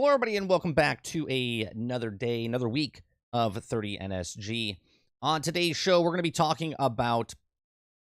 Hello, everybody, and welcome back to another day, another week of 30 NSG. On today's show, we're going to be talking about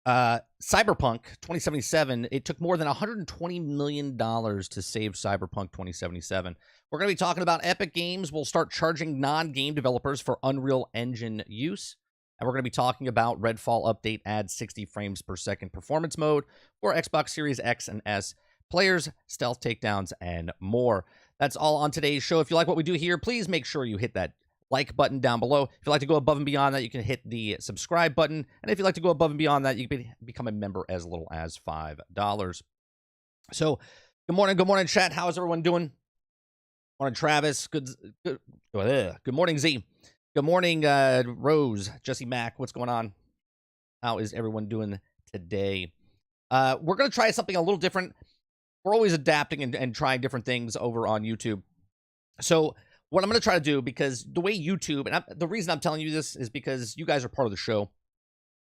Cyberpunk 2077. It took more than $120 million to save Cyberpunk 2077. We're going to be talking about Epic Games will start charging non-game developers for Unreal Engine use. And we're going to be talking about Redfall update adds 60 frames per second performance mode for Xbox Series X and S players, stealth takedowns, and more. That's all on today's show. If you like what we do here, please make sure you hit that like button down below. If you'd like to go above and beyond that, you can hit the subscribe button. And if you'd like to go above and beyond that, you can become a member as little as $5. So, good morning, chat. How's everyone doing? Morning, Travis. Good morning, Z. Good morning, Rose, Jesse Mack. What's going on? How is everyone doing today? We're going to try something a little different. We're always adapting and trying different things over on YouTube. So what I'm going to try to do, because the way YouTube, and the reason I'm telling you this is because you guys are part of the show.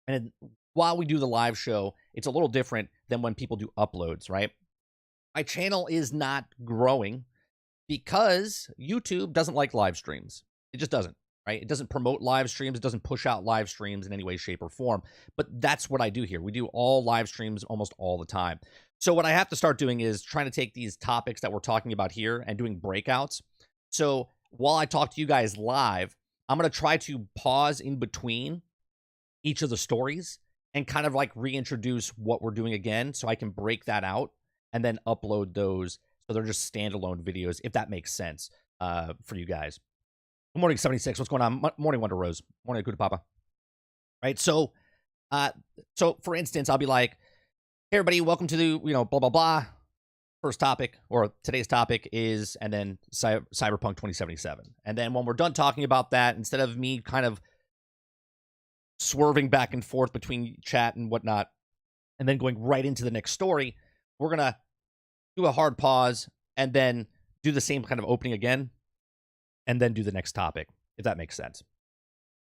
And while we do the live show, it's a little different than when people do uploads, right? My channel is not growing because YouTube doesn't like live streams. It just doesn't, right? It doesn't promote live streams. It doesn't push out live streams in any way, shape, or form. But that's what I do here. We do all live streams almost all the time. So what I have to start doing is trying to take these topics that we're talking about here and doing breakouts. So while I talk to you guys live, I'm going to try to pause in between each of the stories and kind of like reintroduce what we're doing again so I can break that out and then upload those so they're just standalone videos, if that makes sense for you guys. Good morning, 76. What's going on? Morning, Wonder Rose. Morning, Kuda Papa. Right, so for instance, I'll be like, hey, everybody, welcome to the, blah, blah, blah. First topic, or today's topic is, and then Cyberpunk 2077. And then when we're done talking about that, instead of me kind of swerving back and forth between chat and whatnot, and then going right into the next story, we're going to do a hard pause and then do the same kind of opening again, and then do the next topic, if that makes sense.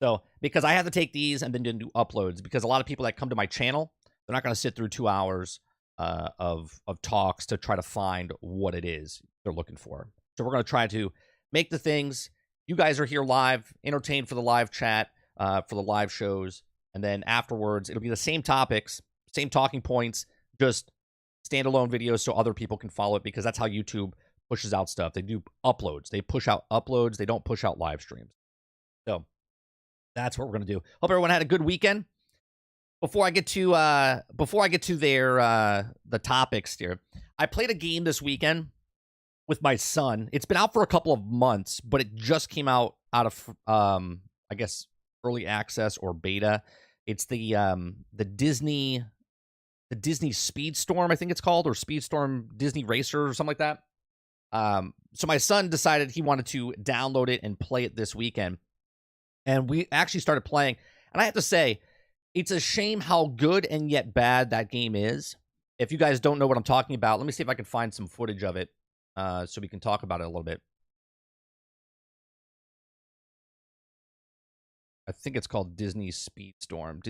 So, because I have to take these and then do uploads, because a lot of people that come to my channel, they're not going to sit through 2 hours of talks to try to find what it is they're looking for. So we're going to try to make the things. You guys are here live, entertained for the live chat, for the live shows. And then afterwards, it'll be the same topics, same talking points, just standalone videos so other people can follow it, because that's how YouTube pushes out stuff. They do uploads. They push out uploads. They don't push out live streams. So that's what we're going to do. Hope everyone had a good weekend. Before I get to the topics here, I played a game this weekend with my son. It's been out for a couple of months, but it just came out of I guess early access or beta. It's the Disney Speedstorm, I think it's called, or Speedstorm Disney Racer or something like that. So my son decided he wanted to download it and play it this weekend, and we actually started playing. And I have to say, it's a shame how good and yet bad that game is. If you guys don't know what I'm talking about, let me see if I can find some footage of it so we can talk about it a little bit. I think it's called Disney Speedstorm.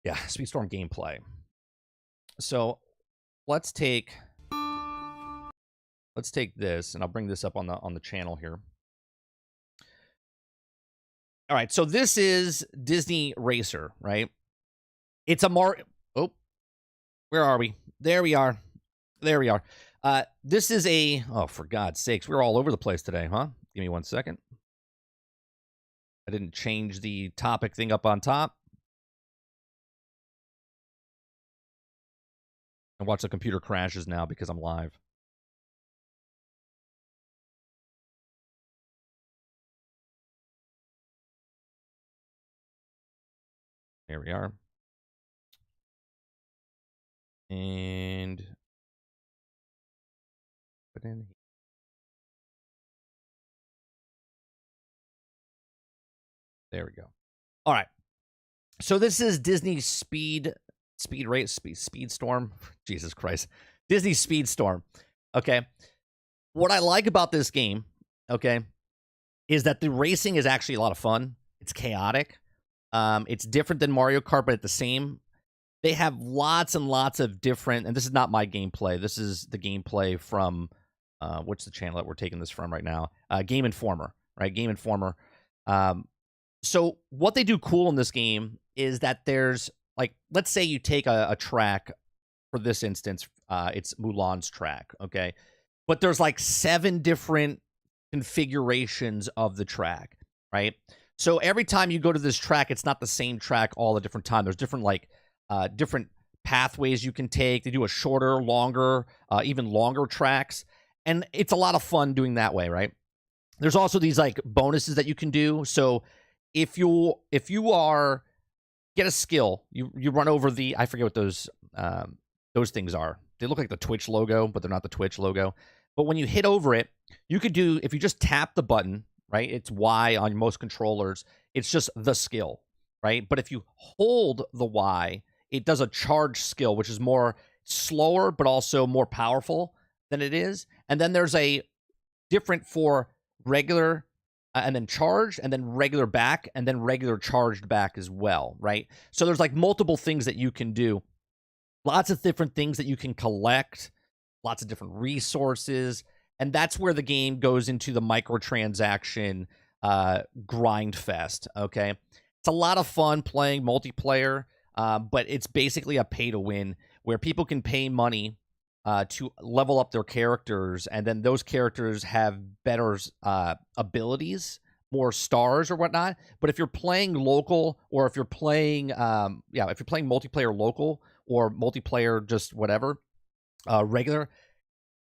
Speedstorm gameplay. So let's take this, and I'll bring this up on the channel here. All right, so this is Disney Racer, right? It's a Oh, where are we? There we are. This is oh, for God's sakes, we're all over the place today, huh? Give me 1 second. I didn't change the topic thing up on top. And watch the computer crashes now because I'm live. There we are. And put in. There we go. All right. So this is Disney Speedstorm. Jesus Christ. Disney Speedstorm. Okay. What I like about this game, okay, is that the racing is actually a lot of fun. It's chaotic. It's different than Mario Kart, but at the same, they have lots and lots of different, and this is not my gameplay. This is the gameplay from what's the channel that we're taking this from right now? Game Informer, right? Game Informer. So what they do cool in this game is that there's like, let's say you take a track. For this instance, it's Mulan's track, okay? But there's like 7 different configurations of the track, right? So every time you go to this track, it's not the same track all the different time. There's different different pathways you can take. They do a shorter, longer, even longer tracks, and it's a lot of fun doing that way, right? There's also these like bonuses that you can do. So if you are get a skill, you run over the, I forget what those things are. They look like the Twitch logo, but they're not the Twitch logo. But when you hit over it, you could do, if you just tap the button, right? It's Y on most controllers. It's just the skill, right? But if you hold the Y, it does a charge skill, which is more slower, but also more powerful than it is. And then there's a different for regular and then charged, and then regular back, and then regular charged back as well, right? So there's like multiple things that you can do. Lots of different things that you can collect, lots of different resources, and that's where the game goes into the microtransaction grind fest, okay? It's a lot of fun playing multiplayer, but it's basically a pay-to-win where people can pay money to level up their characters, and then those characters have better abilities, more stars or whatnot. But if you're playing local, or if you're playing, if you're playing multiplayer local, or multiplayer just whatever, regular,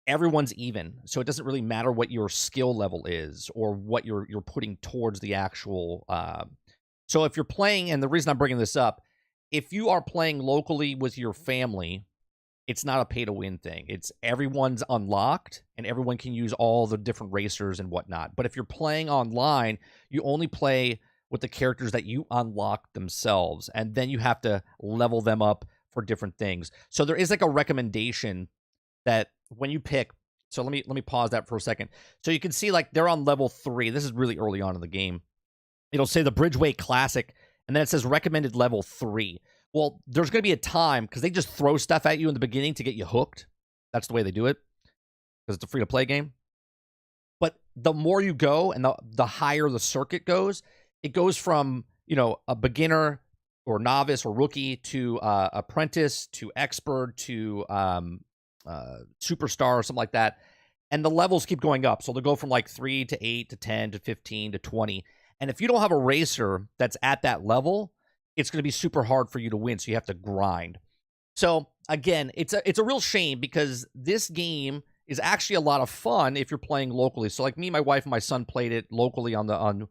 everyone's even. So it doesn't really matter what your skill level is or what you're putting towards the actual. So if you're playing, and the reason I'm bringing this up, if you are playing locally with your family, it's not a pay-to-win thing. It's everyone's unlocked, and everyone can use all the different racers and whatnot. But if you're playing online, you only play with the characters that you unlock themselves, and then you have to level them up for different things. So there is like a recommendation that when you pick, so let me pause that for a second. So you can see like they're on level 3. This is really early on in the game. It'll say the Bridgeway Classic, and then it says recommended level 3. Well, there's going to be a time, because they just throw stuff at you in the beginning to get you hooked. That's the way they do it, because it's a free-to-play game. But the more you go and the higher the circuit goes, it goes from, a beginner or novice or rookie to apprentice to expert to superstar or something like that. And the levels keep going up. So they'll go from like 3 to 8 to 10 to 15 to 20. And if you don't have a racer that's at that level, it's going to be super hard for you to win. So you have to grind. So again, it's a real shame, because this game is actually a lot of fun if you're playing locally. So like me, my wife, and my son played it locally on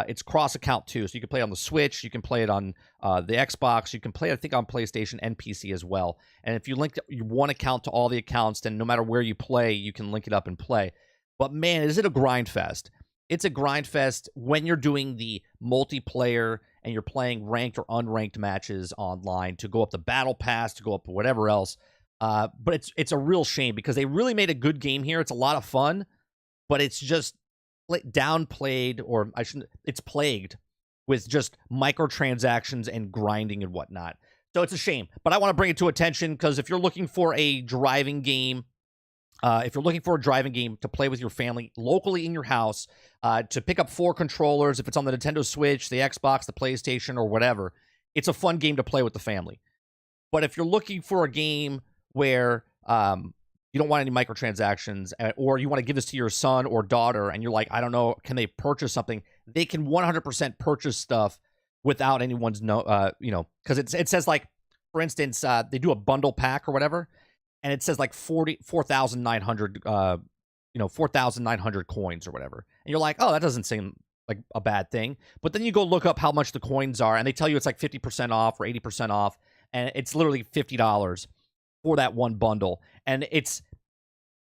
it's cross account too. So you can play it on the Switch, you can play it on the Xbox, you can play it, I think, on PlayStation and PC as well. And if you link one account to all the accounts, then no matter where you play, you can link it up and play. But man, is it a grind fest. It's a grind fest when you're doing the multiplayer and you're playing ranked or unranked matches online to go up the battle pass, to go up whatever else. But it's a real shame, because they really made a good game here. It's a lot of fun, but it's just downplayed, or it's plagued with just microtransactions and grinding and whatnot. So it's a shame, but I want to bring it to attention, because if you're looking for a driving game, to play with your family locally in your house, to pick up 4 controllers, if it's on the Nintendo Switch, the Xbox, the PlayStation, or whatever, it's a fun game to play with the family. But if you're looking for a game where you don't want any microtransactions, or you want to give this to your son or daughter, and you're like, I don't know, can they purchase something? They can 100% purchase stuff without anyone's because it says, like, for instance, they do a bundle pack or whatever, and it says like 4,900 4,900 coins or whatever, and you're like, oh, that doesn't seem like a bad thing. But then you go look up how much the coins are, and they tell you it's like 50% off or 80% off, and it's literally $50 for that one bundle. And it's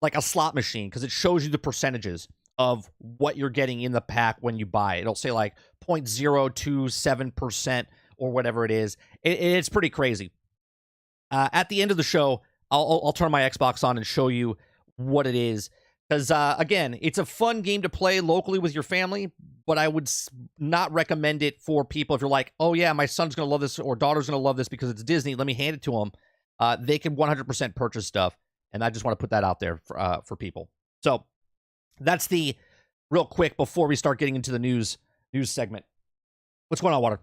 like a slot machine, because it shows you the percentages of what you're getting in the pack when you buy it. It'll say like 0.027% or whatever it is. It's pretty crazy. At the end of the show, I'll turn my Xbox on and show you what it is. Because, again, it's a fun game to play locally with your family, but I would not recommend it for people if you're like, oh, yeah, my son's going to love this, or daughter's going to love this because it's Disney. Let me hand it to them. They can 100% purchase stuff, and I just want to put that out there for people. So that's the real quick before we start getting into the news segment. What's going on, Water?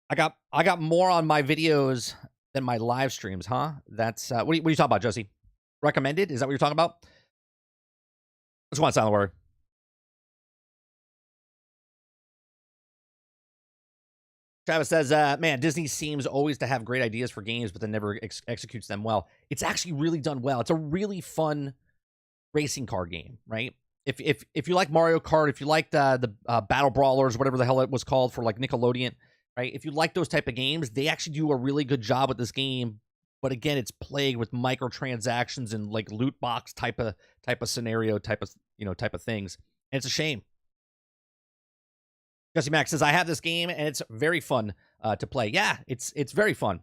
I got more on my videos than my live streams, huh? That's what are you talking about, Josie? Recommended? Is that what you're talking about? What's going on, Silent Warrior? Travis says, man, Disney seems always to have great ideas for games, but then never executes them well. It's actually really done well. It's a really fun racing car game, right? If you like Mario Kart, if you like the Battle Brawlers, whatever the hell it was called for like Nickelodeon, right? If you like those type of games, they actually do a really good job with this game. But again, it's plagued with microtransactions and like loot box type of scenario, type of things. And it's a shame. Jesse Max says, I have this game and it's very fun to play. Yeah, it's very fun.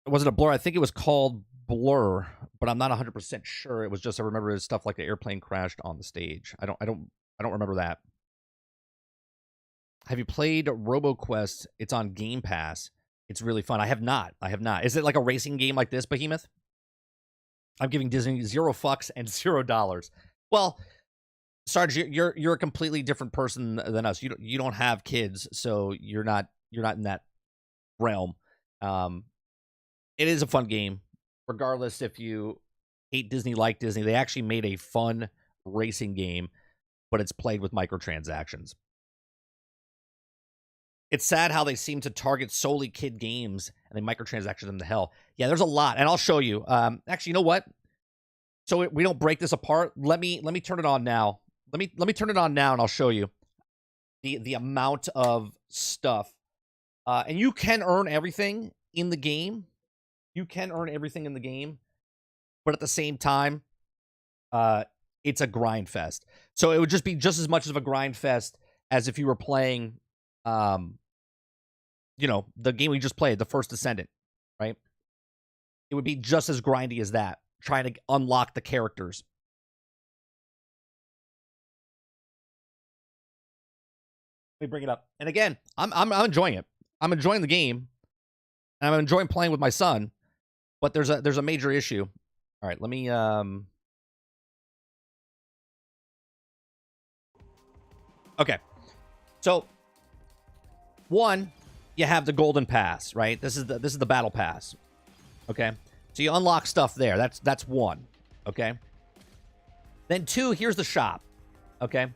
It wasn't a Blur. I think it was called Blur, but I'm not 100% sure. It was just, I remember his stuff like the airplane crashed on the stage. I don't remember that. Have you played RoboQuest? It's on Game Pass. It's really fun. I have not. Is it like a racing game like this, Behemoth? I'm giving Disney 0 fucks and $0. Well, Sarge, you're a completely different person than us. You don't have kids, so you're not in that realm. It is a fun game, regardless if you hate Disney, like Disney. They actually made a fun racing game, but it's played with microtransactions. It's sad how they seem to target solely kid games and they microtransaction them to hell. Yeah, there's a lot, and I'll show you. Actually, you know what? So we don't break this apart. Let me turn it on now. Let me turn it on now, and I'll show you the amount of stuff. And you can earn everything in the game. You can earn everything in the game, but at the same time, it's a grind fest. So it would just be just as much of a grind fest as if you were playing, the game we just played, the First Descendant, right? It would be just as grindy as that, trying to unlock the characters. Let me bring it up. And again, I'm enjoying it. I'm enjoying the game, and I'm enjoying playing with my son. But there's a major issue. All right, let me Okay. So one, you have the golden pass, right? This is the battle pass. Okay? So you unlock stuff there. That's one. Okay? Then two, here's the shop. Okay?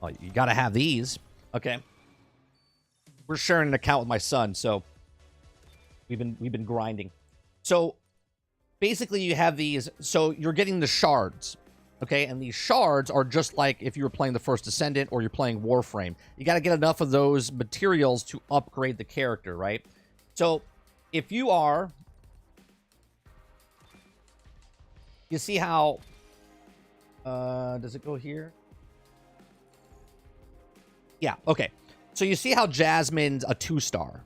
Well, you got to have these. Okay? We're sharing an account with my son, so we've been grinding. So basically you have these, so you're getting the shards, okay? And these shards are just like if you were playing the First Descendant or you're playing Warframe. You got to get enough of those materials to upgrade the character, right? So if you are, you see how, does it go here? Yeah, okay. So you see how Jasmine's a 2-star,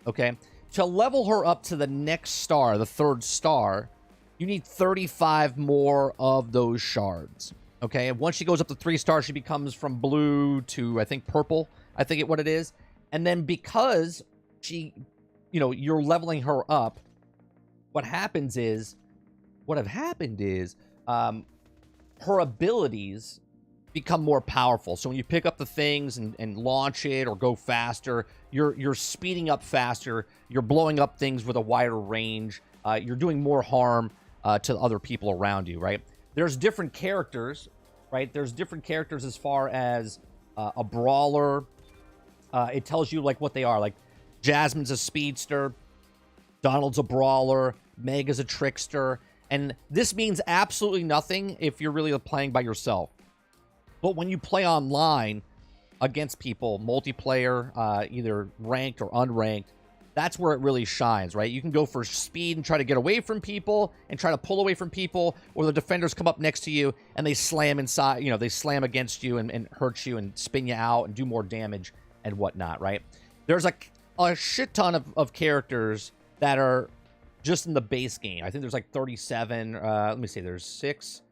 okay? To level her up to the next star, the 3rd star, you need 35 more of those shards. Okay, and once she goes up to 3 stars, she becomes from blue to, I think, purple. I think what it is. And then because she, you're leveling her up, what have happened is, her abilities become more powerful. So when you pick up the things and launch it or go faster, you're speeding up faster. You're blowing up things with a wider range. You're doing more harm to other people around you, right? There's different characters, right? There's different characters as far as a brawler. It tells you like what they are. Like Jasmine's a speedster, Donald's a brawler, Meg is a trickster, and this means absolutely nothing if you're really playing by yourself. But when you play online against people, multiplayer, either ranked or unranked, that's where it really shines, right? You can go for speed and try to get away from people and try to pull away from people, or the defenders come up next to you and they slam inside, they slam against you and hurt you and spin you out and do more damage and whatnot, right? There's a shit ton of characters that are just in the base game. I think there's like 37. Let me see. There's 6,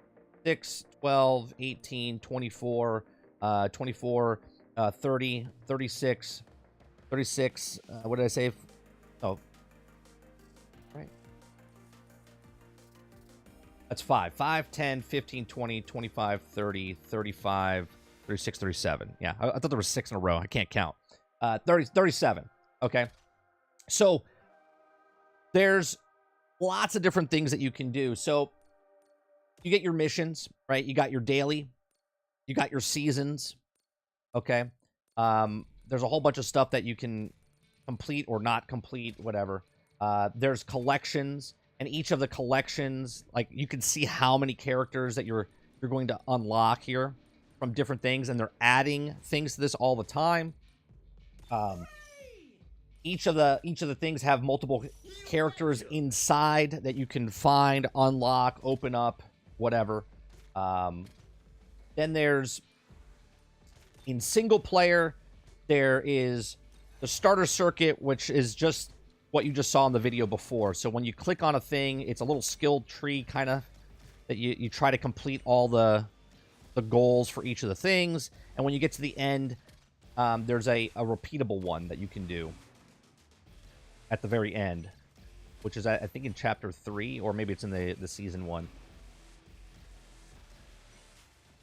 12, 18, 24, 24, 30, 36, 36. What did I say? Oh, right. That's 5. 5, 10, 15, 20, 25, 30, 35, 36, 37. Yeah, I thought there was 6 in a row. I can't count. 37. Okay. So there's lots of different things that you can do. So you get your missions, right? You got your daily. You got your seasons. Okay. There's a whole bunch of stuff that you can complete or not complete, whatever. There's collections, and each of the collections, like, you can see how many characters that you're going to unlock here from different things, and they're adding things to this all the time. Each of the things have multiple characters inside that you can find, unlock, open up, whatever. Then there's, in single player, there is the starter circuit, which is just what you just saw in the video before. So when you click on a thing, it's a little skill tree kind of that you try to complete all the goals for each of the things. And when you get to the end, there's a repeatable one that you can do at the very end, which is, I think, in chapter 3, or maybe it's in the season 1.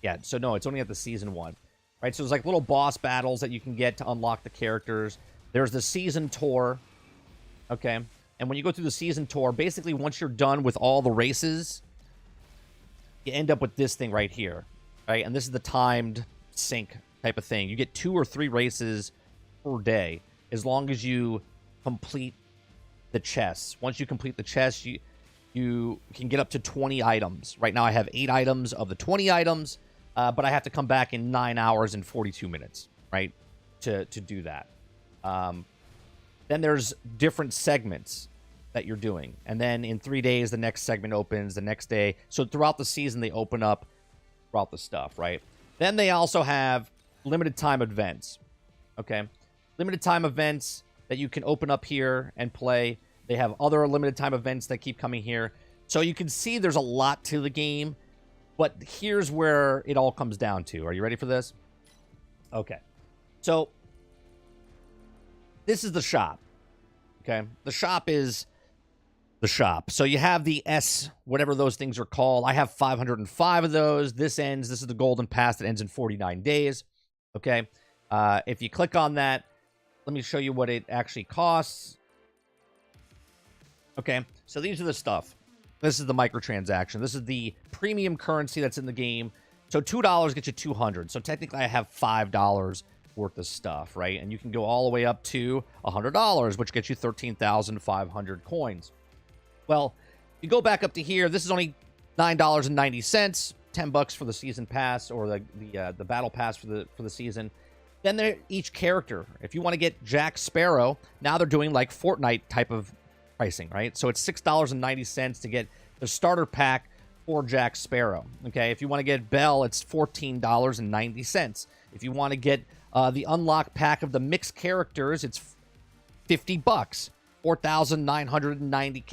Yeah, so no, it's only at the season 1. Right, so there's like little boss battles that you can get to unlock the characters. There's the season tour, okay? And when you go through the season tour, basically once you're done with all the races, you end up with this thing right here, right? And this is the timed sync type of thing. You get 2 or 3 races per day as long as you complete the chests. Once you complete the chests, you can get up to 20 items. Right now I have 8 items of the 20 items. But I have to come back in 9 hours and 42 minutes, right, to do that. Then there's different segments that you're doing. And then in 3 days, the next segment opens, the next day. So throughout the season, they open up throughout the stuff, right? Then they also have limited time events, okay? Limited time events that you can open up here and play. They have other limited time events that keep coming here. So you can see there's a lot to the game. But here's where it all comes down to. Are you ready for this? Okay. So this is the shop. Okay. The shop is the shop. So you have the S, whatever those things are called. I have 505 of those. This is the golden pass that ends in 49 days. Okay. If you click on that, let me show you what it actually costs. Okay. So these are the stuff. This is the microtransaction. This is the premium currency that's in the game. So $2 gets you 200. So technically I have $5 worth of stuff, right? And you can go all the way up to $100, which gets you 13,500 coins. Well, you go back up to here. This is only $9.90, $10 for the season pass, or the battle pass for the season. Then there, each character. If you want to get Jack Sparrow, now they're doing like Fortnite type of pricing, right? So it's $6.90 to get the starter pack for Jack Sparrow. Okay, if you want to get Belle, it's $14.90. If you want to get the unlock pack of the mixed characters, it's $50. 4,990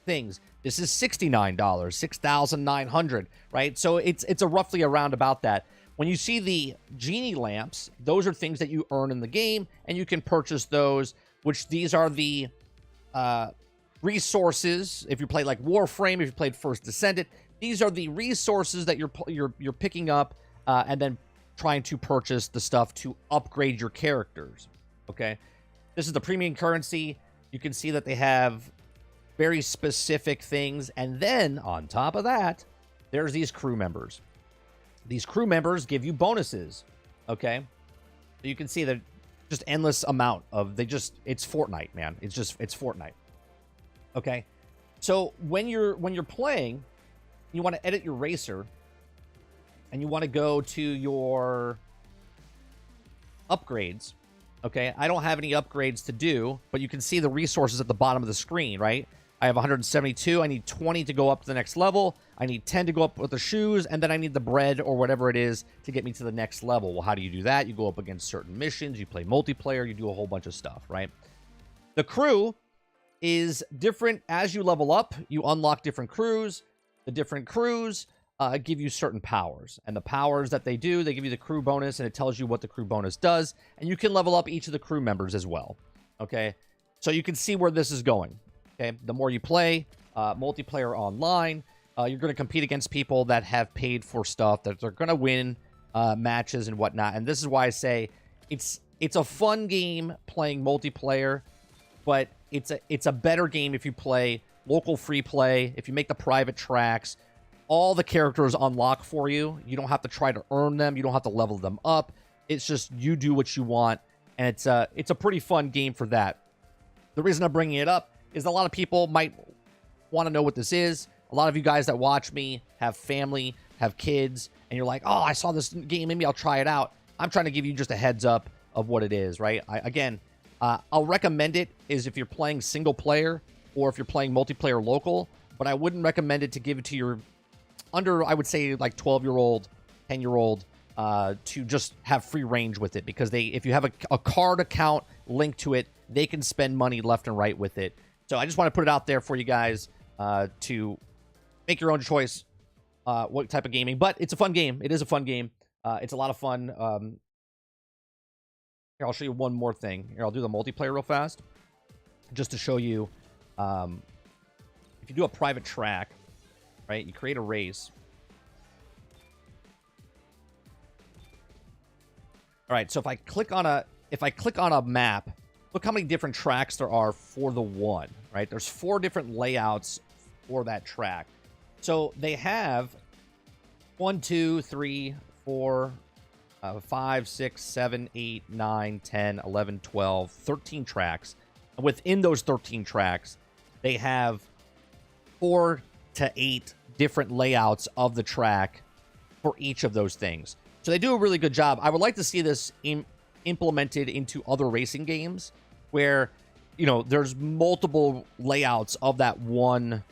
things. This is $69, 6,900, right? So it's a roughly around about that. When you see the genie lamps, those are things that you earn in the game, and you can purchase those. Which these are the resources. If you play like Warframe, if you played First Descendant, these are the resources that you're picking up and then trying to purchase the stuff to upgrade your characters. Okay, this is the premium currency. You can see that they have very specific things, and then on top of that, there's these crew members. These crew members give you bonuses. Okay, so you can see that just endless amount of it's Fortnite, man. It's Fortnite. Okay, so when you're playing, you want to edit your racer, and you want to go to your upgrades. Okay, I don't have any upgrades to do, but you can see the resources at the bottom of the screen, right? I have 172. I need 20 to go up to the next level. I need 10 to go up with the shoes, and then I need the bread or whatever it is to get me to the next level. Well, how do you do that? You go up against certain missions. You play multiplayer. You do a whole bunch of stuff, right? The crew is different as you level up. You unlock different crews. The different crews give you certain powers. And the powers that they do, they give you the crew bonus, and it tells you what the crew bonus does. And you can level up each of the crew members as well. Okay, so you can see where this is going. Okay, the more you play multiplayer online, you're going to compete against people that have paid for stuff, that they're going to win matches and whatnot. And this is why I say it's a fun game playing multiplayer, but it's a better game if you play local free play, if you make the private tracks. All the characters unlock for you. You don't have to try to earn them. You don't have to level them up. It's just you do what you want, and it's a pretty fun game for that. The reason I'm bringing it up is a lot of people might want to know what this is. A lot of you guys that watch me have family, have kids, and you're like, oh, I saw this game, maybe I'll try it out. I'm trying to give you just a heads up of what it is, right? I'll recommend it is if you're playing single player or if you're playing multiplayer local, but I wouldn't recommend it to give it to your under, I would say, like 12-year-old, 10-year-old, to just have free range with it, because if you have a card account linked to it, they can spend money left and right with it. So I just want to put it out there for you guys to make your own choice what type of gaming. But it's a fun game. It is a fun game. It's a lot of fun. Here, I'll show you one more thing. Here, I'll do the multiplayer real fast, just to show you. If you do a private track, right, you create a race. All right, so if I click on a map, look how many different tracks there are for the one, right? There's 4 different layouts for that track. So they have 1, 2, 3, 4, 5, 6, 7, 8, 9, 10, 11, 12, 13 tracks. And within those 13 tracks, they have 4 to 8 different layouts of the track for each of those things. So they do a really good job. I would like to see this implemented into other racing games where, there's multiple layouts of that one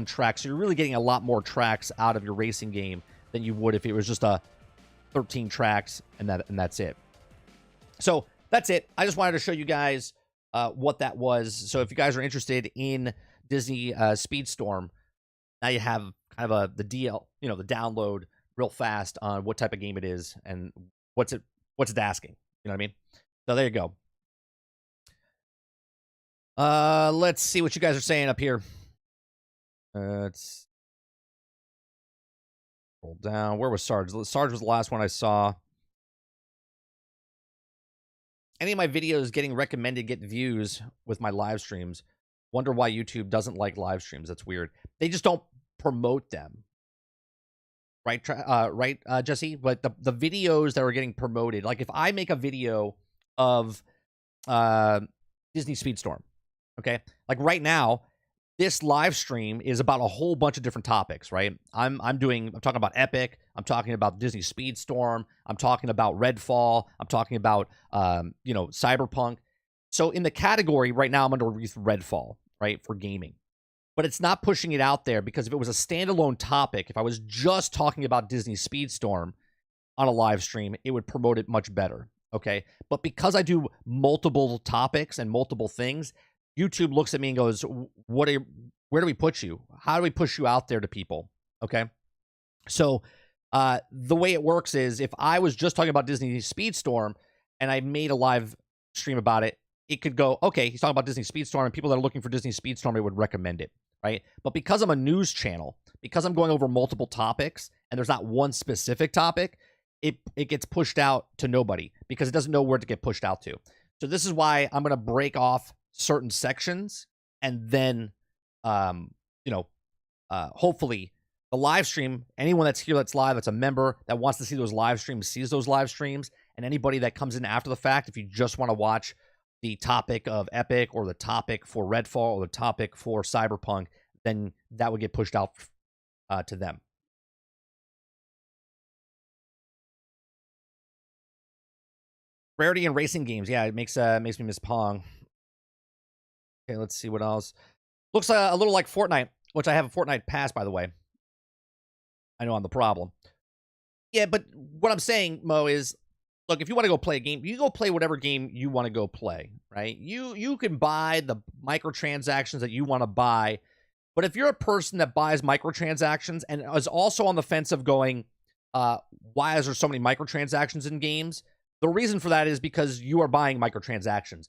track. So you're really getting a lot more tracks out of your racing game than you would if it was just a 13 tracks and that's it. So that's it. I just wanted to show you guys what that was. So if you guys are interested in Disney Speedstorm, now you have kind of the download real fast on what type of game it is and what's it asking. You know what I mean? So there you go. Let's see what you guys are saying up here. Let's roll down. Where was Sarge? Sarge was the last one I saw. Any of my videos getting recommended get views with my live streams. Wonder why YouTube doesn't like live streams. That's weird. They just don't promote them. Right, Jesse? But the videos that are getting promoted, like if I make a video of Disney Speedstorm, okay? Like right now, this live stream is about a whole bunch of different topics, right? I'm talking about Epic. I'm talking about Disney Speedstorm. I'm talking about Redfall. I'm talking about Cyberpunk. So in the category right now, I'm under Redfall, right, for gaming. But it's not pushing it out there, because if it was a standalone topic, if I was just talking about Disney Speedstorm on a live stream, it would promote it much better, okay? But because I do multiple topics and multiple things, YouTube looks at me and goes, where do we put you? How do we push you out there to people, okay? So the way it works is, if I was just talking about Disney Speedstorm and I made a live stream about it, it could go, okay, he's talking about Disney Speedstorm, and people that are looking for Disney Speedstorm, it would recommend it, right? But because I'm a news channel, because I'm going over multiple topics, and there's not one specific topic, it gets pushed out to nobody, because it doesn't know where to get pushed out to. So this is why I'm going to break off certain sections, and then, hopefully the live stream, anyone that's here that's live, that's a member, that wants to see those live streams, sees those live streams, and anybody that comes in after the fact, if you just want to watch the topic of Epic or the topic for Redfall or the topic for Cyberpunk, then that would get pushed out to them. Rarity in racing games. Yeah, it makes me miss Pong. Okay, let's see what else. Looks a little like Fortnite, which I have a Fortnite pass, by the way. I know I'm the problem. Yeah, but what I'm saying, Mo, is, look, if you want to go play a game, you go play whatever game you want to go play, right? You can buy the microtransactions that you want to buy But if you're a person that buys microtransactions and is also on the fence of going, why is there so many microtransactions in games? The reason for that is because you are buying microtransactions.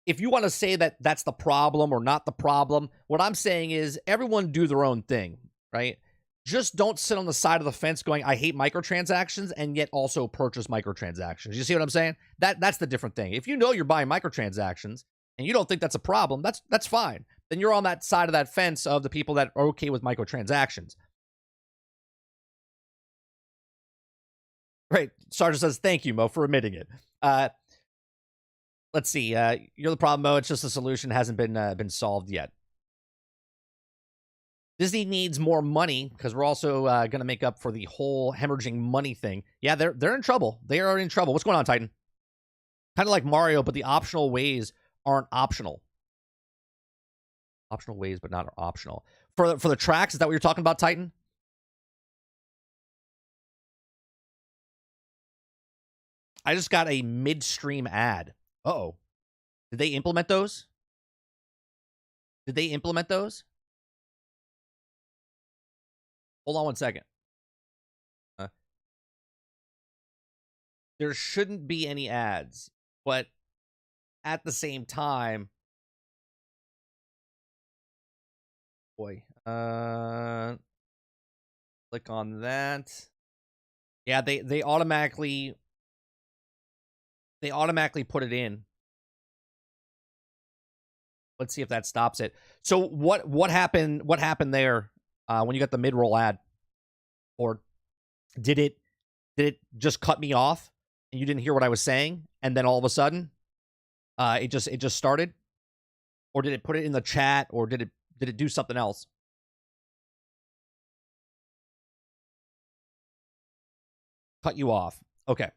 If you want to say that that's the problem or not the problem, what I'm saying is everyone do their own thing, right? Just don't sit on the side of the fence going, I hate microtransactions, and yet also purchase microtransactions. You see what I'm saying? That's the different thing. If you know you're buying microtransactions and you don't think that's a problem, that's fine. Then you're on that side of that fence of the people that are okay with microtransactions. Right. Sarge says, thank you, Mo, for admitting it. Let's see. You're the problem, Mo. It's just the solution hasn't been solved yet. Disney needs more money because we're also going to make up for the whole hemorrhaging money thing. Yeah, they're in trouble. They are in trouble. What's going on, Titan? Kind of like Mario, but the optional ways aren't optional. Optional ways, but not optional. For the tracks, is that what you're talking about, Titan? I just got a midstream ad. Uh-oh. Did they implement those? Did they implement those? Hold on one second. There shouldn't be any ads, but at the same time, boy, click on that. Yeah, they automatically put it in. Let's see if that stops it. So what happened there when you got the mid-roll ad? Or did it just cut me off and you didn't hear what I was saying, and then all of a sudden it just started? Or did it put it in the chat, or did it do something else? Cut you off. Okay.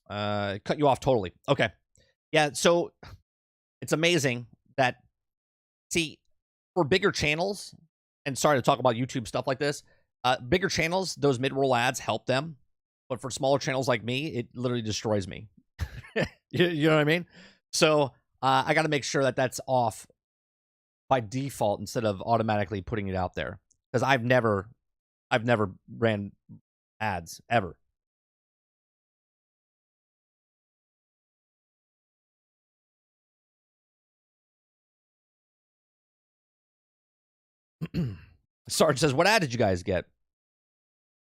Cut you off totally. Okay. Yeah, so it's amazing that, see, for bigger channels, and sorry to talk about YouTube stuff like this, bigger channels, those mid-roll ads help them. But for smaller channels like me, it literally destroys me. you know what I mean? So I got to make sure that that's off by default instead of automatically putting it out there. Because I've never ran ads, ever. Sarge says, what ad did you guys get?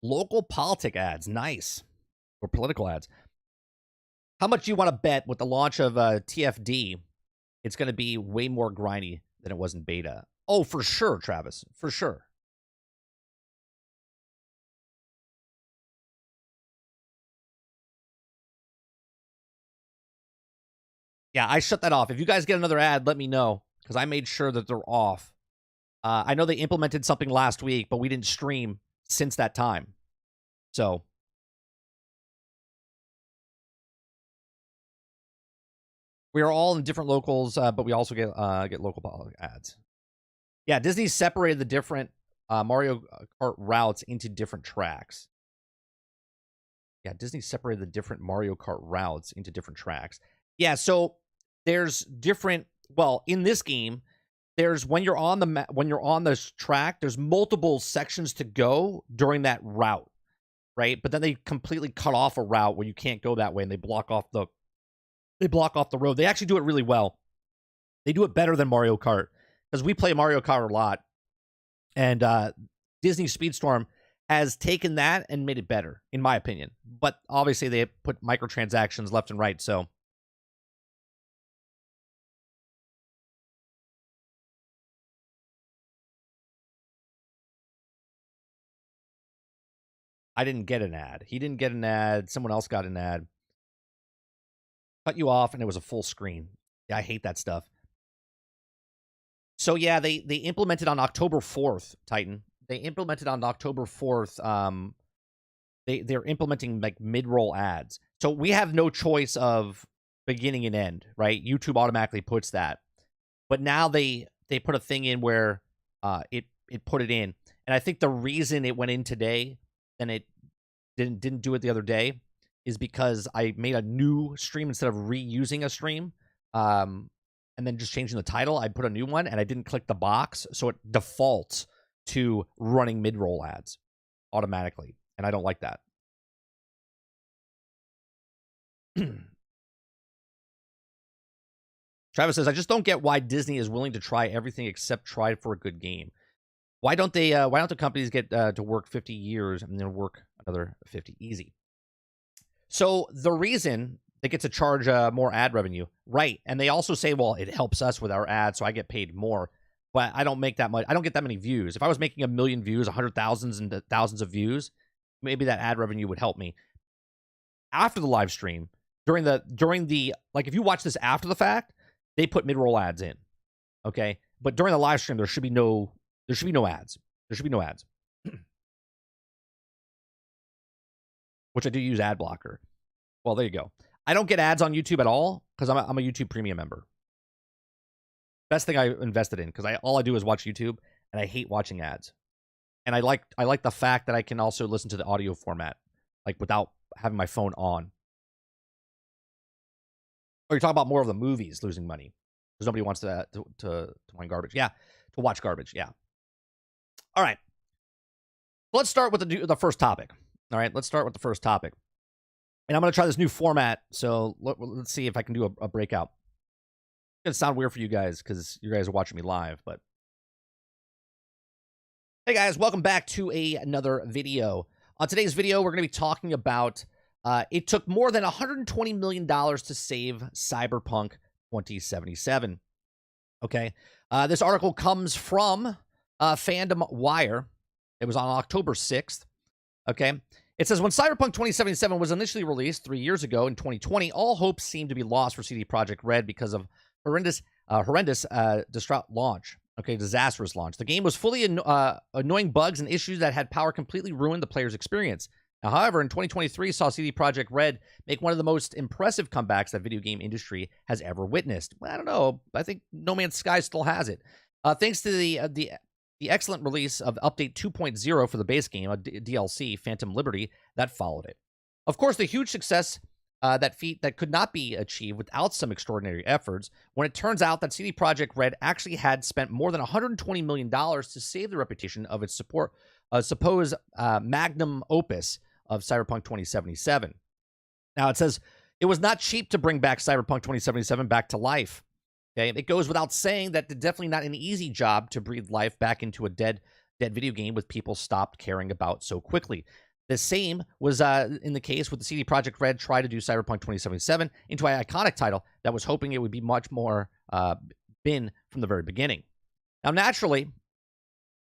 Local politic ads. Nice. Or political ads. How much do you want to bet with the launch of TFD, it's going to be way more grindy than it was in beta? Oh, for sure, Travis. For sure. Yeah, I shut that off. If you guys get another ad, let me know, because I made sure that they're off. I know they implemented something last week, but we didn't stream since that time. So we are all in different locals, but we also get local ads. Yeah, Disney separated the different Mario Kart routes into different tracks. Yeah, Disney separated the different Mario Kart routes into different tracks. Yeah, so there's different. Well, in this game, there's when you're on the track, there's multiple sections to go during that route, right? But then they completely cut off a route where you can't go that way, and they block off the road. They actually do it really well. They do it better than Mario Kart, because we play Mario Kart a lot, and Disney Speedstorm has taken that and made it better, in my opinion. But obviously, they put microtransactions left and right, so. I didn't get an ad. He didn't get an ad. Someone else got an ad. Cut you off, and it was a full screen. Yeah, I hate that stuff. So yeah, they implemented on October 4th, Titan. They implemented on October 4th. They're implementing like mid-roll ads. So we have no choice of beginning and end, right? YouTube automatically puts that. But now they put a thing in where it put it in. And I think the reason it went in today and it didn't do it the other day is because I made a new stream instead of reusing a stream, and then just changing the title. I put a new one, and I didn't click the box, so it defaults to running mid-roll ads automatically, and I don't like that. Travis says, I just don't get why Disney is willing to try everything except try for a good game. Why don't they? Why don't the companies get to work 50 years and then work another 50 easy? So the reason they get to charge more ad revenue, right? And they also say, well, it helps us with our ads, so I get paid more. But I don't make that much. I don't get that many views. If I was making 1 million views, 100,000s and thousands of views, maybe that ad revenue would help me. After the live stream, during the like, if you watch this after the fact, they put mid-roll ads in, okay? But during the live stream, there should be no ads. There should be no ads. Which I do use ad blocker. Well, there you go. I don't get ads on YouTube at all because I'm a YouTube premium member. Best thing I invested in, because all I do is watch YouTube, and I hate watching ads. And I like the fact that I can also listen to the audio format, like without having my phone on. Or you're talking about more of the movies losing money because nobody wants to find garbage. Yeah, to watch garbage. Yeah. All right. Let's start with the first topic. All right, let's start with the first topic. And I'm going to try this new format, so let's see if I can do a breakout. It's going to sound weird for you guys because you guys are watching me live, but... Hey guys, welcome back to another video. On today's video, we're going to be talking about it took more than $120 million to save Cyberpunk 2077. Okay, this article comes from Fandomwire. It was on October 6th. Okay, it says, when Cyberpunk 2077 was initially released 3 years ago in 2020, all hopes seemed to be lost for CD Projekt Red because of horrendous disastrous launch. The game was fully annoying bugs and issues that had power completely ruined the player's experience. Now, however, in 2023 saw CD Projekt Red make one of the most impressive comebacks that video game industry has ever witnessed. Well, I don't know. I think No Man's Sky still has it. Thanks to the excellent release of Update 2.0 for the base game, a DLC, Phantom Liberty, that followed it. Of course, the huge success, that feat that could not be achieved without some extraordinary efforts, when it turns out that CD Projekt Red actually had spent more than $120 million to save the reputation of its supposed magnum opus of Cyberpunk 2077. Now, it says, it was not cheap to bring back Cyberpunk 2077 back to life. Okay, it goes without saying that it's definitely not an easy job to breathe life back into a dead video game with people stopped caring about so quickly. The same was in the case with the CD Projekt Red try to do Cyberpunk 2077 into an iconic title that was hoping it would be much more been from the very beginning. Now, naturally,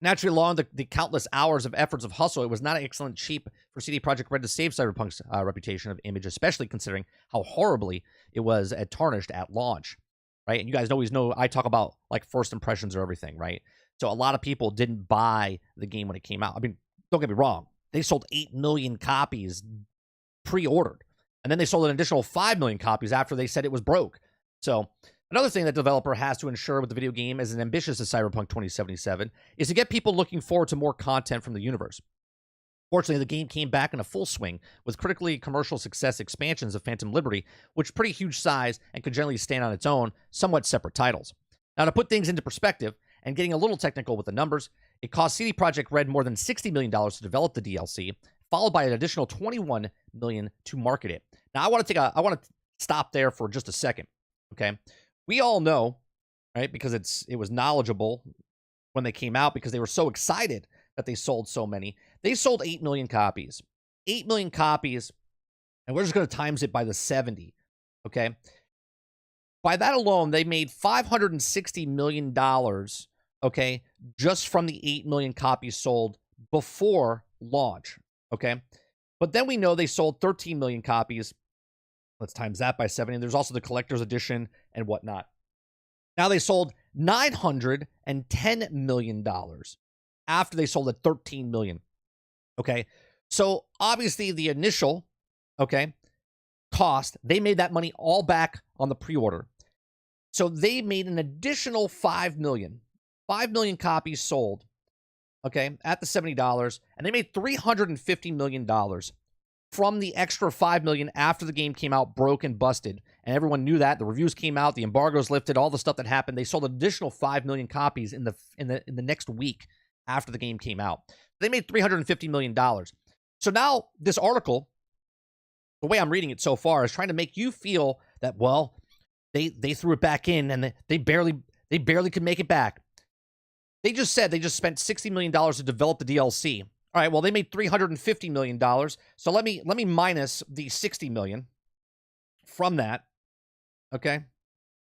along the countless hours of efforts of hustle, it was not excellent cheap for CD Projekt Red to save Cyberpunk's reputation of image, especially considering how horribly it was tarnished at launch. Right? And you guys always know I talk about like first impressions or everything, right? So a lot of people didn't buy the game when it came out. I mean, don't get me wrong. They sold 8 million copies pre-ordered. And then they sold an additional 5 million copies after they said it was broke. So another thing that developer has to ensure with the video game as ambitious as Cyberpunk 2077 is to get people looking forward to more content from the universe. Fortunately, the game came back in a full swing with critically commercial success expansions of Phantom Liberty, which pretty huge size and could generally stand on its own, somewhat separate titles. Now, to put things into perspective, and getting a little technical with the numbers, it cost CD Projekt Red more than $60 million to develop the DLC, followed by an additional $21 million to market it. Now, I want to stop there for just a second. Okay, we all know, right? Because it was knowledgeable when they came out because they were so excited that they sold so many. They sold 8 million copies. 8 million copies, and we're just going to times it by the 70, okay? By that alone, they made $560 million, okay, just from the 8 million copies sold before launch, okay? But then we know they sold 13 million copies. Let's times that by 70. And there's also the collector's edition and whatnot. Now they sold $910 million after they sold at 13 million. Okay. So obviously the initial, okay, cost, they made that money all back on the pre-order. So they made an additional 5 million copies sold, okay, at the $70, and they made $350 million from the extra 5 million after the game came out, broke and busted, and everyone knew that. The reviews came out, the embargoes lifted, all the stuff that happened. They sold an additional 5 million copies in the next week after the game came out. They made $350 million. So now this article, the way I'm reading it so far, is trying to make you feel that, well, they threw it back in and they barely could make it back. They just said they just spent $60 million to develop the DLC. All right, well, they made $350 million. So let me minus the $60 million from that, okay?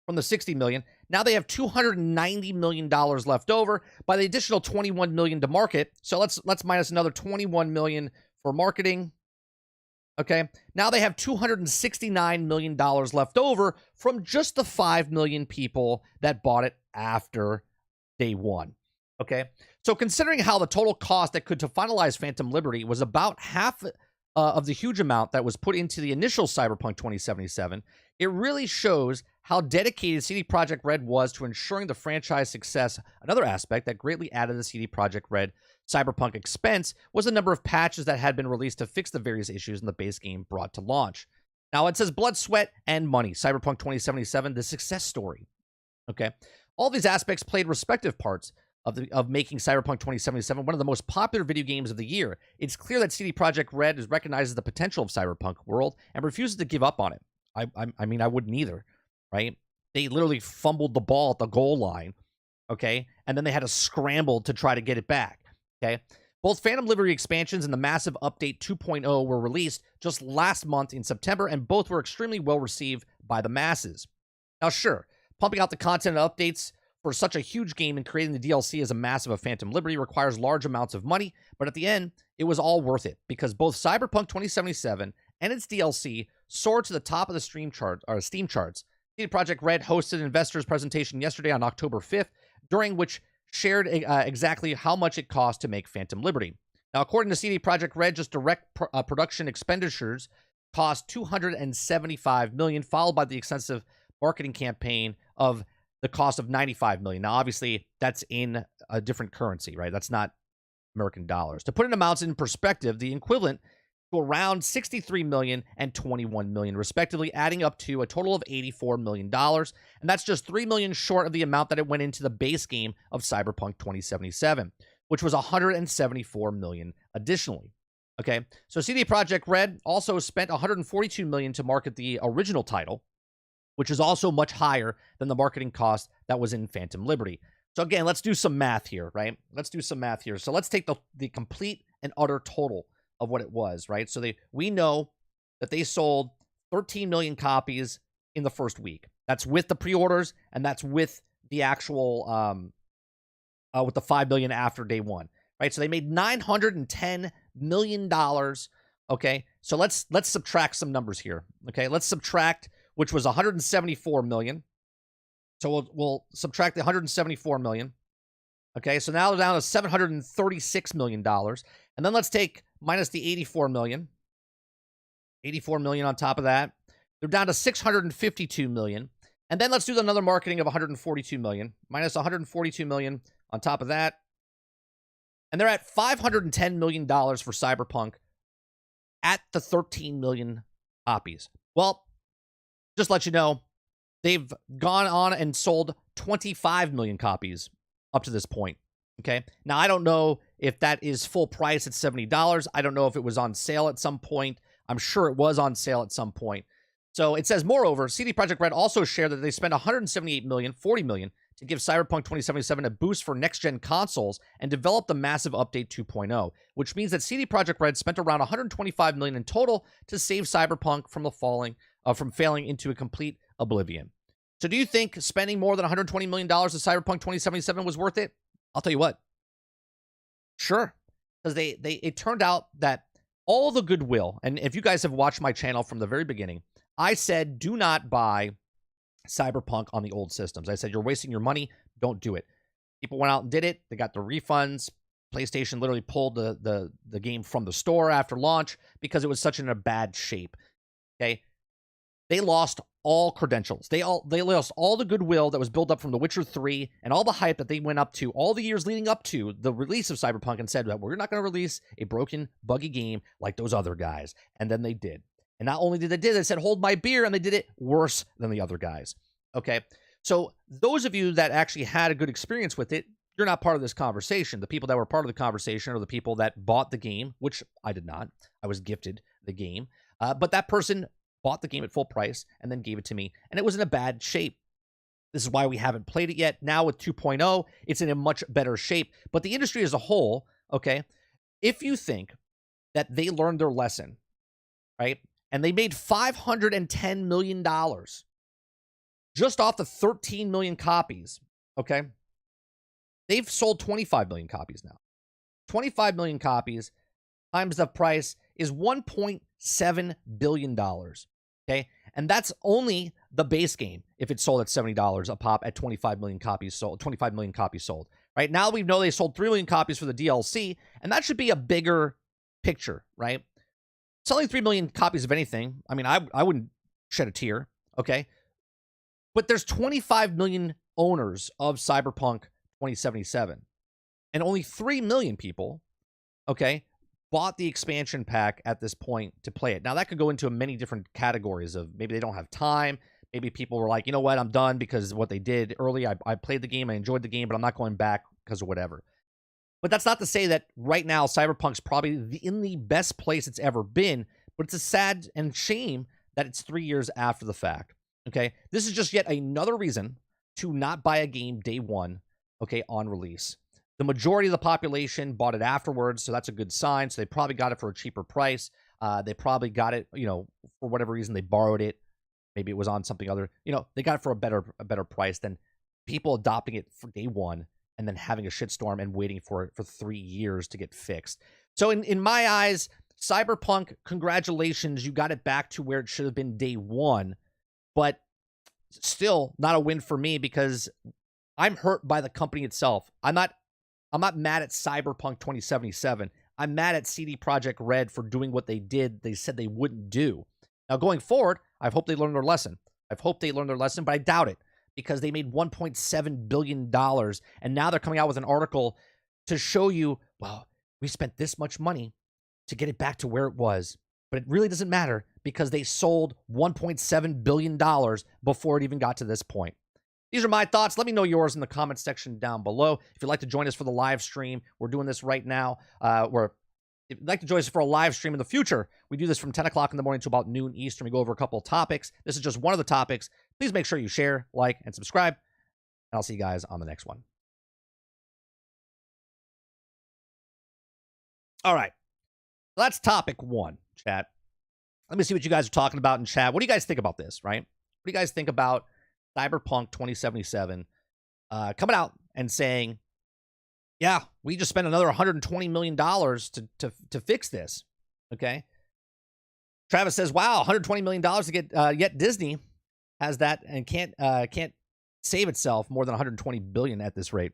From the $60 million. Now they have $290 million left over by the additional $21 million to market. So let's minus another $21 million for marketing. Okay, now they have $269 million left over from just the 5 million people that bought it after day one. Okay, so considering how the total cost that could to finalize Phantom Liberty was about half of the huge amount that was put into the initial Cyberpunk 2077, it really shows how dedicated CD Projekt Red was to ensuring the franchise success. Another aspect that greatly added the CD Projekt Red Cyberpunk expense was the number of patches that had been released to fix the various issues in the base game brought to launch. Now, it says blood, sweat, and money. Cyberpunk 2077, the success story. Okay, all these aspects played respective parts of making Cyberpunk 2077 one of the most popular video games of the year. It's clear that CD Projekt Red recognizes the potential of Cyberpunk world and refuses to give up on it. I mean, I wouldn't either, right? They literally fumbled the ball at the goal line, okay? And then they had to scramble to try to get it back, okay? Both Phantom Liberty expansions and the massive update 2.0 were released just last month in September, and both were extremely well received by the masses. Now, sure, pumping out the content and updates for such a huge game and creating the DLC as a massive of Phantom Liberty requires large amounts of money, but at the end, it was all worth it because both Cyberpunk 2077 and its DLC soared to the top of the Steam charts. CD Projekt Red hosted an investors presentation yesterday on October 5th, during which shared exactly how much it cost to make Phantom Liberty. Now, according to CD Projekt Red, just direct production expenditures cost $275 million, followed by the extensive marketing campaign of the cost of $95 million. Now, obviously, that's in a different currency, right? That's not American dollars. To put in amounts in perspective, the equivalent to around $63 million and $21 million, respectively, adding up to a total of $84 million. And that's just $3 million short of the amount that it went into the base game of Cyberpunk 2077, which was $174 million additionally. Okay, so CD Projekt Red also spent $142 million to market the original title, which is also much higher than the marketing cost that was in Phantom Liberty. So again, let's do some math here, right? Let's do some math here. So let's take the complete and utter total of what it was, right? So we know that they sold 13 million copies in the first week. That's with the pre-orders, and that's with the actual with the 5 million after day one, right? So they made $910 million. Okay, so let's subtract some numbers here. Okay, let's subtract, which was 174 million. So we'll subtract the 174 million. Okay, so now they're down to $736 million. And then let's take minus the 84 million. 84 million on top of that. They're down to 652 million. And then let's do another marketing of 142 million. Minus 142 million on top of that. And they're at $510 million for Cyberpunk at the 13 million copies. Well, just let you know, they've gone on and sold 25 million copies up to this point. Okay. Now, I don't know if that is full price at $70. I don't know if it was on sale at some point. I'm sure it was on sale at some point. So it says, moreover, CD Projekt Red also shared that they spent $178 million, $40 million to give Cyberpunk 2077 a boost for next-gen consoles and develop the massive update 2.0, which means that CD Projekt Red spent around $125 million in total to save Cyberpunk from failing into a complete oblivion. So do you think spending more than $120 million to Cyberpunk 2077 was worth it? I'll tell you what. Sure. Because it turned out that all the goodwill, and if you guys have watched my channel from the very beginning, I said do not buy Cyberpunk on the old systems. I said you're wasting your money. Don't do it. People went out and did it. They got the refunds. PlayStation literally pulled the game from the store after launch because it was such in a bad shape. Okay. They lost all credentials. They lost all the goodwill that was built up from The Witcher 3 and all the hype that they went up to all the years leading up to the release of Cyberpunk and said that we're not going to release a broken, buggy game like those other guys. And then they did. And not only did they said, hold my beer, and they did it worse than the other guys. Okay? So those of you that actually had a good experience with it, you're not part of this conversation. The people that were part of the conversation are the people that bought the game, which I did not. I was gifted the game. But that person bought the game at full price and then gave it to me, and it was in a bad shape. This is why we haven't played it yet. Now with 2.0, it's in a much better shape. But the industry as a whole, okay, if you think that they learned their lesson, right, and they made $510 million just off the 13 million copies, okay? They've sold 25 million copies now. 25 million copies times the price is $1.7 billion, okay? And that's only the base game if it's sold at $70 a pop at 25 million copies sold, 25 million copies sold. Right now we know they sold 3 million copies for the DLC, and that should be a bigger picture, right? Selling 3 million copies of anything, I mean, I wouldn't shed a tear, okay? But there's 25 million owners of Cyberpunk 2077, and only 3 million people, okay, bought the expansion pack at this point to play it. Now, that could go into many different categories of maybe they don't have time. Maybe people were like, you know what, I'm done because of what they did early. I played the game, I enjoyed the game, but I'm not going back because of whatever. But that's not to say that right now Cyberpunk's probably in the best place it's ever been, but it's a sad and shame that it's 3 years after the fact, okay? This is just yet another reason to not buy a game day one, okay, on release. The majority of the population bought it afterwards, so that's a good sign. So they probably got it for a cheaper price. They probably got it, you know, for whatever reason, they borrowed it. Maybe it was on something other, you know, they got it for a better price than people adopting it for day one and then having a shitstorm and waiting for it for 3 years to get fixed. So in my eyes, Cyberpunk, congratulations, you got it back to where it should have been day one, but still not a win for me because I'm hurt by the company itself. I'm not mad at Cyberpunk 2077. I'm mad at CD Projekt Red for doing what they did. They said they wouldn't do. Now, going forward, I hope they learn their lesson. I hope they learn their lesson, but I doubt it because they made $1.7 billion, and now they're coming out with an article to show you, well, we spent this much money to get it back to where it was, but it really doesn't matter because they sold $1.7 billion before it even got to this point. These are my thoughts. Let me know yours in the comments section down below. If you'd like to join us for the live stream, we're doing this right now. If you'd like to join us for a live stream in the future, we do this from 10 o'clock in the morning to about noon Eastern. We go over a couple of topics. This is just one of the topics. Please make sure you share, like, and subscribe. And I'll see you guys on the next one. All right. That's topic one, chat. Let me see what you guys are talking about in chat. What do you guys think about this, right? What do you guys think about Cyberpunk 2077 coming out and saying, yeah, we just spent another $120 million to fix this, okay? Travis says, wow, $120 million to get, yet Disney has that and can't save itself more than $120 billion at this rate.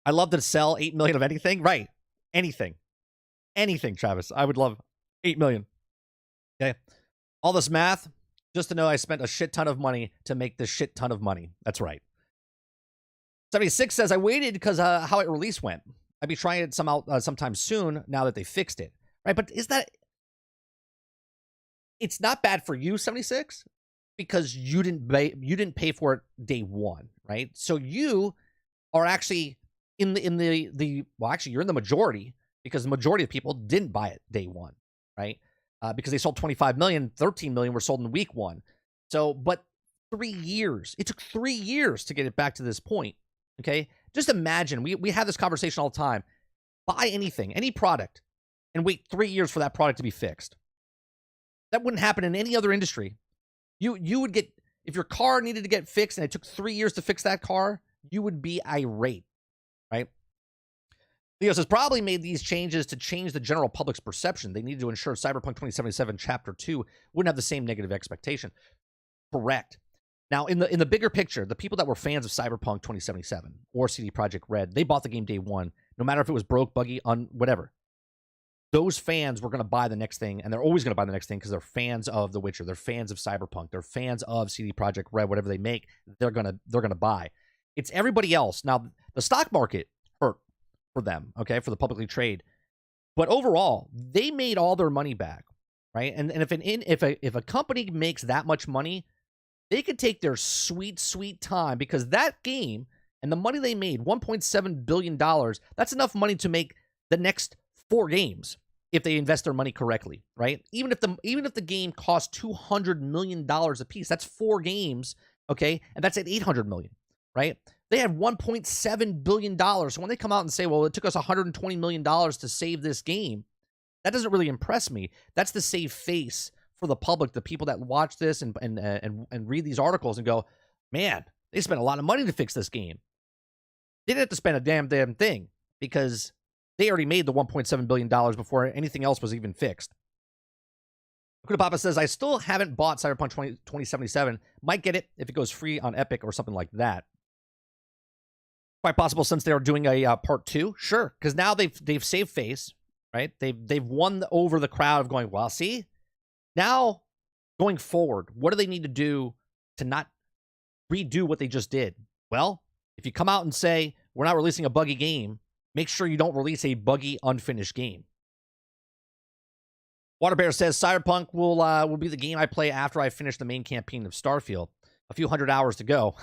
I love to sell 8 million of anything. Right. Anything, Travis. I would love 8 million. Okay. All this math, just to know I spent a shit ton of money to make this shit ton of money. That's right. 76 says, I waited because how it release went. I'd be trying it sometime soon now that they fixed it. Right. But is that, it's not bad for you, 76, because you didn't pay for it day one. Right. So you are actually well, actually, you're in the majority because the majority of people didn't buy it day one, right? Because they sold 25 million, 13 million were sold in week one. So, but 3 years, it took 3 years to get it back to this point, okay? Just imagine, we have this conversation all the time. Buy anything, any product, and wait 3 years for that product to be fixed. That wouldn't happen in any other industry. You would get, if your car needed to get fixed and it took 3 years to fix that car, you would be irate. Right? Leo says, probably made these changes to change the general public's perception. They needed to ensure Cyberpunk 2077 Chapter 2 wouldn't have the same negative expectation. Correct. Now, in the bigger picture, the people that were fans of Cyberpunk 2077 or CD Projekt Red, they bought the game day one, no matter if it was broke, buggy, whatever. those fans were going to buy the next thing, and they're always going to buy the next thing because they're fans of The Witcher, they're fans of Cyberpunk, they're fans of CD Projekt Red. Whatever they make, they're gonna buy. It's everybody else. Now, the stock market hurt for them, okay, for the publicly trade, but overall, they made all their money back, right? And if a company makes that much money, they could take their sweet time, because that game and the money they made, $1.7 billion, that's enough money to make the next 4 games if they invest their money correctly, right? Even if the game costs $200 million a piece, that's 4 games, okay? And that's at $800 million, right? They had $1.7 billion. So when they come out and say, well, it took us $120 million to save this game, that doesn't really impress me. That's the save face for the public, the people that watch this and read these articles and go, man, they spent a lot of money to fix this game. They didn't have to spend a damn thing because they already made the $1.7 billion before anything else was even fixed. Akuda Papa says, I still haven't bought Cyberpunk 2077. Might get it if it goes free on Epic or something like that. Quite possible, since they are doing a part 2. Sure, because now they've saved face, right? They've won over the crowd of going, well, see, now going forward, what do they need to do to not redo what they just did? Well, if you come out and say, we're not releasing a buggy game, make sure you don't release a buggy, unfinished game. Waterbear says, Cyberpunk will be the game I play after I finish the main campaign of Starfield. A few hundred hours to go.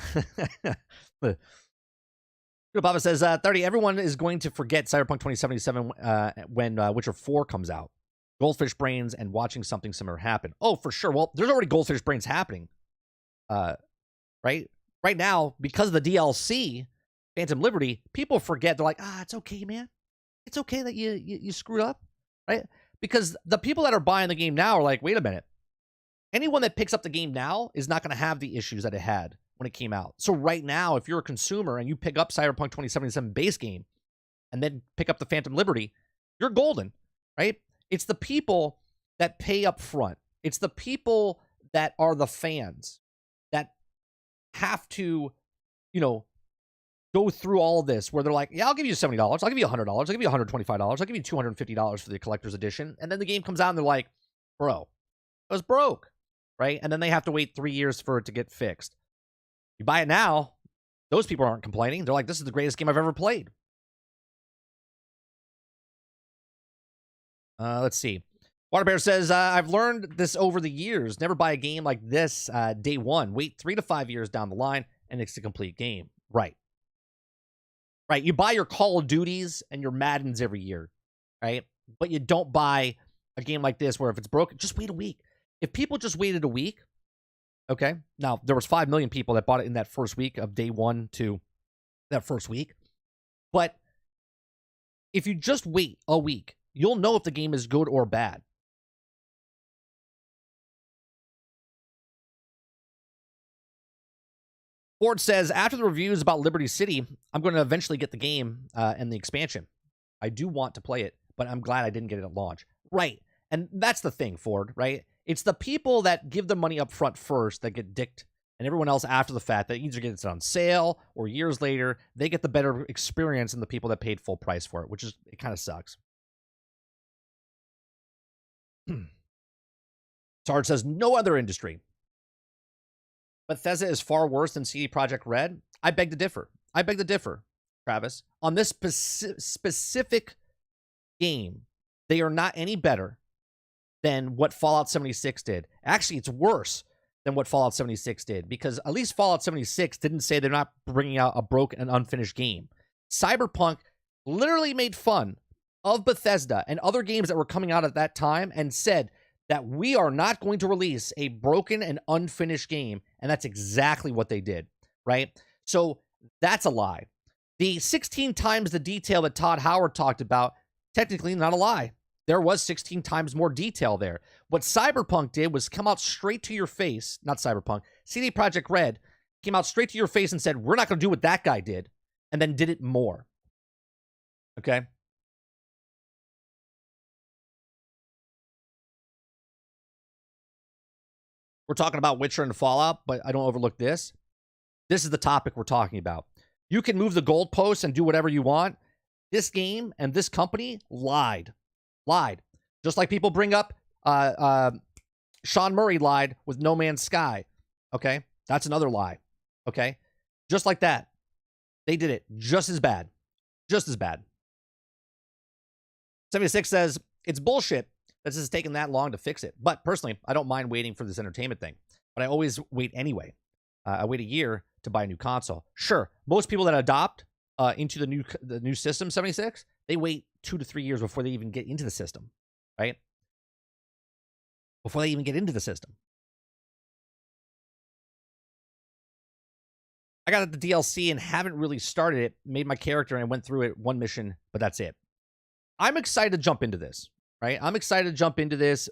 Baba says, 30, everyone is going to forget Cyberpunk 2077 when Witcher 4 comes out. Goldfish brains and watching something similar happen. Oh, for sure. Well, there's already goldfish brains happening. Right now, because of the DLC, Phantom Liberty, people forget. They're like, it's okay, man. It's okay that you screwed up, right? Because the people that are buying the game now are like, wait a minute. Anyone that picks up the game now is not going to have the issues that it had when it came out. So right now, if you're a consumer and you pick up Cyberpunk 2077 base game and then pick up the Phantom Liberty, you're golden, right? It's the people that pay up front. It's the people that are the fans that have to, go through all of this where they're like, yeah, I'll give you $70. I'll give you $100. I'll give you $125. I'll give you $250 for the collector's edition. And then the game comes out and they're like, bro, it was broke, right? And then they have to wait 3 years for it to get fixed. You buy it now, those people aren't complaining. They're like, this is the greatest game I've ever played. Let's see. Waterbear says, I've learned this over the years. Never buy a game like this day one. Wait 3 to 5 years down the line, and it's a complete game. Right. Right. You buy your Call of Duties and your Maddens every year, right? But you don't buy a game like this where if it's broken, just wait a week. If people just waited a week, okay. Now, there was 5 million people that bought it in that first week of day one to that first week. But if you just wait a week, you'll know if the game is good or bad. Ford says, after the reviews about Liberty City, I'm going to eventually get the game and the expansion. I do want to play it, but I'm glad I didn't get it at launch. Right. And that's the thing, Ford, right? It's the people that give the money up front first that get dicked, and everyone else after the fact that either gets it on sale or years later, they get the better experience than the people that paid full price for it, which is, it kind of sucks. Sarge says, no other industry. Bethesda is far worse than CD Projekt Red. I beg to differ. Travis. On this specific game, they are not any better than what Fallout 76 did. Actually, it's worse than what Fallout 76 did, because at least Fallout 76 didn't say they're not bringing out a broken and unfinished game. Cyberpunk literally made fun of Bethesda and other games that were coming out at that time and said that we are not going to release a broken and unfinished game, and that's exactly what they did, right? So that's a lie. The 16 times the detail that Todd Howard talked about, technically not a lie. There was 16 times more detail there. What Cyberpunk did was come out straight to your face, not Cyberpunk, CD Projekt Red came out straight to your face and said, we're not going to do what that guy did, and then did it more. Okay? We're talking about Witcher and Fallout, but I don't overlook this. This is the topic we're talking about. You can move the goalposts and do whatever you want. This game and this company lied. lied. Just like people bring up Sean Murray lied with No Man's Sky. Okay? That's another lie. Okay? Just like that. They did it just as bad. Just as bad. 76 says, it's bullshit that this has taken that long to fix it. But personally, I don't mind waiting for this entertainment thing. But I always wait anyway. I wait a year to buy a new console. Sure, most people that adopt into the new system, 76, they wait 2 to 3 years before they even get into the system, right? Before they even get into the system. I got the DLC and haven't really started it, made my character and went through it one mission, but that's it. I'm excited to jump into this, right? I'm excited to jump into this,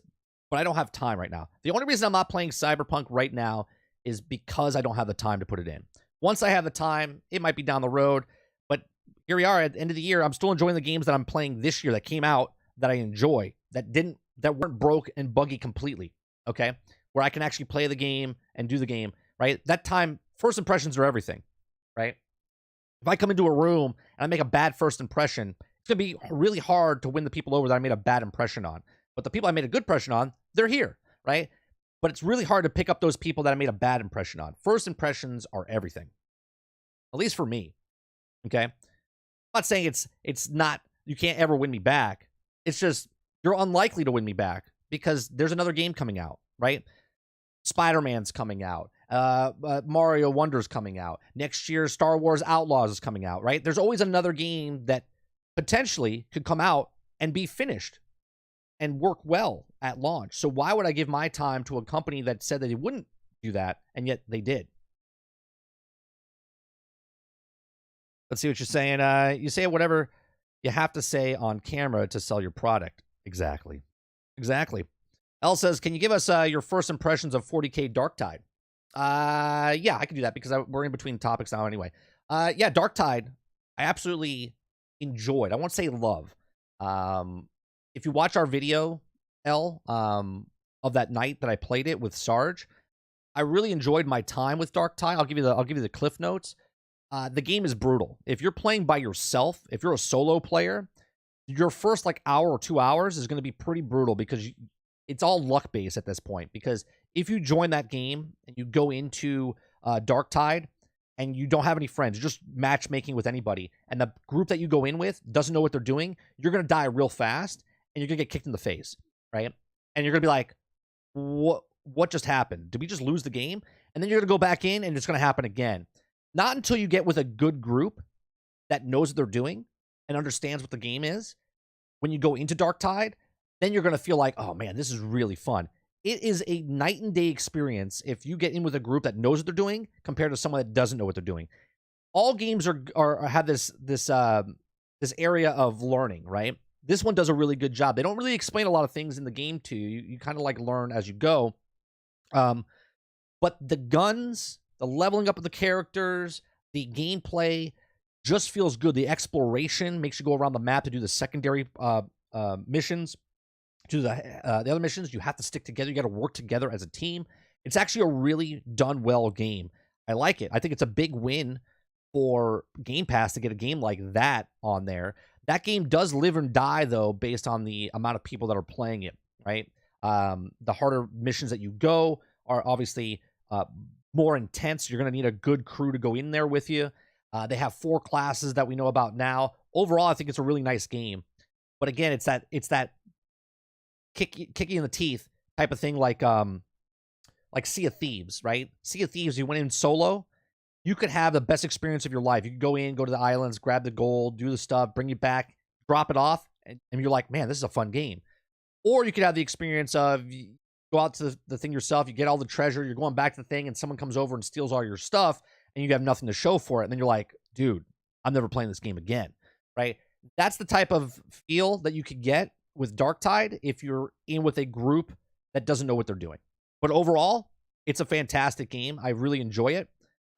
but I don't have time right now. The only reason I'm not playing Cyberpunk right now is because I don't have the time to put it in. Once I have the time, it might be down the road, but here we are at the end of the year. I'm still enjoying the games that I'm playing this year that came out that I enjoy, that weren't broke and buggy completely, okay? Where I can actually play the game and do the game, right? That time, first impressions are everything, right? If I come into a room and I make a bad first impression, it's going to be really hard to win the people over that I made a bad impression on. But the people I made a good impression on, they're here, right? But it's really hard to pick up those people that I made a bad impression on. First impressions are everything. At least for me, okay? I'm not saying it's not, you can't ever win me back. It's just, you're unlikely to win me back because there's another game coming out, right? Spider-Man's coming out. Mario Wonder's coming out. Next year, Star Wars Outlaws is coming out, right? There's always another game that potentially could come out and be finished and work well at launch. So why would I give my time to a company that said that they wouldn't do that, and yet they did? Let's see what you're saying. You say whatever you have to say on camera to sell your product. Exactly. Exactly. Elle says, can you give us your first impressions of 40K Darktide? Yeah, I can do that because we're in between topics now anyway. Yeah, Darktide, I absolutely enjoyed. I won't say love. If you watch our video, Elle, of that night that I played it with Sarge, I really enjoyed my time with Darktide. I'll give you the cliff notes. The game is brutal. If you're playing by yourself, if you're a solo player, your first like hour or 2 hours is going to be pretty brutal because it's all luck based at this point. Because if you join that game and you go into Darktide and you don't have any friends, you're just matchmaking with anybody, and the group that you go in with doesn't know what they're doing, you're going to die real fast and you're going to get kicked in the face, right? And you're going to be like, what just happened? Did we just lose the game? And then you're going to go back in and it's going to happen again. Not until you get with a good group that knows what they're doing and understands what the game is, when you go into Darktide, then you're going to feel like, oh man, this is really fun. It is a night and day experience if you get in with a group that knows what they're doing compared to someone that doesn't know what they're doing. All games have this area of learning, right? This one does a really good job. They don't really explain a lot of things in the game to you. You kind of like learn as you go. But the guns, the leveling up of the characters, the gameplay just feels good. The exploration makes you go around the map to do the secondary missions. To the other missions, you have to stick together. You got to work together as a team. It's actually a really done well game. I like it. I think it's a big win for Game Pass to get a game like that on there. That game does live and die, though, based on the amount of people that are playing it, right? The harder missions that you go are obviously more intense. You're going to need a good crew to go in there with you. They have 4 classes that we know about now. Overall, I think it's a really nice game. But again, it's that kick you in the teeth type of thing, like Sea of Thieves, right? Sea of Thieves, you went in solo, you could have the best experience of your life. You could go to the islands, grab the gold, do the stuff, bring it back, drop it off, and you're like, man, this is a fun game. Or you could have the experience of you go out to the thing yourself, you get all the treasure, you're going back to the thing, and someone comes over and steals all your stuff, and you have nothing to show for it, and then you're like, dude, I'm never playing this game again, right? That's the type of feel that you could get with Darktide if you're in with a group that doesn't know what they're doing. But overall, it's a fantastic game. I really enjoy it.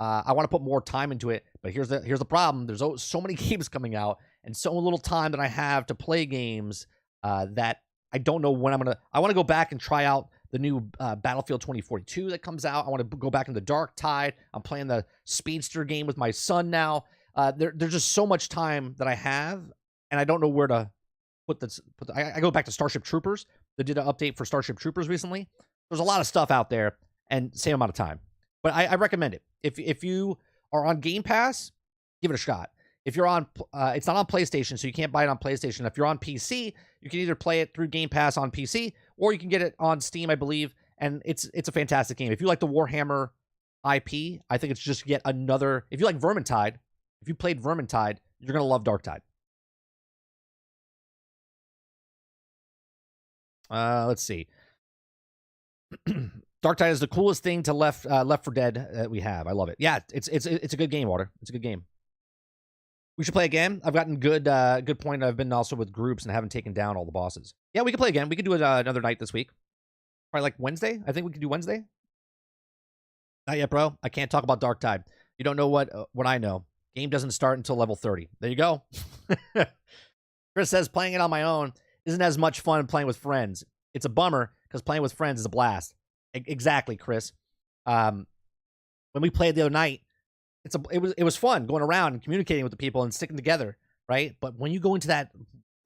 I want to put more time into it, but here's the problem. There's so many games coming out and so little time that I have to play games that I don't know when I want to go back and try out the new Battlefield 2042 that comes out. I want to go back into Darktide. I'm playing the Speedster game with my son now. There's just so much time that I have, and I don't know where to I go back to Starship Troopers. They did an update for Starship Troopers recently. There's a lot of stuff out there, and same amount of time. But I recommend it. If you are on Game Pass, give it a shot. If you're on, it's not on PlayStation, so you can't buy it on PlayStation. If you're on PC, you can either play it through Game Pass on PC, or you can get it on Steam, I believe. And it's a fantastic game. If you like the Warhammer IP, I think it's just yet another. If you like Vermintide, if you played Vermintide, you're gonna love Darktide. Let's see. Darktide is the coolest thing to Left 4 Dead that we have. I love it. Yeah, it's a good game, Water. It's a good game. We should play again. I've gotten good point. I've been also with groups and haven't taken down all the bosses. Yeah, we can play again. We could do it another night this week. Probably like Wednesday. I think we could do Wednesday. Not yet, bro. I can't talk about Darktide. You don't know what I know. Game doesn't start until level 30. There you go. Chris says playing it on my own isn't as much fun playing with friends. It's a bummer because playing with friends is a blast. Exactly, Chris. When we played the other night, it was fun going around and communicating with the people and sticking together, right? But when you go into that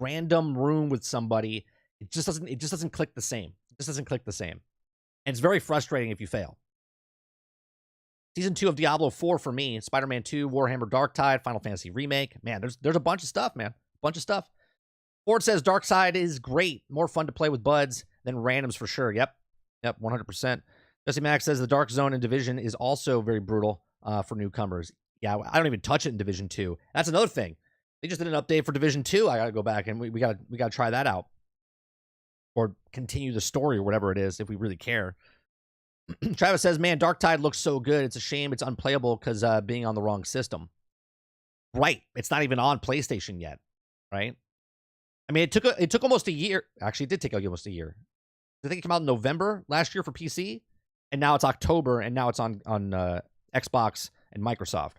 random room with somebody, it just doesn't click the same. It just doesn't click the same. And it's very frustrating if you fail. Season 2 of Diablo 4 for me, Spider-Man 2, Warhammer Darktide, Final Fantasy Remake. Man, there's a bunch of stuff, man. Bunch of stuff. Ford says Darkside is great. More fun to play with buds than randoms for sure. Yep, 100%. Jesse Max says the Dark Zone in Division is also very brutal for newcomers. Yeah, I don't even touch it in Division 2. That's another thing. They just did an update for Division 2. I gotta go back and we gotta try that out. Or continue the story or whatever it is if we really care. Travis says, man, Darktide looks so good. It's a shame it's unplayable because being on the wrong system. Right. It's not even on PlayStation yet. Right? I mean, it took almost a year. Actually, it did take almost a year. I think it came out in November last year for PC, and now it's October, and now it's on Xbox and Microsoft.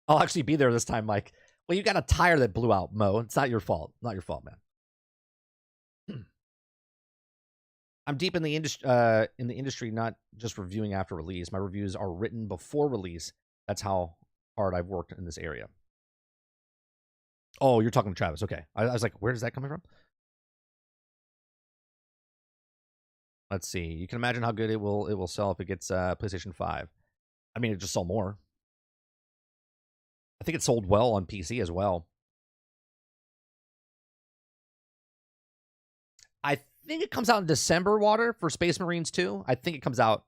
I'll actually be there this time, Mike. Well, you got a tire that blew out, Mo. It's not your fault. Not your fault, man. I'm deep in the industry, not just reviewing after release. My reviews are written before release. That's how hard I've worked in this area. Oh, you're talking to Travis. Okay. I was like, where is that coming from? Let's see. You can imagine how good it will sell if it gets PlayStation 5. I mean, it just sold more. I think it sold well on PC as well. I think it comes out in December, Water, for Space Marines 2. I think it comes out.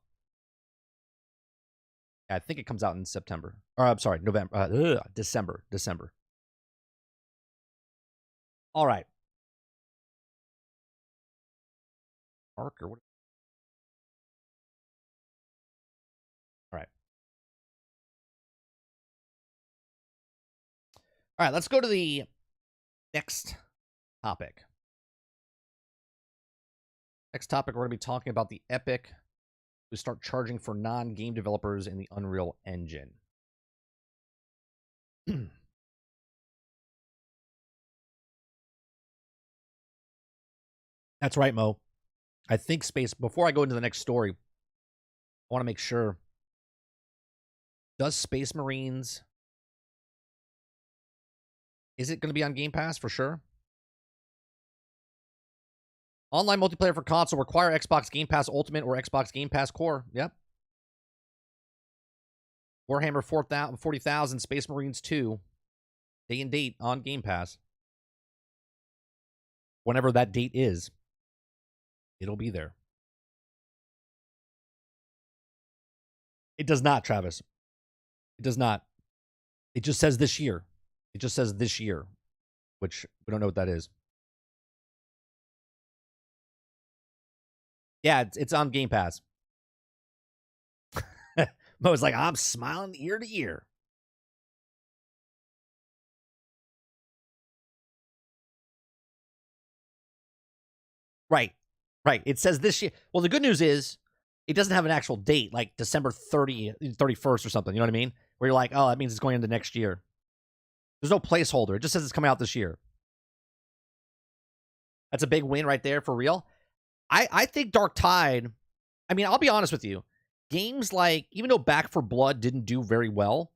I think it comes out in September. Or I'm sorry, November. December. All right. Parker. What? All right. All right. Let's go to the next topic. Next topic, we're going to be talking about the Epic who start charging for non-game developers in the Unreal Engine. That's right, Mo. I think before I go into the next story, I want to make sure. Does Space Marines, is it going to be on Game Pass for sure? Online multiplayer for console require Xbox Game Pass Ultimate or Xbox Game Pass Core. Yep. Warhammer 40,000 Space Marines 2. Day and date on Game Pass. Whenever that date is, it'll be there. It does not, Travis. It does not. It just says this year. It just says this year, which we don't know what that is. Yeah, it's on Game Pass. Mo's like, I'm smiling ear to ear. Right. It says this year. Well, the good news is it doesn't have an actual date, like December 31st or something. You know what I mean? Where you're like, oh, that means it's going into next year. There's no placeholder. It just says it's coming out this year. That's a big win right there for real. I think Darktide, I mean, I'll be honest with you. Games like, even though Back 4 Blood didn't do very well,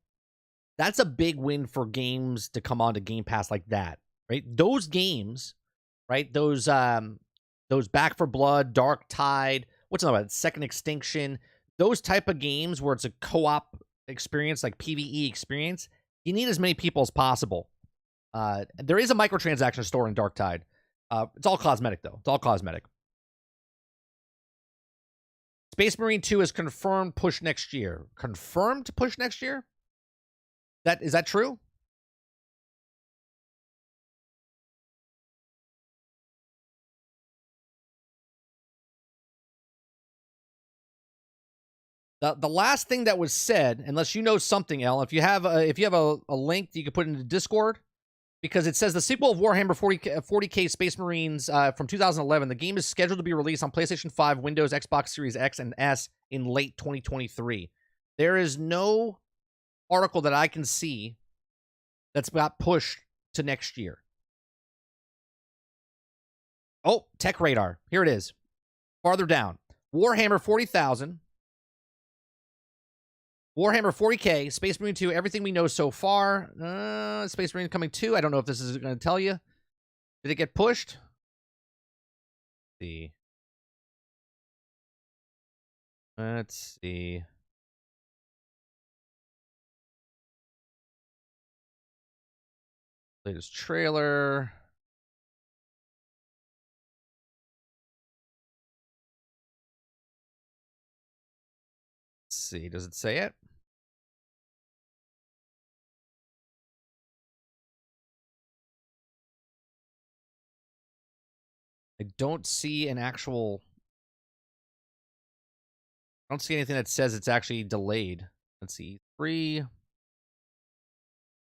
that's a big win for games to come onto Game Pass like that. right? Those games, right? Those Back for Blood, Dark Tide, what's another one? Second Extinction, those type of games where it's a co-op experience, like PvE experience, you need as many people as possible. There is a microtransaction store in Dark Tide. It's all cosmetic, though. It's all cosmetic. Space Marine 2 is confirmed push next year. Confirmed to push next year? Is that true? The last thing that was said, unless you know something, El, if you have a link that you can put into Discord, because it says the sequel of Warhammer 40K Space Marines from 2011. The game is scheduled to be released on PlayStation 5, Windows, Xbox Series X, and S in late 2023. There is no article that I can see that's got pushed to next year. Oh, Tech Radar. Here it is. Farther down. Warhammer 40,000. Warhammer 40K, Space Marine 2, everything we know so far. Space Marine coming 2. I don't know if this is going to tell you. Did it get pushed? Let's see. Latest trailer. Let's see. Does it say it? I don't see an actual... I don't see anything that says it's actually delayed. Let's see. 3.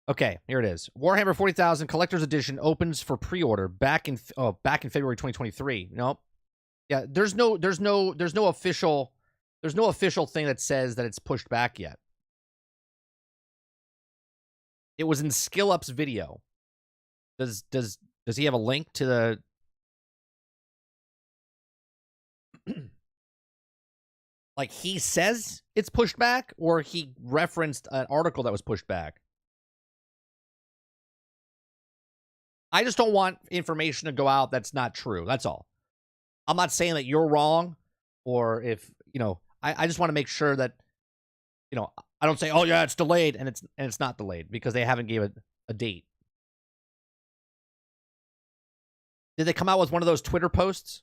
Okay, here it is. Warhammer 40,000 Collector's Edition opens for pre-order back in February 2023. Nope. Yeah, there's no official thing that says that it's pushed back yet. It was in SkillUp's video. Does he have a link to the like he says it's pushed back, or he referenced an article that was pushed back? I just don't want information to go out that's not true. That's all. I'm not saying that you're wrong, or if, I just want to make sure that, I don't say, oh yeah, it's delayed, and it's not delayed, because they haven't gave it a date. Did they come out with one of those Twitter posts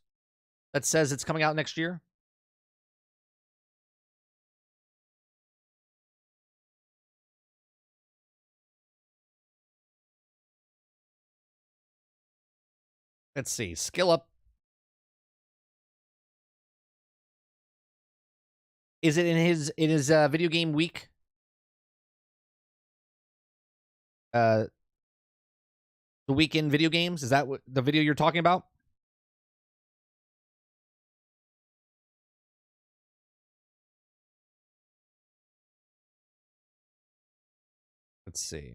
that says it's coming out next year? Let's see. SkillUp. Is it in his video game week? The week in video games? Is that what the video you're talking about? Let's see.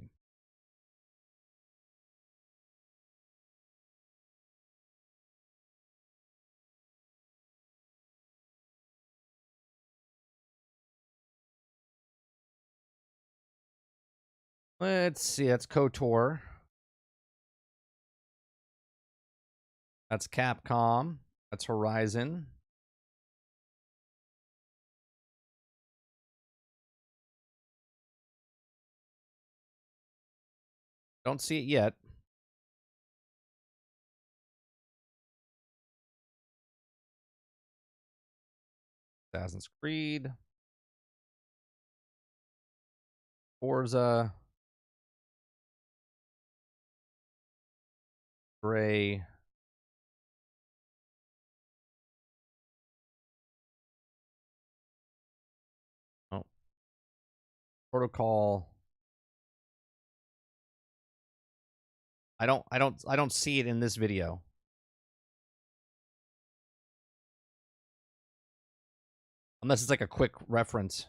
Let's see. That's KOTOR. That's Capcom. That's Horizon. Don't see it yet. Assassin's Creed. Forza. Gray. Oh. Protocol. I don't see it in this video. Unless it's like a quick reference.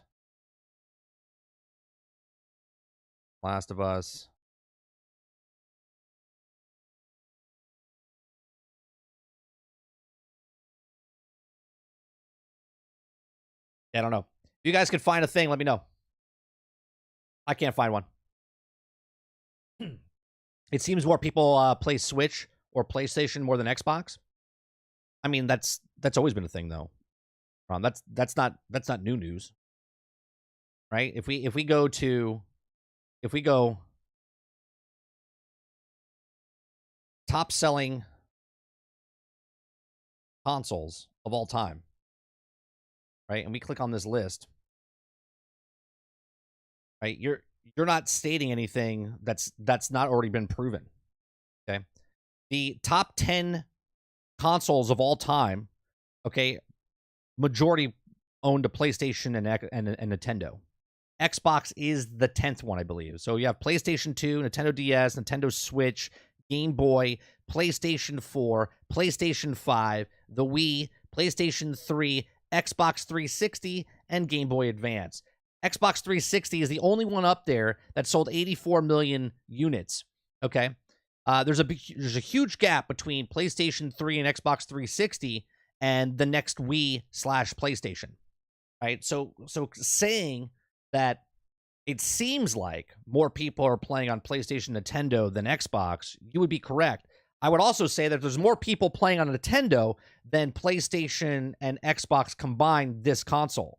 Last of Us. I don't know. If you guys can find a thing, let me know. I can't find one. it seems more people play Switch or PlayStation more than Xbox. I mean, that's always been a thing, though. That's not new news, right? If we go top selling consoles of all time, right? And we click on this list, right? You're not stating anything that's not already been proven. Okay. The top 10 consoles of all time, okay, majority owned a PlayStation and Nintendo. Xbox is the 10th one, I believe. So you have PlayStation 2, Nintendo DS, Nintendo Switch, Game Boy, PlayStation 4, PlayStation 5, the Wii, PlayStation 3, Xbox 360, and Game Boy Advance. Xbox 360 is the only one up there that sold 84 million units. Okay, there's a huge gap between PlayStation 3 and Xbox 360 and the next Wii/PlayStation. Right, so saying that it seems like more people are playing on PlayStation, Nintendo than Xbox, you would be correct. I would also say that there's more people playing on Nintendo than PlayStation and Xbox combined this console.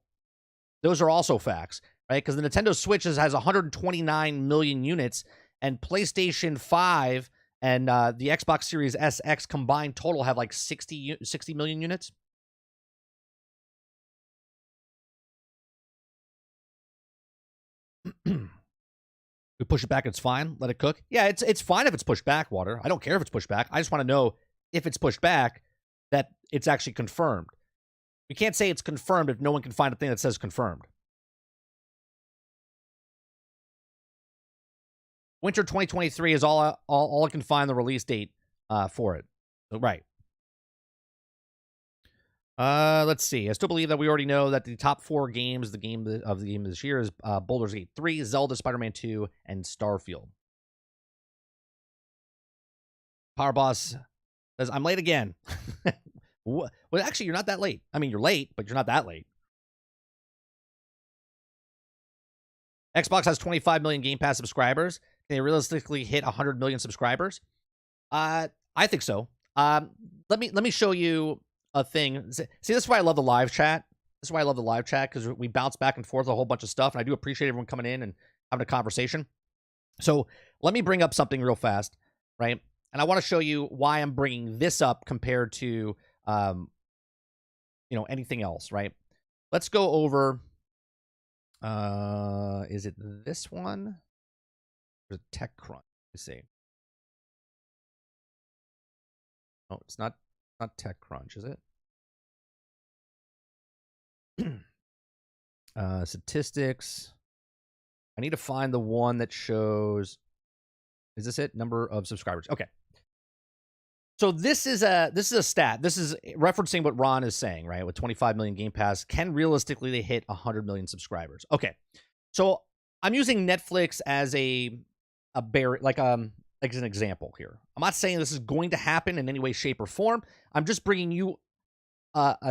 Those are also facts, right? Because the Nintendo Switch has 129 million units, and PlayStation 5 and the Xbox Series SX combined total have like 60 million units. We push it back, it's fine. Let it cook. Yeah, it's fine if it's pushed back, Water. I don't care if it's pushed back. I just want to know if it's pushed back that it's actually confirmed. We can't say it's confirmed if no one can find a thing that says confirmed. Winter 2023 is all I can find the release date for it. So, right. Let's see. I still believe that we already know that the top 4 games, the game of this year is Baldur's Gate 3, Zelda, Spider-Man 2, and Starfield. Power Boss says, I'm late again. Well, actually, you're not that late. I mean, you're late, but you're not that late. Xbox has 25 million Game Pass subscribers. Can they realistically hit 100 million subscribers? I think so. Let me show you a thing. See, this is why I love the live chat. This is why I love the live chat, because we bounce back and forth a whole bunch of stuff, and I do appreciate everyone coming in and having a conversation. So let me bring up something real fast, right? And I want to show you why I'm bringing this up compared to, anything else, right? Let's go over. Is it this one? Or TechCrunch? Let's see. Oh, it's not TechCrunch, is it? Statistics. I need to find the one that shows. Is this it? Number of subscribers. Okay. So this is a stat. This is referencing what Ron is saying, right? With 25 million Game Pass, can realistically they hit 100 million subscribers? Okay. So I'm using Netflix as as an example here. I'm not saying this is going to happen in any way, shape, or form. I'm just bringing you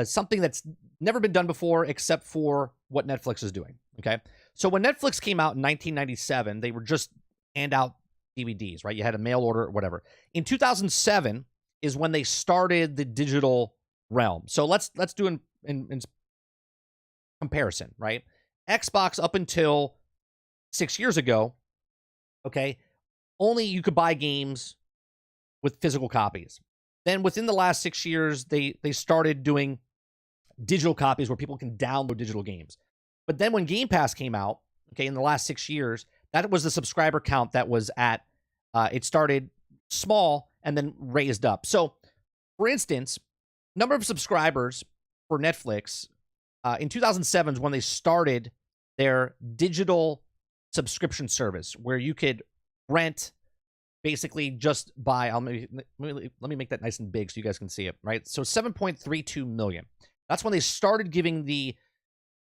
something that's never been done before, except for what Netflix is doing. Okay. So when Netflix came out in 1997, they were just hand out DVDs, right? You had a mail order or whatever. In 2007 is when they started the digital realm. So let's do in comparison, right? Xbox up until 6 years ago, okay, only you could buy games with physical copies. Then within the last 6 years, they started doing digital copies where people can download digital games. But then when Game Pass came out, okay, in the last 6 years, that was the subscriber count that was at, it started small and then raised up. So, for instance, number of subscribers for Netflix in 2007 is when they started their digital subscription service, where you could rent, basically just buy. Let me make that nice and big so you guys can see it, right? So 7.32 million. That's when they started giving the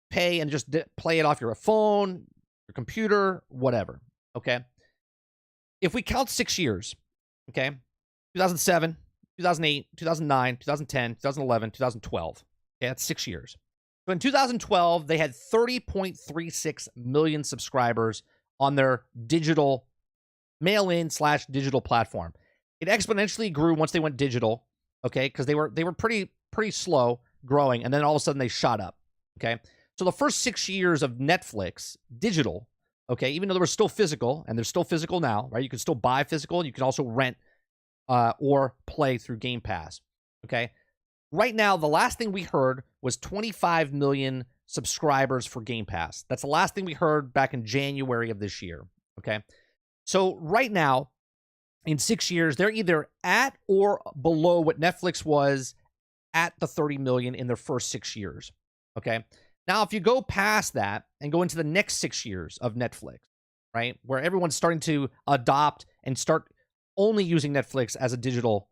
pay and just play it off your phone, your computer, whatever. Okay. If we count 6 years, okay, 2007, 2008, 2009, 2010, 2011, 2012. Okay, that's 6 years. So in 2012, they had 30.36 million subscribers on their digital mail-in / digital platform. It exponentially grew once they went digital, okay, because they were pretty slow growing, and then all of a sudden they shot up, okay. So the first 6 years of Netflix digital, okay, even though they were still physical, and they're still physical now, right? You can still buy physical, you can also rent or play through Game Pass, okay. Right now, the last thing we heard was 25 million subscribers for Game Pass. That's the last thing we heard back in January of this year, okay. So right now, in 6 years, they're either at or below what Netflix was at the 30 million in their first 6 years, okay. Now, if you go past that and go into the next 6 years of Netflix, right, where everyone's starting to adopt and start only using Netflix as a digital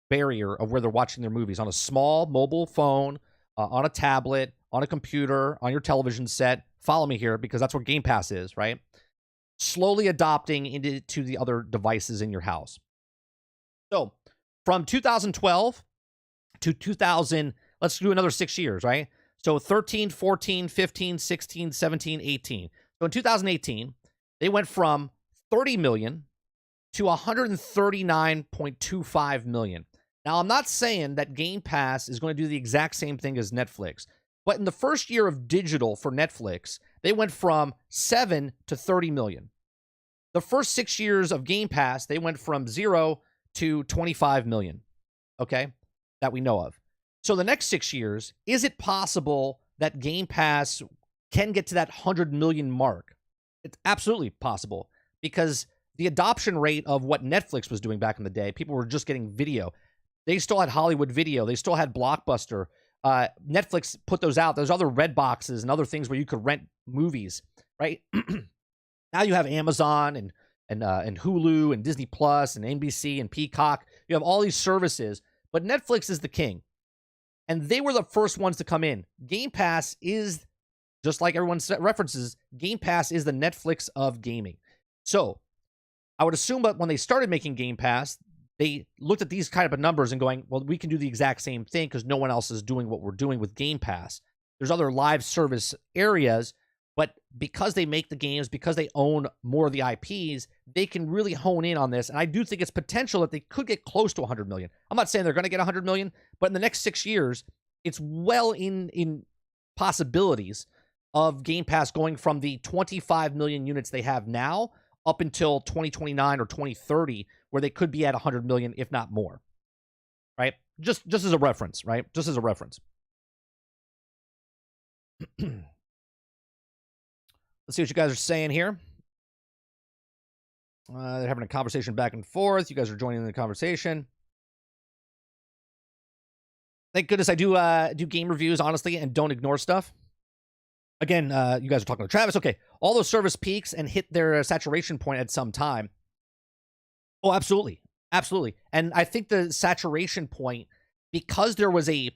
barrier of where they're watching their movies on a small mobile phone, on a tablet, on a computer, on your television set. Follow me here because that's what Game Pass is, right? Slowly adopting into the other devices in your house. So from 2012 to 2000, let's do another 6 years, right? So 13, 14, 15, 16, 17, 18. So in 2018, they went from 30 million to 139.25 million. Now, I'm not saying that Game Pass is going to do the exact same thing as Netflix, but in the first year of digital for Netflix, they went from 7 to 30 million. The first 6 years of Game Pass, they went from 0 to 25 million, okay, that we know of. So the next 6 years, is it possible that Game Pass can get to that 100 million mark? It's absolutely possible because the adoption rate of what Netflix was doing back in the day, people were just getting video. They still had Hollywood Video. They still had Blockbuster. Netflix put those out. There's other red boxes and other things where you could rent movies, right? Now you have Amazon and Hulu and Disney Plus and NBC and Peacock. You have all these services, but Netflix is the king. And they were the first ones to come in. Game Pass is, just like everyone references, Game Pass is the Netflix of gaming. So I would assume that when they started making Game Pass, they looked at these kind of numbers and going, well, we can do the exact same thing because no one else is doing what we're doing with Game Pass. There's other live service areas, but because they make the games, because they own more of the IPs, they can really hone in on this. And I do think it's potential that they could get close to 100 million. I'm not saying they're going to get 100 million, but in the next 6 years, it's well in possibilities of Game Pass going from the 25 million units they have now up until 2029 or 2030, where they could be at 100 million, if not more, right? Just as a reference, right? Just as a reference. Let's see what you guys are saying here. They're having a conversation back and forth. You guys are joining in the conversation. Thank goodness I do game reviews, honestly, and don't ignore stuff. Again, you guys are talking to Travis. Okay, all those service peaks and hit their saturation point at some time. Oh, absolutely. Absolutely. And I think the saturation point, because there was a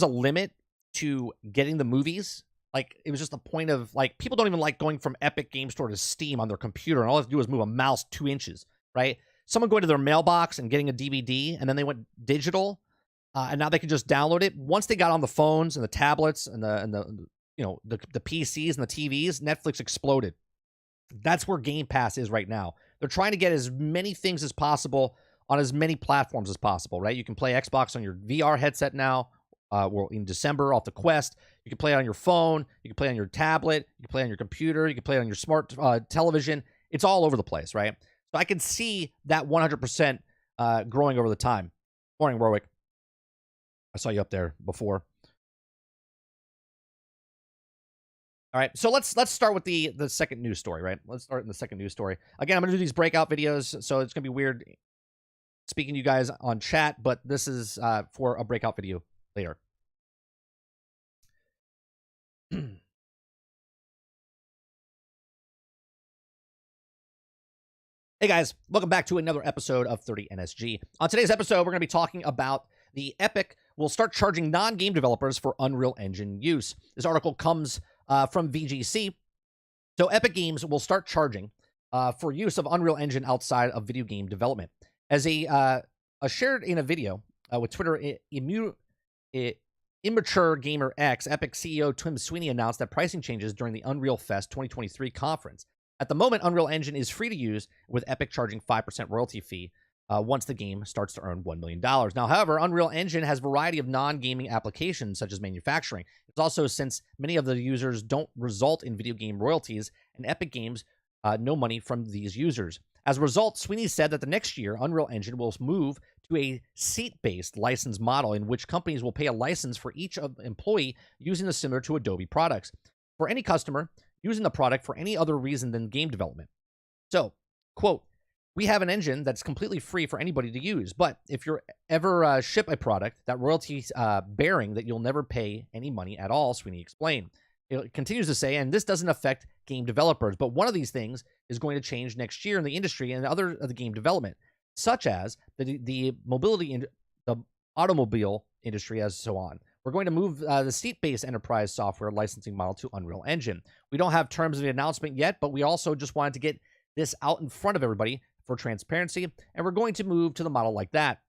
limit to getting the movies, like it was just a point of, like, people don't even like going from Epic Game Store to Steam on their computer, and all they have to do is move a mouse 2 inches, right? Someone going to their mailbox and getting a DVD, and then they went digital, and now they can just download it. Once they got on the phones and the tablets and the PCs and the TVs, Netflix exploded. That's where Game Pass is right now. They're trying to get as many things as possible on as many platforms as possible, right? You can play Xbox on your VR headset now. Well, in December off the Quest. You can play it on your phone. You can play it on your tablet. You can play it on your computer. You can play it on your smart television. It's all over the place, right? So I can see that 100% growing over the time. Morning, Warwick. I saw you up there before. All right, so let's start with the second news story, right? Let's start in the second news story. Again, I'm going to do these breakout videos, so it's going to be weird speaking to you guys on chat, but this is for a breakout video later. Hey guys, welcome back to another episode of 30NSG. On today's episode, we're going to be talking about the Epic will start charging non-game developers for Unreal Engine use. This article comes from VGC. So Epic Games will start charging for use of Unreal Engine outside of video game development. As shared in a video with Twitter, Immature Gamer X, Epic CEO Tim Sweeney announced that pricing changes during the Unreal Fest 2023 conference. At the moment, Unreal Engine is free to use, with Epic charging 5% royalty fee once the game starts to earn $1 million. Now, however, Unreal Engine has a variety of non-gaming applications, such as manufacturing. It's also, since many of the users don't result in video game royalties, and Epic Games no money from these users. As a result, Sweeney said that the next year, Unreal Engine will move to a seat-based license model in which companies will pay a license for each employee using the similar to Adobe products for any customer using the product for any other reason than game development. So, quote, "We have an engine that's completely free for anybody to use, but if you ever ship a product that royalty bearing, that you'll never pay any money at all," Sweeney explained. It continues to say, and this doesn't affect game developers, but one of these things is going to change next year in the industry and other of the game development, such as the mobility, the automobile industry, as so on. We're going to move the seat-based enterprise software licensing model to Unreal Engine. We don't have terms of the announcement yet, but we also just wanted to get this out in front of everybody for transparency, and we're going to move to the model like that.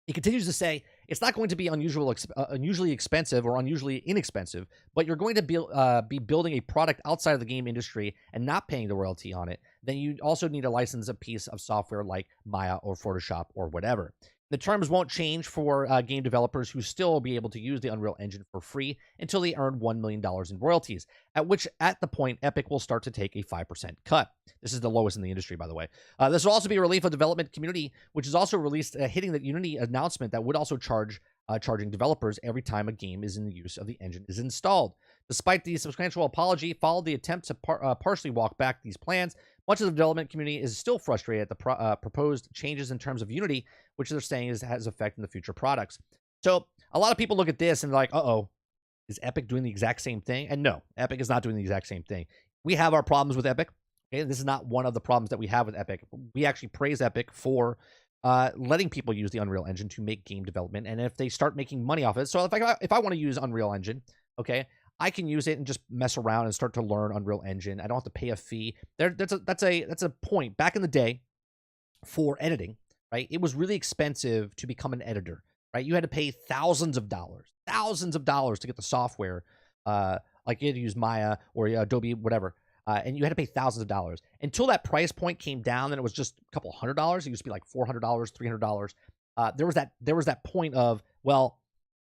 He continues to say, it's not going to be unusually expensive or unusually inexpensive, but you're going to be building a product outside of the game industry and not paying the royalty on it. Then you also need to license a piece of software like Maya or Photoshop or whatever. The terms won't change for game developers who still will be able to use the Unreal Engine for free until they earn $1 million in royalties, at the point Epic will start to take a 5% cut. This is the lowest in the industry, by the way. This will also be a relief of the development community, which is also released, hitting the Unity announcement that would also charging developers every time a game is in the use of the engine is installed. Despite the substantial apology, followed the attempt to partially walk back these plans. Much of the development community is still frustrated at the proposed changes in terms of Unity, which they're saying has effect in the future products. So a lot of people look at this and they're like, uh-oh, is Epic doing the exact same thing? And no, Epic is not doing the exact same thing. We have our problems with Epic. Okay? This is not one of the problems that we have with Epic. We actually praise Epic for letting people use the Unreal Engine to make game development, and if they start making money off it. So if I want to use Unreal Engine, okay, I can use it and just mess around and start to learn Unreal Engine. I don't have to pay a fee. That's a point. Back in the day, for editing, right? It was really expensive to become an editor, right? You had to pay thousands of dollars to get the software, like you had to use Maya or Adobe, whatever. And you had to pay thousands of dollars until that price point came down, and it was just a couple $100. It used to be like $400, $300. There was that point of, well,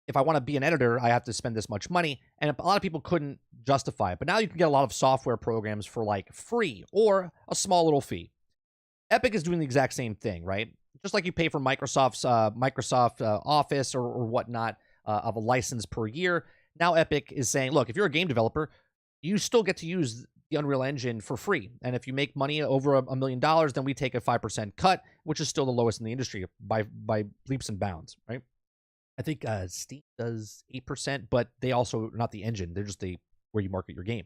if I want to be an editor, I have to spend this much money, and a lot of people couldn't justify it. But now you can get a lot of software programs for like free or a small little fee. Epic is doing the exact same thing, right? Just like you pay for Microsoft's Office or whatnot of a license per year. Now Epic is saying, look, if you're a game developer, you still get to use the Unreal Engine for free. And if you make money over $1 million, then we take a 5% cut, which is still the lowest in the industry by leaps and bounds, right? I think Steam does 8%, but they also, not the engine, they're just where you market your game.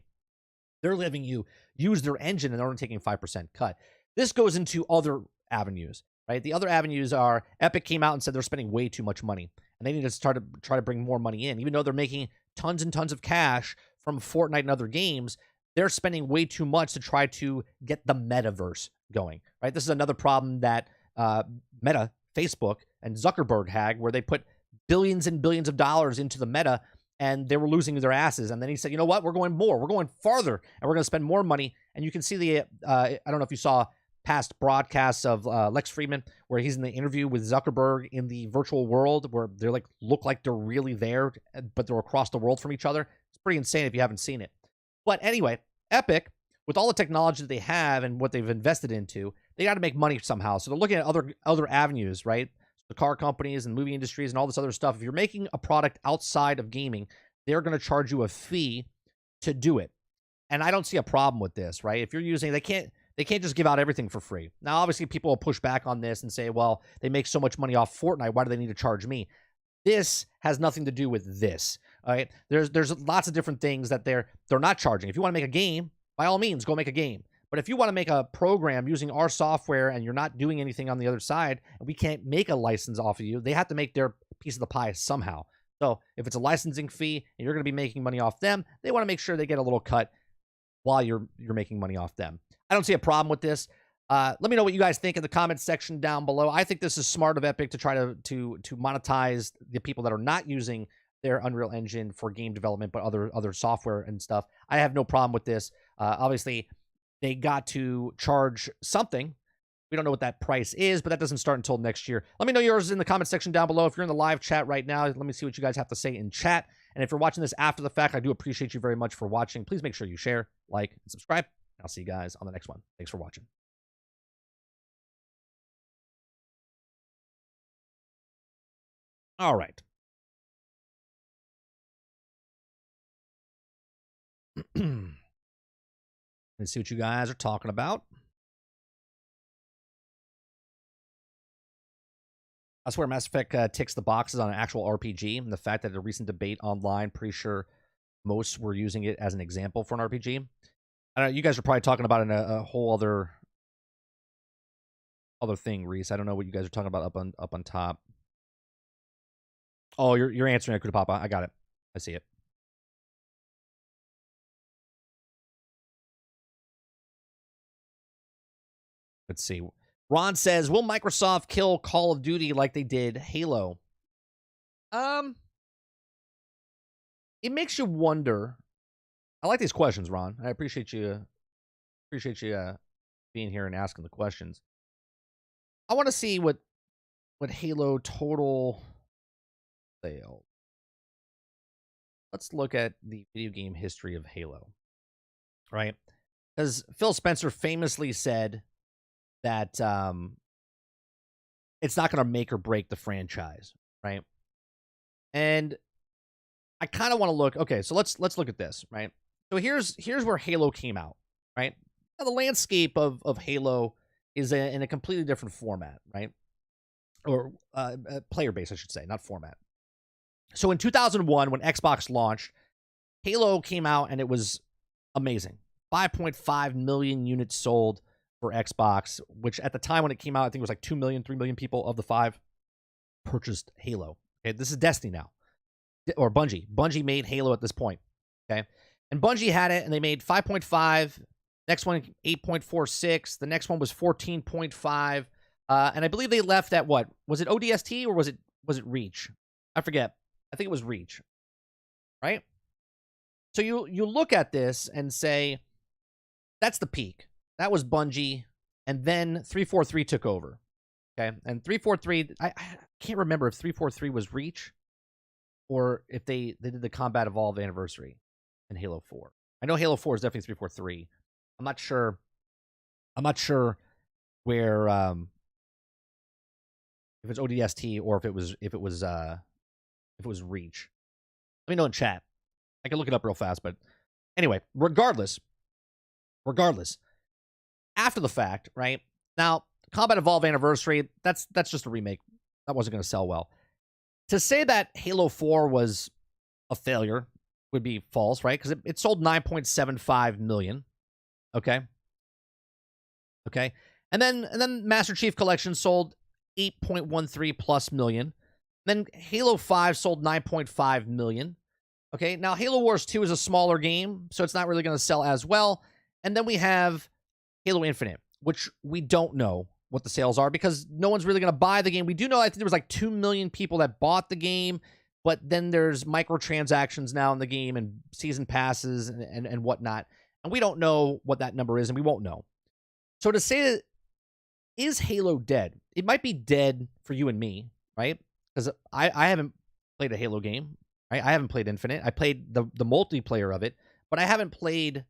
They're letting you use their engine and they're only taking a 5% cut. This goes into other avenues, right? The other avenues are Epic came out and said they're spending way too much money and they need to start to try to bring more money in. Even though they're making tons and tons of cash from Fortnite and other games, they're spending way too much to try to get the metaverse going, right? This is another problem that Meta, Facebook, and Zuckerberg had, where they put billions and billions of dollars into the meta and they were losing their asses. And then he said, you know what? We're going farther, and we're going to spend more money. And you can see I don't know if you saw past broadcasts of Lex Friedman, where he's in the interview with Zuckerberg in the virtual world, where they're like, look like they're really there, but they're across the world from each other. It's pretty insane if you haven't seen it. But anyway, Epic, with all the technology that they have and what they've invested into, they got to make money somehow. So they're looking at other avenues, right? The car companies and movie industries and all this other stuff. If you're making a product outside of gaming, they're going to charge you a fee to do it. And I don't see a problem with this, right? If you're using, they can't just give out everything for free. Now, obviously, people will push back on this and say, well, they make so much money off Fortnite. Why do they need to charge me? This has nothing to do with this. All right. There's lots of different things that they're not charging. If you want to make a game, by all means, go make a game. But if you want to make a program using our software and you're not doing anything on the other side, and we can't make a license off of you, they have to make their piece of the pie somehow. So if it's a licensing fee and you're going to be making money off them, they want to make sure they get a little cut while you're making money off them. I don't see a problem with this. Let me know what you guys think in the comments section down below. I think this is smart of Epic to try to monetize the people that are not using their Unreal Engine for game development, but other software and stuff. I have no problem with this. Obviously, they got to charge something. We don't know what that price is, but that doesn't start until next year. Let me know yours in the comment section down below. If you're in the live chat right now, let me see what you guys have to say in chat. And if you're watching this after the fact, I do appreciate you very much for watching. Please make sure you share, like, and subscribe. I'll see you guys on the next one. Thanks for watching. All right. Let's see what you guys are talking about. I swear Mass Effect ticks the boxes on an actual RPG, and the fact that a recent debate online, pretty sure most were using it as an example for an RPG. I don't know, you guys are probably talking about a whole other thing, Reese. I don't know what you guys are talking about up on top. Oh, you're answering it, Kudapapa. I got it. I see it. Let's see. Ron says, will Microsoft kill Call of Duty like they did Halo? It makes you wonder. I like these questions, Ron. I appreciate you being here and asking the questions. I want to see what Halo total sale. Let's look at the video game history of Halo. Right? Because Phil Spencer famously said that it's not going to make or break the franchise, right? And I kind of want to look. Okay, so let's look at this, right? So here's where Halo came out, right? Now, the landscape of Halo is in a completely different format, right? Or player base, I should say, not format. So in 2001, when Xbox launched, Halo came out and it was amazing. 5.5 million units sold for Xbox, which at the time when it came out, I think it was like 2 million, 3 million people of the 5 purchased Halo. Okay, this is Destiny now. Or Bungie. Bungie made Halo at this point. Okay. And Bungie had it and they made 5.5. Next one, 8.46. The next one was 14.5. And I believe they left at what? Was it ODST or was it Reach? I forget. I think it was Reach. Right? So you look at this and say, that's the peak. That was Bungie, and then 343 took over. Okay, and 343, I can't remember if 343 was Reach or if they did the Combat Evolved Anniversary in Halo 4. I know Halo 4 is definitely 343. I'm not sure where if it's ODST or if it was Reach. Let me know in chat. I can look it up real fast, but anyway, regardless, after the fact, right? Now, Combat Evolved Anniversary, that's just a remake. That wasn't going to sell well. To say that Halo 4 was a failure would be false, right? Because it sold 9.75 million. Okay. And then Master Chief Collection sold 8.13 plus million. Then Halo 5 sold 9.5 million. Okay. Now Halo Wars 2 is a smaller game, so it's not really going to sell as well. And then we have Halo Infinite, which we don't know what the sales are because no one's really going to buy the game. We do know I think there was like 2 million people that bought the game, but then there's microtransactions now in the game and season passes and whatnot. And we don't know what that number is, and we won't know. So to say that, is Halo dead? It might be dead for you and me, right? Because I haven't played a Halo game. Right? I haven't played Infinite. I played the multiplayer of it, but I haven't played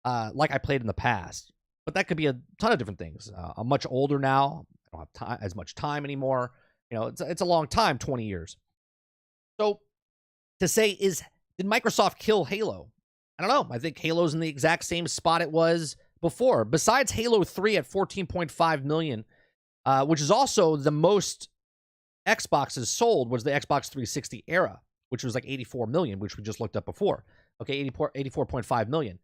like I played in the past. But that could be a ton of different things. I'm much older now. I don't have as much time anymore. You know, it's a long time, 20 years. So to say, did Microsoft kill Halo? I don't know. I think Halo's in the exact same spot it was before. Besides Halo 3 at 14.5 million, which is also the most Xboxes sold, was the Xbox 360 era, which was like 84 million, which we just looked up before. Okay, 84.5 million.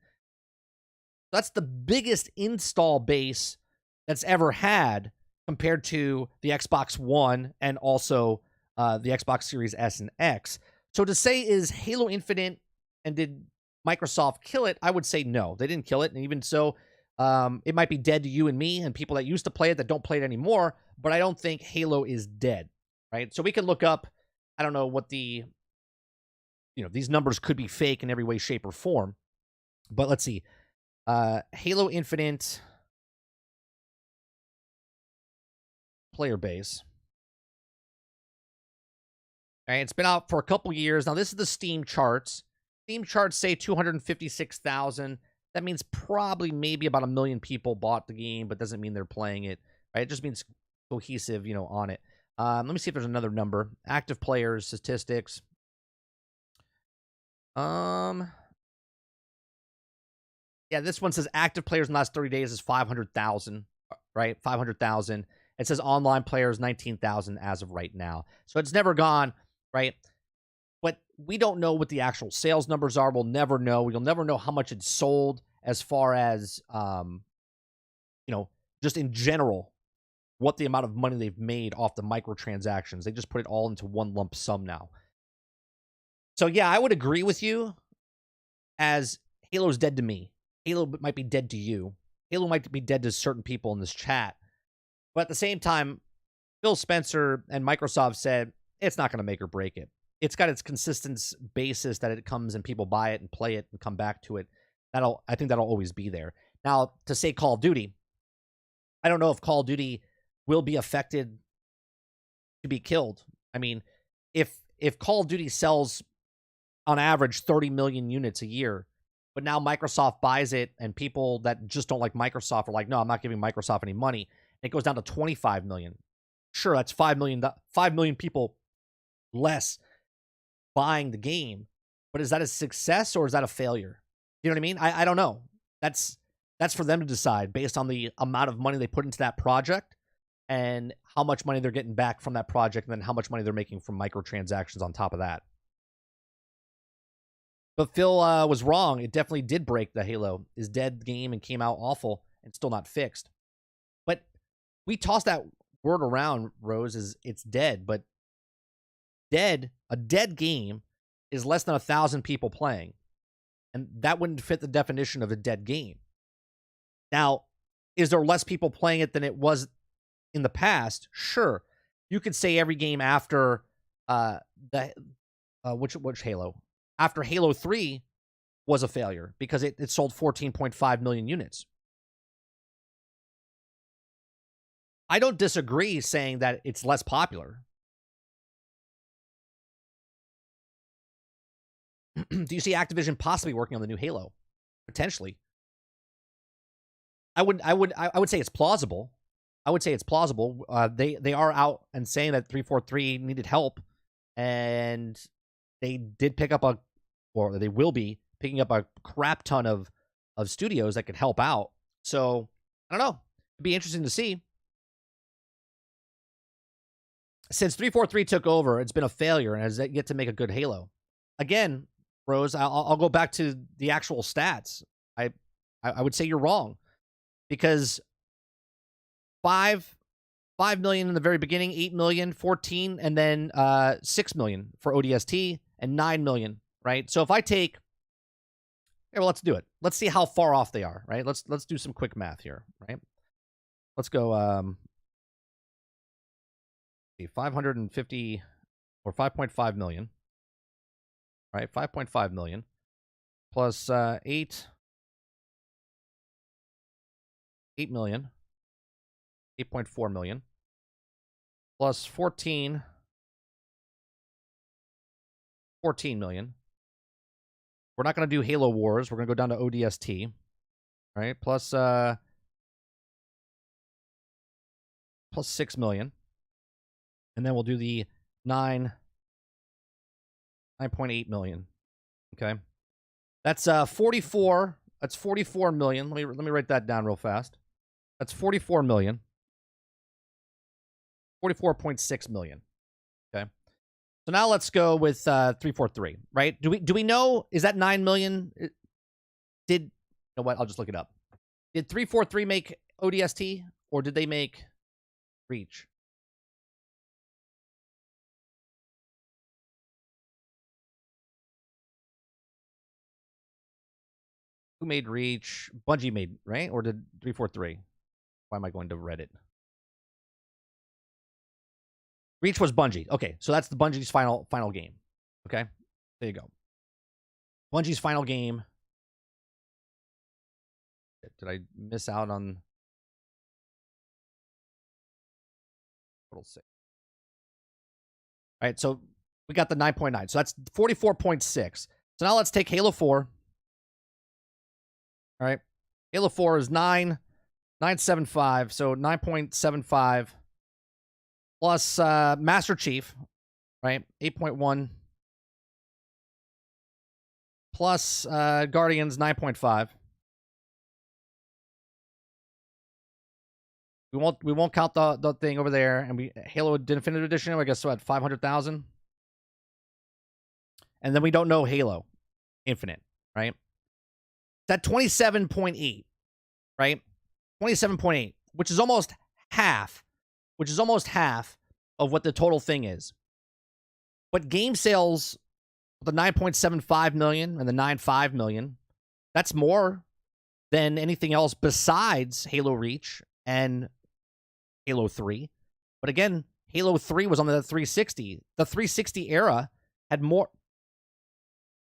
That's the biggest install base that's ever had compared to the Xbox One and also the Xbox Series S and X. So to say, is Halo Infinite and did Microsoft kill it? I would say no. They didn't kill it. And even so, it might be dead to you and me and people that used to play it that don't play it anymore. But I don't think Halo is dead, right? So we can look up, I don't know what these numbers could be fake in every way, shape, or form. But let's see. Halo Infinite player base. All right, it's been out for a couple years. Now, this is the Steam charts. Steam charts say 256,000. That means probably maybe about 1 million people bought the game, but doesn't mean they're playing it. Right? It just means cohesive, on it. Let me see if there's another number. Active players, statistics. Yeah, this one says active players in the last 30 days is 500,000, right? 500,000. It says online players 19,000 as of right now. So it's never gone, right? But we don't know what the actual sales numbers are. We'll never know. We'll never know how much it's sold as far as, just in general, what the amount of money they've made off the microtransactions. They just put it all into one lump sum now. So, yeah, I would agree with you as Halo's dead to me. Halo might be dead to you. Halo might be dead to certain people in this chat. But at the same time, Phil Spencer and Microsoft said it's not going to make or break it. It's got its consistent basis that it comes and people buy it and play it and come back to it. I think that'll always be there. Now, to say Call of Duty, I don't know if Call of Duty will be affected to be killed. I mean, if Call of Duty sells on average 30 million units a year, but now Microsoft buys it and people that just don't like Microsoft are like, no, I'm not giving Microsoft any money. And it goes down to 25 million. Sure, that's 5 million people less buying the game. But is that a success or is that a failure? You know what I mean? I don't know. That's for them to decide based on the amount of money they put into that project and how much money they're getting back from that project and then how much money they're making from microtransactions on top of that. But Phil was wrong. It definitely did break the Halo is dead game and came out awful and still not fixed. But we tossed that word around, Rose, is it's dead. But a dead game is less than 1,000 people playing. And that wouldn't fit the definition of a dead game. Now, is there less people playing it than it was in the past? Sure. You could say every game after which Halo? After Halo 3 was a failure because it sold 14.5 million units. I don't disagree saying that it's less popular. Do you see Activision possibly working on the new Halo? Potentially. I would say it's plausible. I would say it's plausible. They are out and saying that 343 needed help, and they did pick up they will be picking up a crap ton of studios that could help out. So I don't know. It'd be interesting to see. Since 343 took over, it's been a failure and has yet to make a good Halo. Again, Rose, I'll go back to the actual stats. I would say you're wrong because 5 million in the very beginning, 8 million, 14, and then 6 million for ODST and 9 million, right? So if I take, well, let's do it. Let's see how far off they are, right? Let's do some quick math here, right? Let's go 550 or 5.5 million, right? 5.5 million plus 8 million, 8.4 million plus 14 million. We're not going to do Halo Wars. We're going to go down to ODST, right? Plus 6 million. And then we'll do the 9.8 million. Okay. That's 44. That's 44 million. Let me write that down real fast. That's 44 million. 44.6 million. Okay. So now let's go with 343, right? Do we know, is that 9 million? You know what? I'll just look it up. Did 343 make ODST or did they make Reach? Who made Reach? Bungie made, right? Or did 343? Why am I going to Reddit? Reach was Bungie. Okay, so that's the Bungie's final game. Okay, there you go. Bungie's final game Did I miss out on total sales? All right, so we got the 9.9. So that's 44.6. So now let's take Halo 4. All right. Halo 4 is 9.75. So 9.75 plus Master Chief, right? 8.1 plus Guardians 9.5. We won't count the thing over there, and Halo Definitive Edition. I guess so at 500,000, and then we don't know Halo Infinite, right? That 27.8, right? 27.8, which is almost half, of what the total thing is. But game sales, the 9.75 million and the 9.5 million, that's more than anything else besides Halo Reach and Halo 3. But again, Halo 3 was on the 360. The 360 era had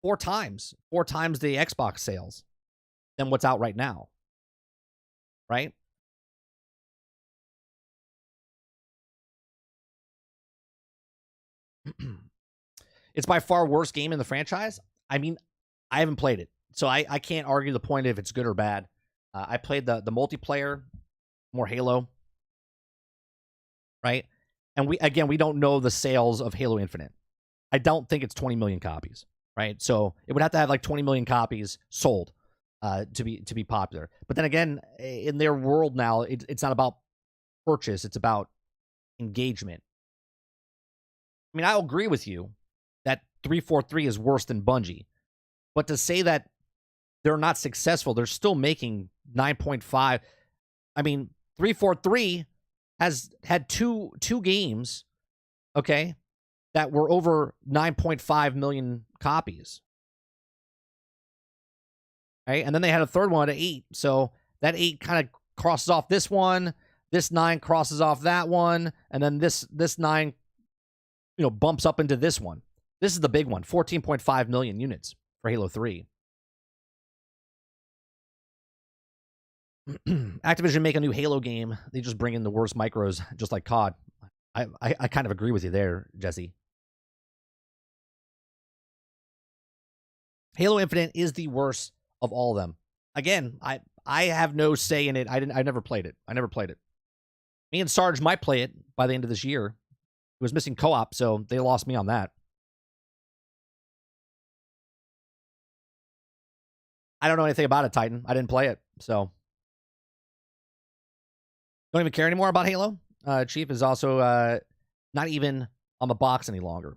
four times the Xbox sales than what's out right now. Right? It's by far worst game in the franchise. I mean, I haven't played it, so I can't argue the point if it's good or bad. I played the multiplayer, more Halo, right? And we don't know the sales of Halo Infinite. I don't think it's 20 million copies, right? So it would have to have like 20 million copies sold to be popular. But then again, in their world now, it's not about purchase; it's about engagement. I mean, I'll agree with you that 343 is worse than Bungie, but to say that they're not successful, they're still making 9.5. I mean, 343 has had two games, okay, that were over 9.5 million copies. Right? And then they had a third one at 8. So that 8 kind of crosses off this one, this 9 crosses off that one, and then this 9 bumps up into this one. This is the big one, 14.5 million units for Halo 3. Activision make a new Halo game. They just bring in the worst micros, just like COD. I kind of agree with you there, Jesse. Halo Infinite is the worst of all of them. Again, I have no say in it. I never played it. Me and Sarge might play it by the end of this year. It was missing co-op, so they lost me on that. I don't know anything about it, Titan. I didn't play it, so don't even care anymore about Halo. Chief is also not even on the box any longer.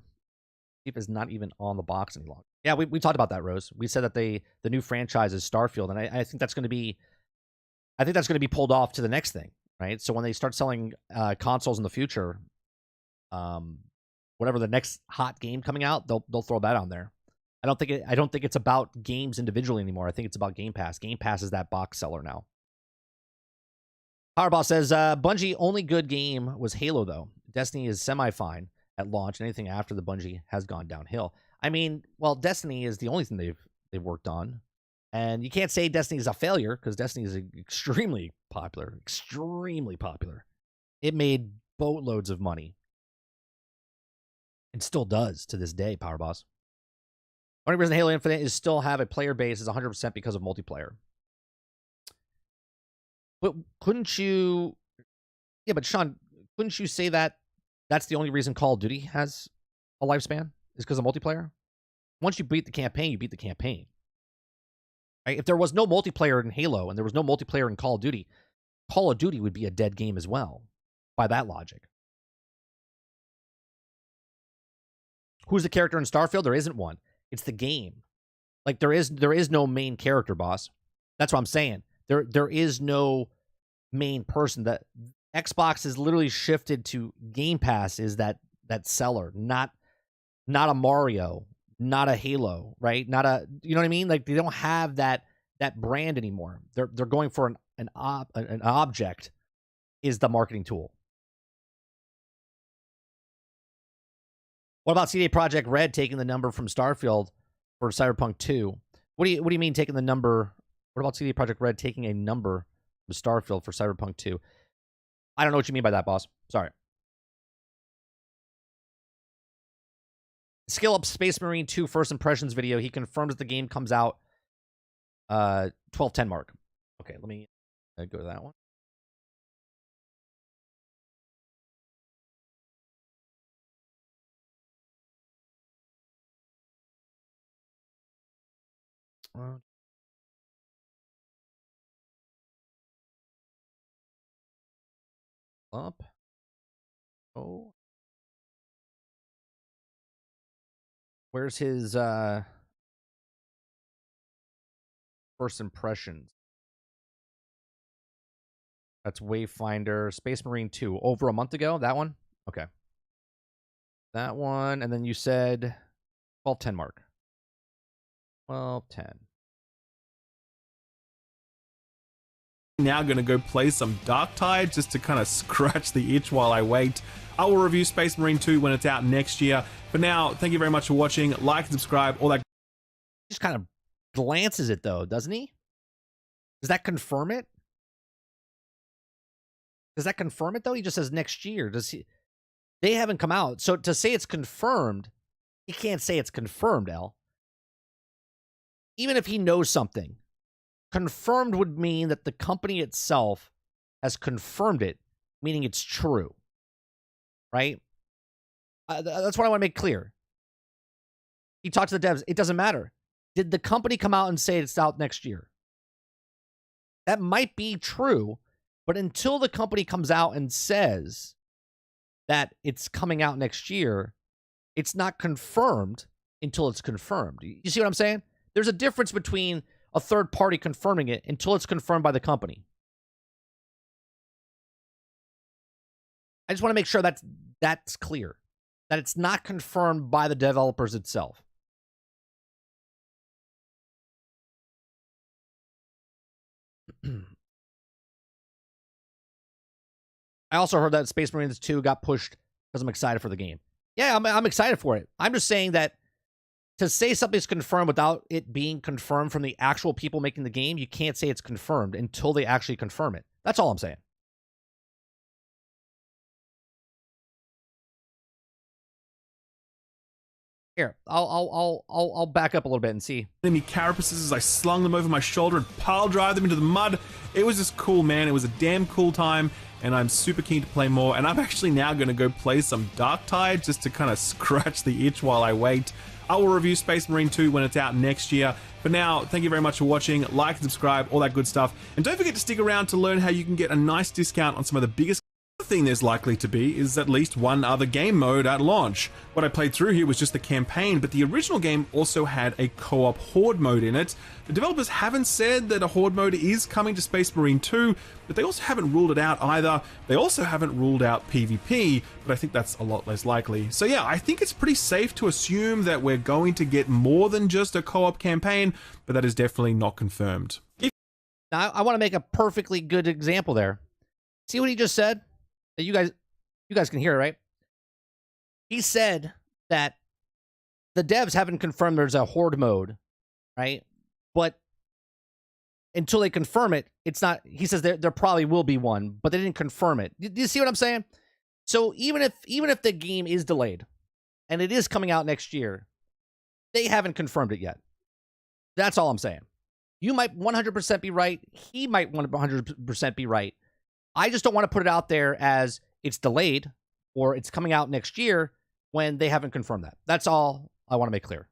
Chief is not even on the box any longer. Yeah, we talked about that, Rose. We said that the new franchise is Starfield, and I think that's going to be, pulled off to the next thing, right? So when they start selling consoles in the future, whatever the next hot game coming out, they'll throw that on there. I don't think it's about games individually anymore. I think it's about Game Pass. Game Pass is that box seller now. Powerball says Bungie only good game was Halo though. Destiny is semi-fine at launch, and anything after the Bungie has gone downhill. I mean, well, Destiny is the only thing they've worked on, and you can't say Destiny is a failure because Destiny is extremely popular. It made boatloads of money, and still does to this day. Powerboss. Only reason Halo Infinite is still have a player base is 100% because of multiplayer. But couldn't you? Yeah, but Sean, couldn't you say that that's the only reason Call of Duty has a lifespan is because of multiplayer? Once you beat the campaign, you beat the campaign. Right? If there was no multiplayer in Halo and there was no multiplayer in Call of Duty would be a dead game as well, by that logic. Who's the character in Starfield? There isn't one. It's the game. Like there is no main character, boss. That's what I'm saying. There is no main person. That Xbox has literally shifted to Game Pass is that seller, not a Mario, not a Halo, right? Not a, you know what I mean? Like they don't have that brand anymore. They're going for an object is the marketing tool. What about CD Projekt Red taking the number from Starfield for Cyberpunk 2? What do you mean taking the number What about CD Projekt Red taking a number from Starfield for Cyberpunk 2? I don't know what you mean by that, boss. Sorry. Skill Up Space Marine 2 first impressions video. He confirms that the game comes out 12/10 mark. Okay, let me go to that one. Up. Oh. Where's his first impressions? That's Wayfinder. Space Marine 2. Over a month ago? That one? Okay. That one. And then you said 12/10 mark. 12/10. Now going to go play some Dark Tide just to kind of scratch the itch while I wait. I will review Space Marine 2 when it's out next year. For now, thank you very much for watching. Like and subscribe, all that. Just kind of glances it, though, doesn't he? Does that confirm it? Does that confirm it, though? He just says next year. Does he? They haven't come out. So to say it's confirmed, he can't say it's confirmed, L. Even if he knows something, confirmed would mean that the company itself has confirmed it, meaning it's true. Right? That's what I want to make clear. He talked to the devs. It doesn't matter. Did the company come out and say it's out next year? That might be true, but until the company comes out and says that it's coming out next year, it's not confirmed until it's confirmed. You see what I'm saying? There's a difference between a third party confirming it until it's confirmed by the company. I just want to make sure that's clear, that it's not confirmed by the developers itself. I also heard that Space Marines 2 got pushed because I'm excited for the game. Yeah, I'm excited for it. I'm just saying that to say something's confirmed without it being confirmed from the actual people making the game, you can't say it's confirmed until they actually confirm it. That's all I'm saying. Here, I'll back up a little bit and see. Enemy carapaces as I slung them over my shoulder and pile drive them into the mud. It was just cool, man. It was a damn cool time, and I'm super keen to play more. And I'm actually now going to go play some Dark Tide just to kind of scratch the itch while I wait. I will review Space Marine 2 when it's out next year. For now, thank you very much for watching. Like and subscribe, all that good stuff. And don't forget to stick around to learn how you can get a nice discount on some of the biggest. The thing there's likely to be is at least one other game mode at launch. What I played through here was just the campaign, but the original game also had a co-op horde mode in it. The developers haven't said that a horde mode is coming to Space Marine 2, but they also haven't ruled it out either. They also haven't ruled out PvP, but I think that's a lot less likely. So yeah, I think it's pretty safe to assume that we're going to get more than just a co-op campaign, but that is definitely not confirmed. Now, I want to make a perfectly good example there. See what he just said? You guys can hear it, right? He said that the devs haven't confirmed there's a horde mode, right? But until they confirm it, it's not. He says there probably will be one, but they didn't confirm it. Do you see what I'm saying? So even if the game is delayed and it is coming out next year, they haven't confirmed it yet. That's all I'm saying. You might 100% be right. He might 100% be right. I just don't want to put it out there as it's delayed or it's coming out next year when they haven't confirmed that. That's all I want to make clear.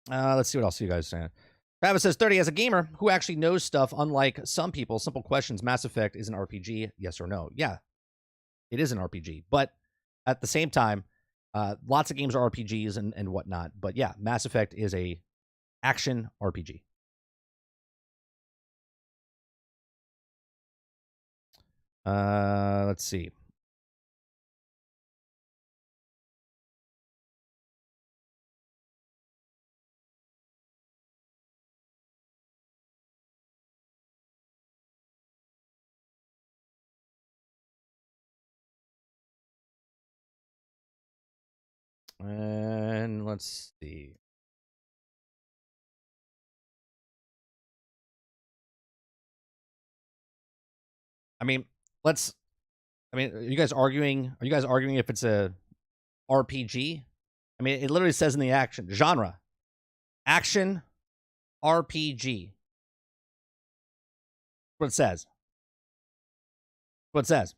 Let's see what else you guys are saying. Travis says, 30, as a gamer who actually knows stuff, unlike some people, simple questions, Mass Effect is an RPG, yes or no? Yeah, it is an RPG. But at the same time, lots of games are RPGs and whatnot. But yeah, Mass Effect is a action RPG. Let's see. And let's see. I mean, are you guys arguing? Are you guys arguing if it's a RPG? I mean, it literally says in the action genre, action RPG. What it says. What it says.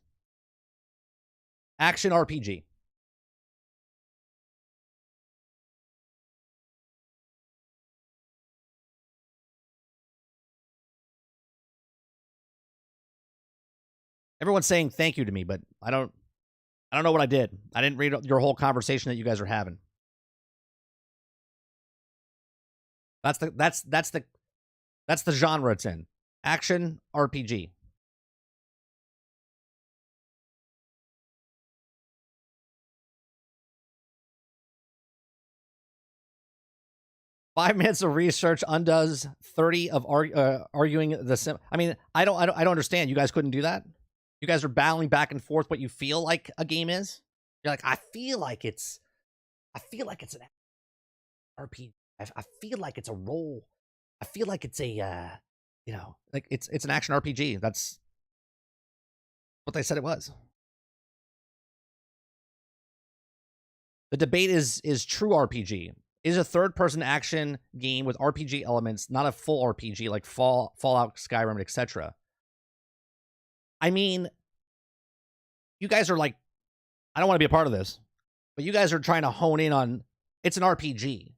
Action RPG. Everyone's saying thank you to me, but I don't know what I did. I didn't read your whole conversation that you guys are having. That's the genre it's in. Action RPG. "5 minutes of research undoes 30 of arguing the sim." I mean, I don't understand. You guys couldn't do that. You guys are battling back and forth what you feel like a game is. You're like, I feel like it's an RPG. I feel like it's a role. I feel like it's a like it's an action RPG. That's what they said it was. The debate is true RPG. Is a third-person action game with RPG elements, not a full RPG like Fallout, Skyrim, etc. I mean, you guys are like, I don't want to be a part of this, but you guys are trying to hone in on it's an RPG.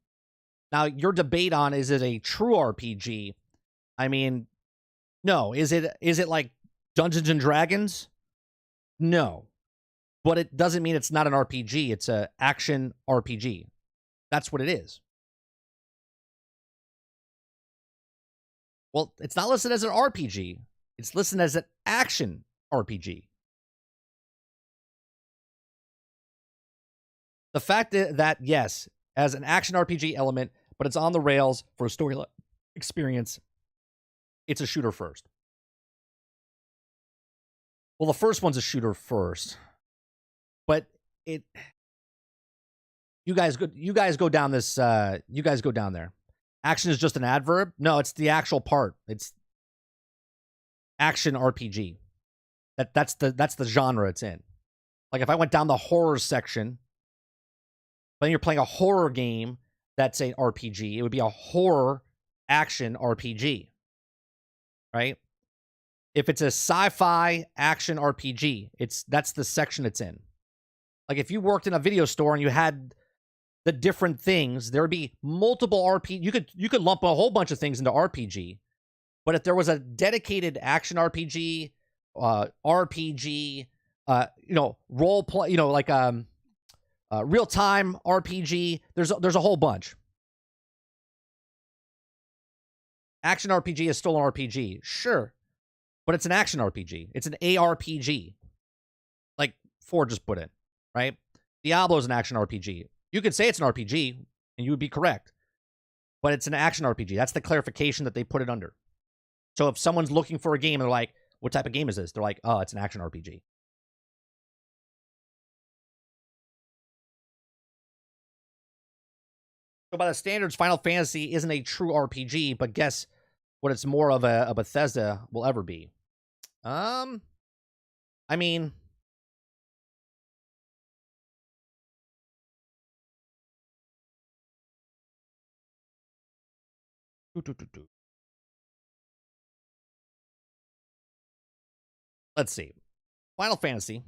Now, your debate on is it a true RPG? I mean, no. Is it like Dungeons and Dragons? No. But it doesn't mean it's not an RPG. It's a action RPG. That's what it is. Well, it's not listed as an RPG. It's listed as an action RPG. The fact that yes, as an action RPG element, but it's on the rails for a story experience, it's a shooter first. Well, the first one's a shooter first, but you guys go down this. You guys go down there. Action is just an adverb. No, it's the actual part. It's action RPG. That's the genre it's in. Like if I went down the horror section, then you're playing a horror game that's an RPG. It would be a horror action RPG, right? If it's a sci-fi action RPG, that's the section it's in. Like if you worked in a video store and you had the different things, there would be multiple RPG. You could lump a whole bunch of things into RPG, but if there was a dedicated action RPG, RPG, role play, like real time RPG, there's a whole bunch. Action RPG is still an RPG, sure, but it's an action RPG. It's an ARPG, like Ford just put it, right? Diablo is an action RPG. You could say it's an RPG, and you would be correct, but it's an action RPG. That's the clarification that they put it under. So if someone's looking for a game, they're like, "What type of game is this?" They're like, "Oh, it's an action RPG." So by the standards, Final Fantasy isn't a true RPG, but guess what? It's more of a Bethesda will ever be. I mean, let's see. Final Fantasy,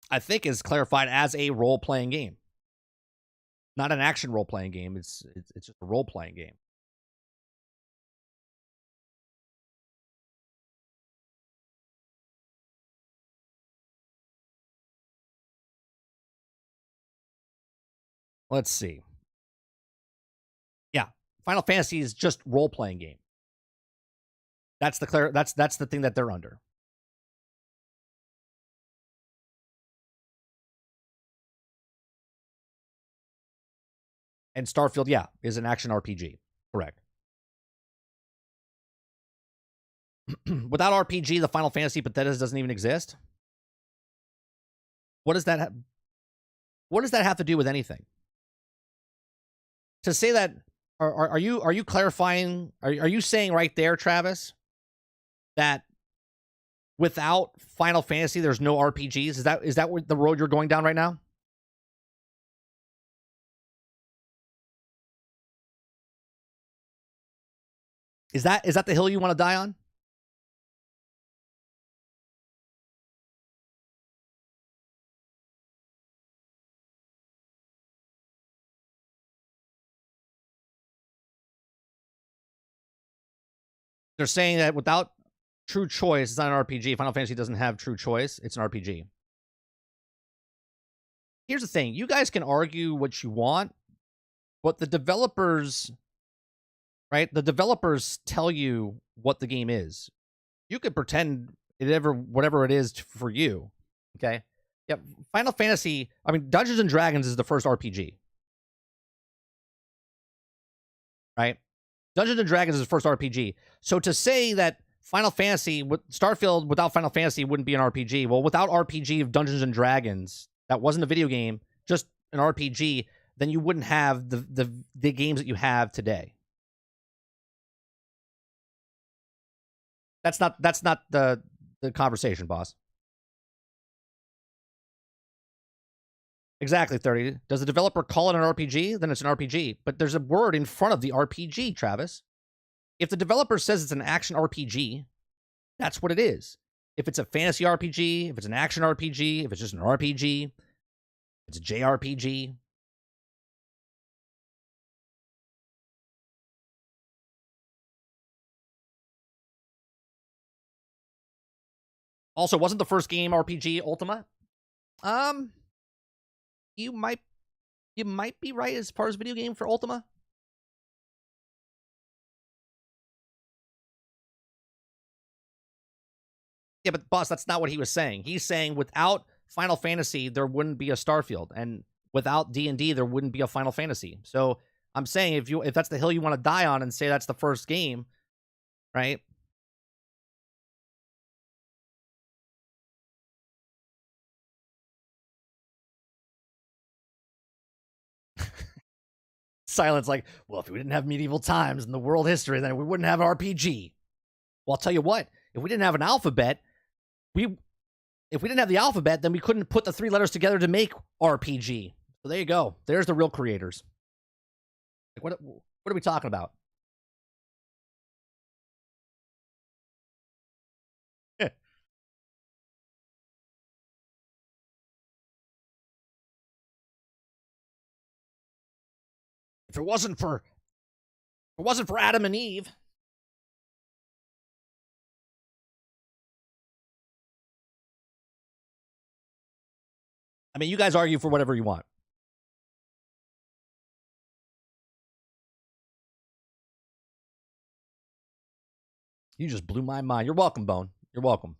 I think, is clarified as a role-playing game, not an action role-playing game. It's just a role-playing game. Let's see. Yeah, Final Fantasy is just role-playing game. That's the thing that they're under. And Starfield, yeah, is an action RPG. Correct. Without RPG, the Final Fantasy Bethesda doesn't even exist. What does that what does that have to do with anything? To say that, are you clarifying? Are you saying right there, Travis, that without Final Fantasy, there's no RPGs? Is that what the road you're going down right now? Is that the hill you want to die on? They're saying that without true choice, it's not an RPG. Final Fantasy doesn't have true choice. It's an RPG. Here's the thing. You guys can argue what you want, but the developers, right? The developers tell you what the game is. You could pretend whatever it is for you. Okay? Yeah, Final Fantasy, I mean, Dungeons and Dragons is the first RPG. Right? Dungeons and Dragons is the first RPG. So to say that Final Fantasy, Starfield without Final Fantasy wouldn't be an RPG. Well, without RPG of Dungeons and Dragons, that wasn't a video game, just an RPG, then you wouldn't have the games that you have today. That's not the conversation, boss. Exactly, 30. Does the developer call it an RPG? Then it's an RPG. But there's a word in front of the RPG, Travis. If the developer says it's an action RPG, that's what it is. If it's a fantasy RPG, if it's an action RPG, if it's just an RPG, it's a JRPG. Also, wasn't the first game RPG Ultima? You might be right as far as video game for Ultima. Yeah, but boss, that's not what he was saying. He's saying without Final Fantasy, there wouldn't be a Starfield, and without D&D, there wouldn't be a Final Fantasy. So I'm saying if that's the hill you want to die on and say that's the first game, right? Silence like, well, if we didn't have medieval times in the world history, then we wouldn't have RPG. Well, I'll tell you what, if we didn't have an alphabet, if we didn't have the alphabet, then we couldn't put the three letters together to make RPG. So there you go. There's the real creators. Like, what are we talking about? If it wasn't for Adam and Eve. I mean, you guys argue for whatever you want. You just blew my mind. You're welcome, Bone. You're welcome.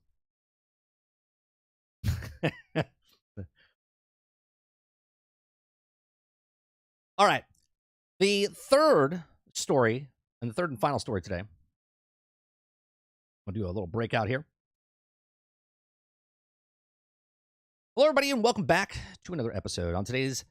All right. The third story, and the third and final story today. I'll do a little breakout here. Hello, everybody, and welcome back to another episode. On today's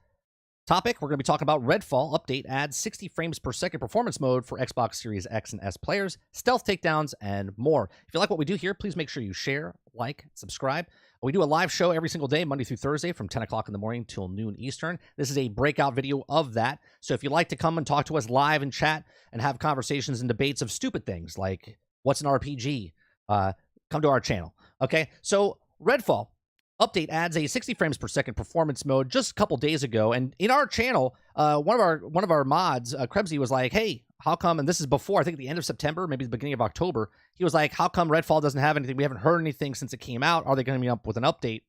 topic, we're going to be talking about Redfall update adds 60 frames per second performance mode for Xbox Series X and S players, stealth takedowns, and more. If you like what we do here, please make sure you share, like, subscribe. We do a live show every single day, Monday through Thursday, from 10 o'clock in the morning till noon Eastern. This is a breakout video of that. So if you'd like to come and talk to us live and chat and have conversations and debates of stupid things like what's an RPG, come to our channel. Okay, so Redfall update adds a 60 frames per second performance mode just a couple days ago, and in our channel, one of our mods, Krebsy, was like, "Hey, how come?" And this is before, I think, the end of September, maybe the beginning of October. He was like, "How come Redfall doesn't have anything? We haven't heard anything since it came out. Are they going to be up with an update?"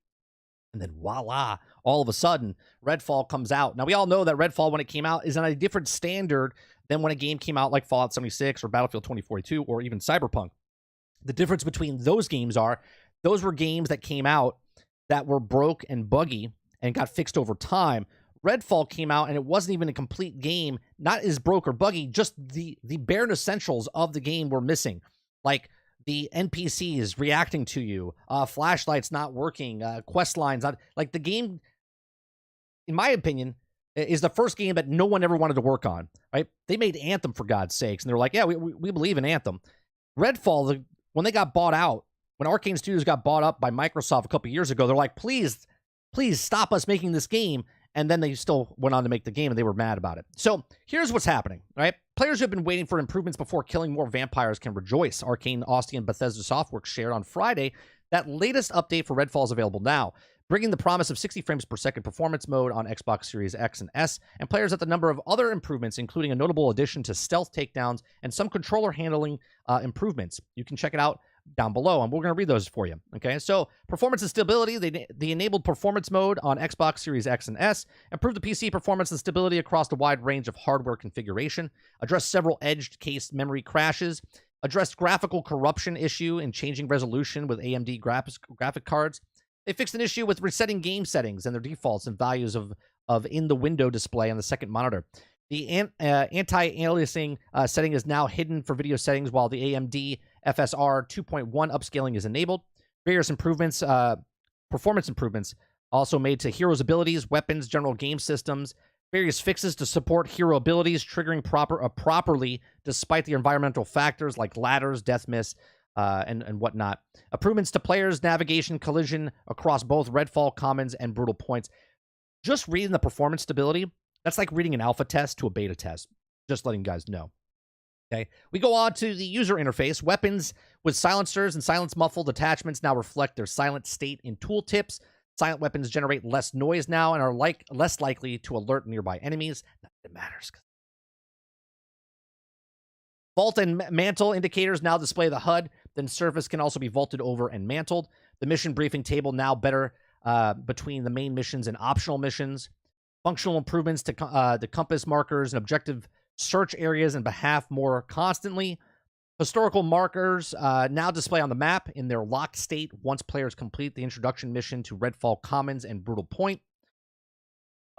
And then voila, all of a sudden, Redfall comes out. Now we all know that Redfall, when it came out, is on a different standard than when a game came out like Fallout 76 or Battlefield 2042 or even Cyberpunk. The difference between those games are those were games that came out that were broke and buggy and got fixed over time. Redfall came out and it wasn't even a complete game, not as broke or buggy, just the bare essentials of the game were missing. Like the NPCs reacting to you, flashlights not working, quest lines not like the game. In my opinion, is the first game that no one ever wanted to work on. Right? They made Anthem for God's sakes, and they're like, yeah, we believe in Anthem. Redfall, when they got bought out, when Arcane Studios got bought up by Microsoft a couple years ago, they're like, please stop us making this game. And then they still went on to make the game, and they were mad about it. So here's what's happening, right? Players who have been waiting for improvements before killing more vampires can rejoice. Arcane, Austin, and Bethesda Softworks shared on Friday that latest update for Redfall is available now, bringing the promise of 60 frames per second performance mode on Xbox Series X and S, and players at the number of other improvements, including a notable addition to stealth takedowns and some controller handling improvements. You can check it out down below, and we're going to read those for you. Okay, so performance and stability, the enabled performance mode on Xbox Series X and S, improved the PC performance and stability across a wide range of hardware configuration, addressed several edged case memory crashes, addressed graphical corruption issue in changing resolution with AMD graphic cards. They fixed an issue with resetting game settings and their defaults and values of in the window display on the second monitor. The anti-aliasing setting is now hidden for video settings, while the AMD FSR 2.1 upscaling is enabled. Various improvements, performance improvements, also made to heroes' abilities, weapons, general game systems. Various fixes to support hero abilities triggering properly despite the environmental factors like ladders, death miss, and whatnot. Improvements to players' navigation, collision across both Redfall Commons and Brutal Points. Just reading the performance stability, that's like reading an alpha test to a beta test. Just letting you guys know. Okay, we go on to the user interface. Weapons with silencers and silence muffled attachments now reflect their silent state in tooltips. Silent weapons generate less noise now and are less likely to alert nearby enemies. Not that it matters. Vault and mantle indicators now display the HUD. Then surface can also be vaulted over and mantled. The mission briefing table now better between the main missions and optional missions. Functional improvements to the compass markers and objective search areas and behalf more constantly. Historical markers now display on the map in their locked state once players complete the introduction mission to Redfall Commons and Brutal Point.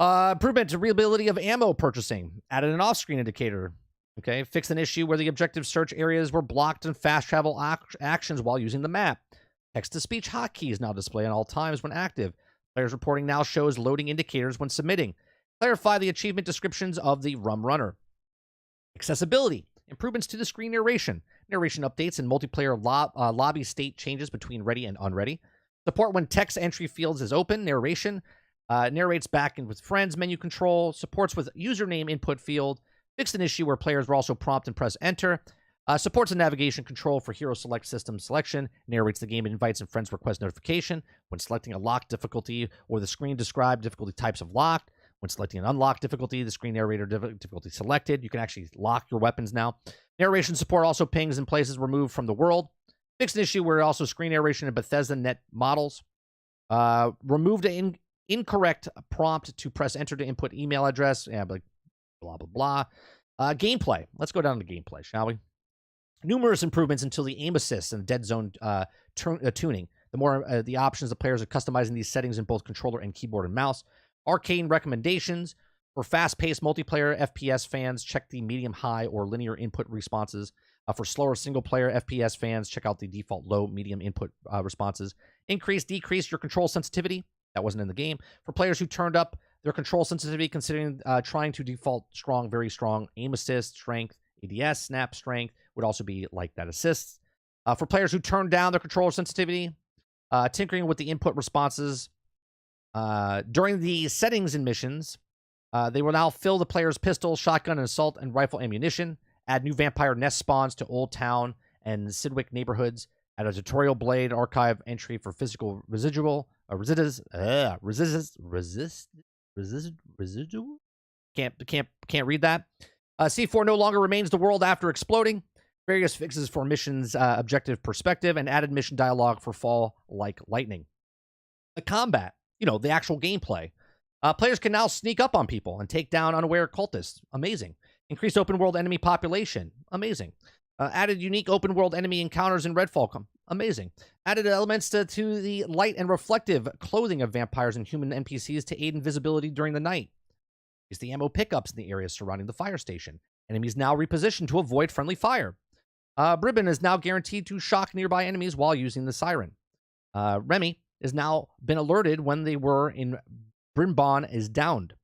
Improvement to readability of ammo purchasing. Added an off-screen indicator. Okay, fixed an issue where the objective search areas were blocked and fast travel actions while using the map. Text-to-speech hotkeys now display on all times when active. Players reporting now shows loading indicators when submitting. Clarify the achievement descriptions of the Rum Runner. Accessibility. Improvements to the screen narration. Narration updates and multiplayer lobby state changes between ready and unready. Support when text entry fields is open. Narration. Narrates back in with friends menu control. Supports with username input field. Fixed an issue where players were also prompt and press enter. Supports a navigation control for hero select system selection. Narrates the game invites and friends request notification. When selecting a locked difficulty or the screen described difficulty types of locked. When selecting an unlocked difficulty, the screen narrator difficulty selected. You can actually lock your weapons now. Narration support also pings in places removed from the world. Fixed an issue where also screen narration in Bethesda net models. Removed an incorrect prompt to press enter to input email address. Yeah, like blah, blah, blah. Gameplay. Let's go down to gameplay, shall we? Numerous improvements until the aim assist and dead zone tuning. The more the options the players are customizing these settings in both controller and keyboard and mouse. Arcane recommendations for fast-paced multiplayer FPS fans. Check the medium, high, or linear input responses. For slower single-player FPS fans, check out the default low, medium input responses. Increase, decrease your control sensitivity. That wasn't in the game. For players who turned up their control sensitivity, considering trying to default strong, very strong aim assist, strength, ADS, snap, strength would also be like that assists. For players who turned down their controller sensitivity, tinkering with the input responses. During the settings in missions, they will now fill the player's pistol, shotgun, and assault and rifle ammunition. Add new vampire nest spawns to Old Town and Sidwick neighborhoods. Add a tutorial blade archive entry for physical residual. Residual? Can't read that. C4 no longer remains the world after exploding. Various fixes for missions objective perspective and added mission dialogue for fall like lightning. The combat, the actual gameplay. Players can now sneak up on people and take down unaware cultists. Amazing. Increased open world enemy population. Amazing. Added unique open world enemy encounters in Redfall. Amazing. Added elements to the light and reflective clothing of vampires and human NPCs to aid in visibility during the night. Is the ammo pickups in the areas surrounding the fire station. Enemies now repositioned to avoid friendly fire. Bribin is now guaranteed to shock nearby enemies while using the siren. Remy has now been alerted when they were in Brimbon is downed.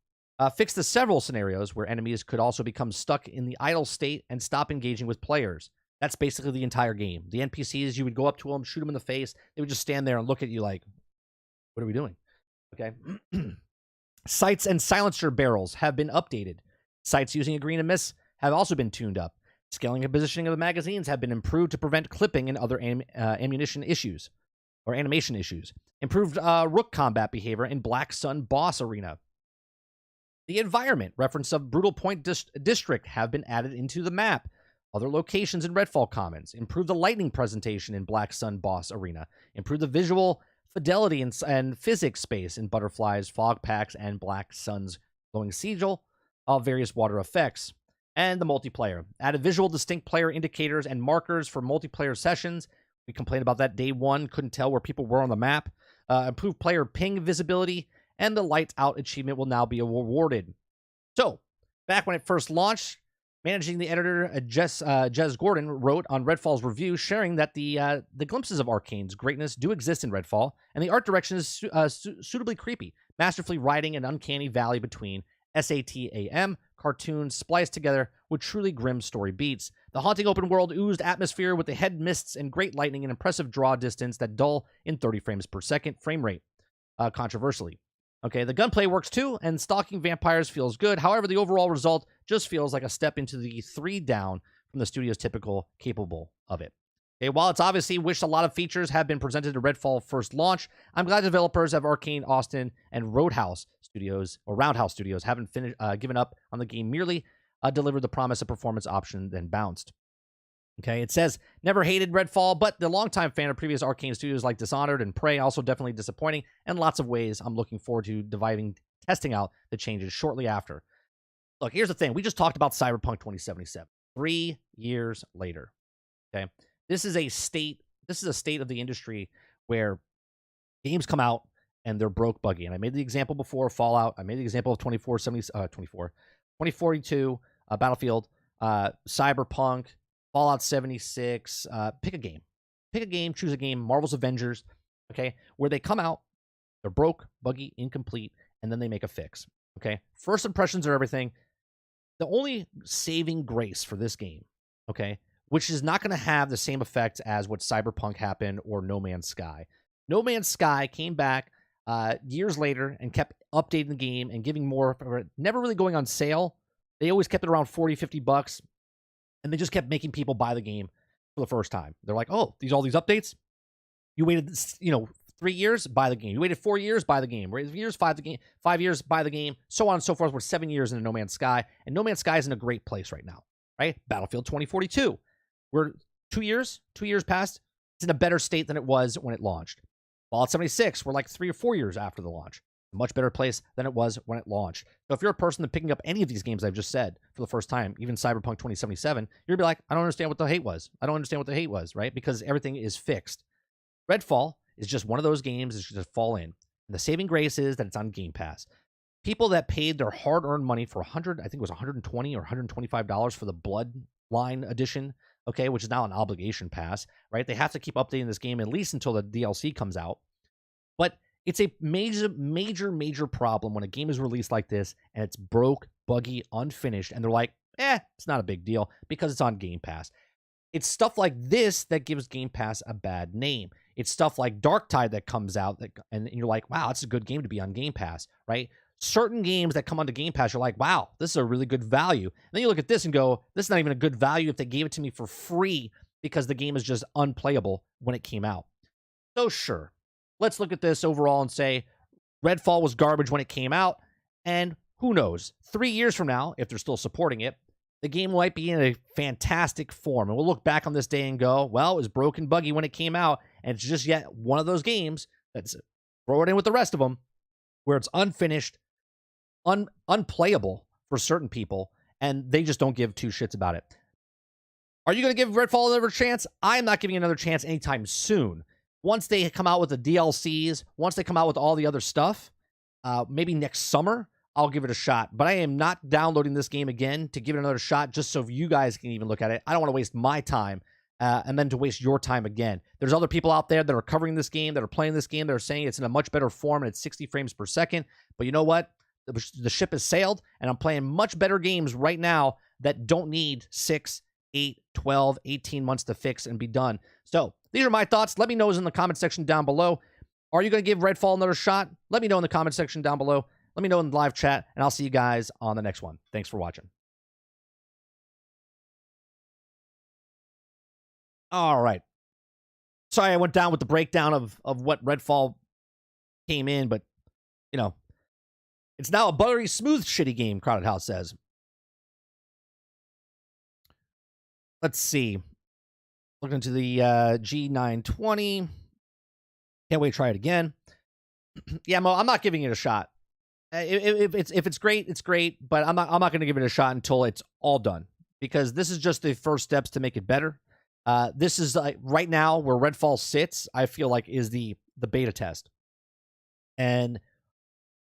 Fixed the several scenarios where enemies could also become stuck in the idle state and stop engaging with players. That's basically the entire game. The NPCs, you would go up to them, shoot them in the face. They would just stand there and look at you like, what are we doing? Okay. Sights and silencer barrels have been updated. Sights using a green and miss have also been tuned up. Scaling and positioning of the magazines have been improved to prevent clipping and other ammunition issues or animation issues. Improved rook combat behavior in Black Sun Boss Arena. The environment reference of Brutal Point District have been added into the map. Other locations in Redfall Commons. Improve the lightning presentation in Black Sun Boss Arena. Improve the visual fidelity and physics space in Butterflies, Fog Packs, and Black Sun's glowing sigil of various water effects. And the multiplayer. Added visual distinct player indicators and markers for multiplayer sessions. We complained about that day one. Couldn't tell where people were on the map. Improved player ping visibility. And the light out achievement will now be awarded. So, back when it first launched, managing the editor, Jez Gordon, wrote on Redfall's review, sharing that the glimpses of Arcane's greatness do exist in Redfall, and the art direction is suitably creepy, masterfully riding an uncanny valley between SATAM cartoons spliced together with truly grim story beats. The haunting open world oozed atmosphere with the head mists and great lightning and impressive draw distance that dull in 30 frames per second frame rate, controversially. Okay, the gunplay works too, and stalking vampires feels good. However, the overall result just feels like a step into the 3 down from the studio's typical capable of it. Okay, while it's obviously wished a lot of features have been presented to Redfall first launch, I'm glad developers of Arcane Austin and Roundhouse Studios haven't given up on the game, merely delivered the promise of performance option, then bounced. Okay, it says, never hated Redfall, but the longtime fan of previous Arcane studios like Dishonored and Prey, also definitely disappointing, and lots of ways I'm looking forward to testing out the changes shortly after. Look, here's the thing. We just talked about Cyberpunk 2077. 3 years later. Okay, this is a state of the industry where games come out and they're broke buggy. And I made the example before, Fallout. I made the example of 2042, Battlefield, Cyberpunk, Fallout 76, pick a game, choose a game, Marvel's Avengers, okay, where they come out, they're broke, buggy, incomplete, and then they make a fix, okay? First impressions are everything. The only saving grace for this game, okay, which is not going to have the same effect as what Cyberpunk happened or No Man's Sky. No Man's Sky came back years later and kept updating the game and giving more, never really going on sale. They always kept it around $40-$50. And they just kept making people buy the game for the first time. They're like, oh, all these updates? You waited, 3 years, buy the game. You waited 4 years, buy the game. 5 years, buy the game, so on and so forth. We're 7 years into No Man's Sky, and No Man's Sky is in a great place right now, right? Battlefield 2042. We're 2 years past. It's in a better state than it was when it launched. Fallout 76, we're like 3 or 4 years after the launch. A much better place than it was when it launched. So if you're a person that's picking up any of these games I've just said for the first time, even Cyberpunk 2077, you're going to be like, I don't understand what the hate was. Right? Because everything is fixed. Redfall is just one of those games that's just fall in. And the saving grace is that it's on Game Pass. People that paid their hard-earned money for I think it was $120 or $125 for the Bloodline edition, okay, which is now an obligation pass, right? They have to keep updating this game at least until the DLC comes out. But it's a major problem when a game is released like this and it's broke, buggy, unfinished, and they're like, it's not a big deal because it's on Game Pass. It's stuff like this that gives Game Pass a bad name. It's stuff like Darktide that comes out and you're like, wow, it's a good game to be on Game Pass, right? Certain games that come onto Game Pass, you're like, wow, this is a really good value. And then you look at this and go, this is not even a good value if they gave it to me for free because the game is just unplayable when it came out. So sure. Let's look at this overall and say Redfall was garbage when it came out, and who knows, 3 years from now, if they're still supporting it, the game might be in a fantastic form, and we'll look back on this day and go, well, it was broken buggy when it came out, and it's just yet one of those games that's, throw it in with the rest of them, where it's unfinished, unplayable for certain people, and they just don't give two shits about it. Are you going to give Redfall another chance? I'm not giving it another chance anytime soon. Once they come out with the DLCs, once they come out with all the other stuff, maybe next summer, I'll give it a shot. But I am not downloading this game again to give it another shot just so you guys can even look at it. I don't want to waste my time and then to waste your time again. There's other people out there that are covering this game, that are playing this game, that are saying it's in a much better form and it's 60 frames per second. But you know what? The ship has sailed, and I'm playing much better games right now that don't need 6, 8, 12, 18 months to fix and be done. So these are my thoughts. Let me know in the comment section down below. Are you going to give Redfall another shot? Let me know in the comment section down below. Let me know in the live chat, and I'll see you guys on the next one. Thanks for watching. All right. Sorry I went down with the breakdown of what Redfall came in, but, you know, it's now a buttery smooth shitty game, Crowded House says. Let's see. Looking into the G920. Can't wait to try it again. Yeah, Mo, I'm not giving it a shot. If it's great, it's great, but I'm not going to give it a shot until it's all done, because this is just the first steps to make it better. This is right now where Redfall sits, I feel like, is the beta test. And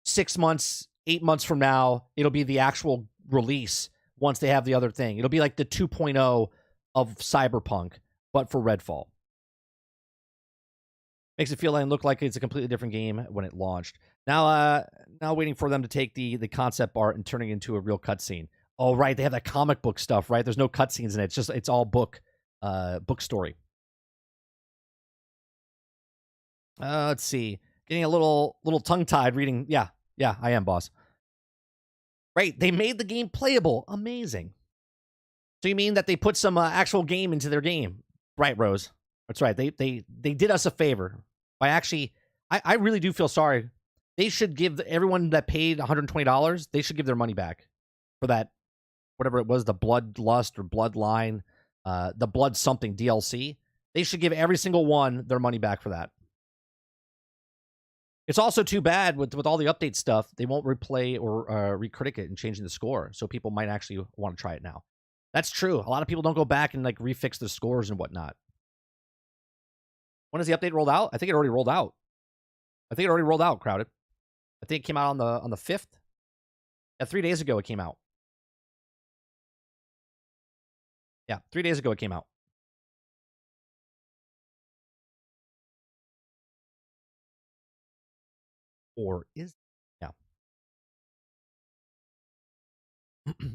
6 months, 8 months from now, it'll be the actual release once they have the other thing. It'll be like the 2.0 of Cyberpunk, but for Redfall. Makes it feel and look like it's a completely different game when it launched. Now waiting for them to take the concept art and turning it into a real cutscene. Oh, right, they have that comic book stuff, right? There's no cutscenes in it. It's all book story. Let's see. Getting a little tongue-tied reading. Yeah, I am, boss. Right, they made the game playable. Amazing. So you mean that they put some actual game into their game? Right, Rose. That's right. They did us a favor by actually. I really do feel sorry. They should give everyone that paid $120. They should give their money back for that, whatever it was, the Bloodlust or Bloodline, the Blood something DLC. They should give every single one their money back for that. It's also too bad with all the update stuff, they won't replay or recritic it and changing the score, so people might actually want to try it now. That's true. A lot of people don't go back and like refix the scores and whatnot. When has the update rolled out? I think it already rolled out. Crowded. I think it came out on the 5th. Yeah, 3 days ago it came out. Yeah, 3 days ago it came out. Or is... Yeah.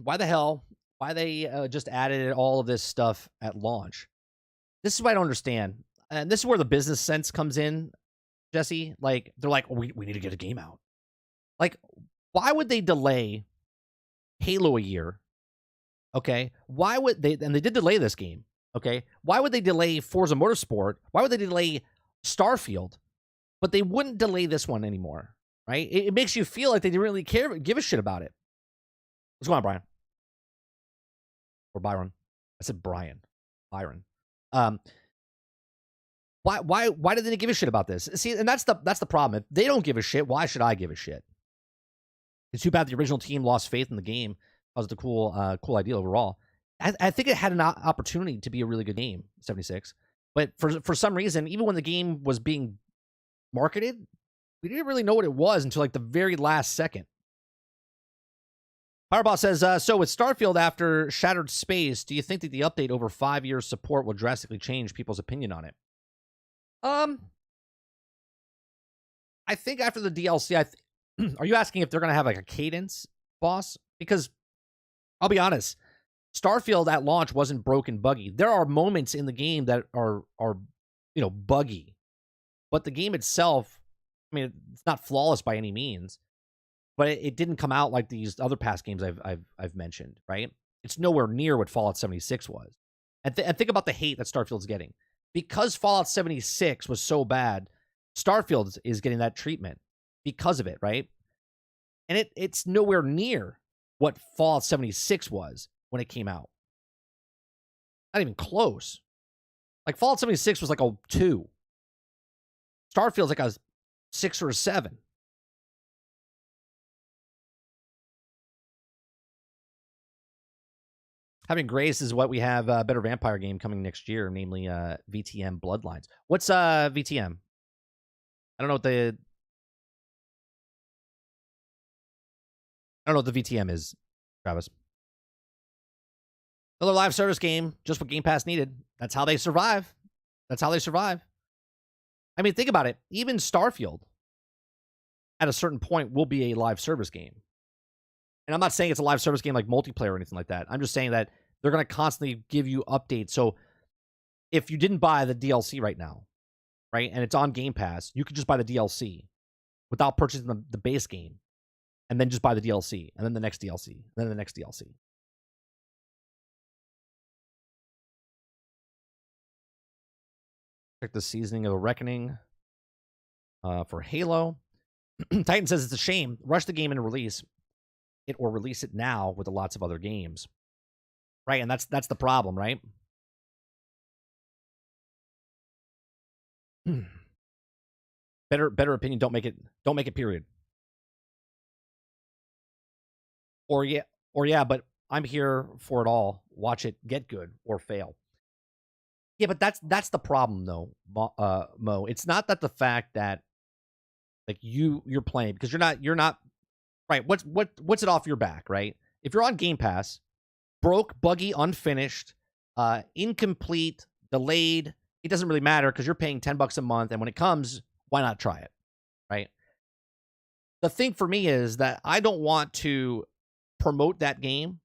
Why the hell? Why they just added all of this stuff at launch? This is what I don't understand. And this is where the business sense comes in, Jesse. Like, they're like, oh, we need to get a game out. Like, why would they delay Halo a year? Okay. Why would they, and they did delay this game. Okay. Why would they delay Forza Motorsport? Why would they delay Starfield? But they wouldn't delay this one anymore, right? It makes you feel like they didn't really give a shit about it. What's going on, Brian? Or Byron? I said Brian. Byron. Why did they give a shit about this? See, and that's the problem. If they don't give a shit, why should I give a shit? It's too bad the original team lost faith in the game. That was the cool idea overall. I think it had an opportunity to be a really good game, 76. But for some reason, even when the game was being marketed, we didn't really know what it was until like the very last second. Fireball says, so with Starfield after Shattered Space, do you think that the update over 5 years support will drastically change people's opinion on it? I think after the DLC, are you asking if they're going to have like a cadence, boss? Because I'll be honest, Starfield at launch wasn't broken buggy. There are moments in the game that are buggy, but the game itself, I mean, it's not flawless by any means, but it didn't come out like these other past games I've mentioned, right? It's nowhere near what Fallout 76 was. And think about the hate that Starfield's getting. Because Fallout 76 was so bad, Starfield is getting that treatment because of it, right? And it's nowhere near what Fallout 76 was when it came out. Not even close. Like, Fallout 76 was like a 2. Starfield's like a 6 or a 7. Having Grace is what we have a better vampire game coming next year, namely VTM Bloodlines. What's VTM? I don't know what the VTM is, Travis. Another live service game, just what Game Pass needed. That's how they survive. That's how they survive. I mean, think about it. Even Starfield, at a certain point, will be a live service game. And I'm not saying it's a live service game like multiplayer or anything like that. I'm just saying that they're going to constantly give you updates. So if you didn't buy the DLC right now, right, and it's on Game Pass, you could just buy the DLC without purchasing the base game, and then just buy the DLC, and then the next DLC, and then the next DLC. Check the Seasoning of the Reckoning for Halo. Titan says it's a shame. Rush the game and release it, or release it now with lots of other games. Right, and that's the problem, right? Better opinion, don't make it period. Or yeah, but I'm here for it all. Watch it get good or fail. Yeah, but that's the problem though, Mo. It's not that the fact that like you're playing, because you're not right. What's it off your back, right? If you're on Game Pass, broke, buggy, unfinished, incomplete, delayed, it doesn't really matter because you're paying $10 a month, and when it comes, why not try it, right? The thing for me is that I don't want to promote that game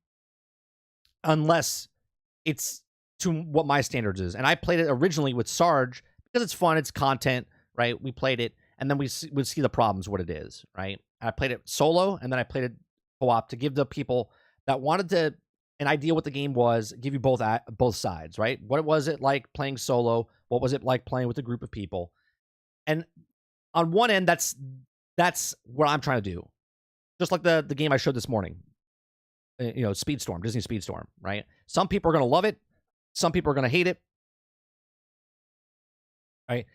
unless it's to what my standards is. And I played it originally with Sarge because it's fun, it's content, right? We played it, and then we see the problems, what it is, right? I played it solo, and then I played it co-op to give the people that wanted an idea what the game was, give you both sides, right? What was it like playing solo? What was it like playing with a group of people? And on one end, that's what I'm trying to do. Just like the game I showed this morning, Speedstorm, Disney Speedstorm, right? Some people are going to love it. Some people are going to hate it, right?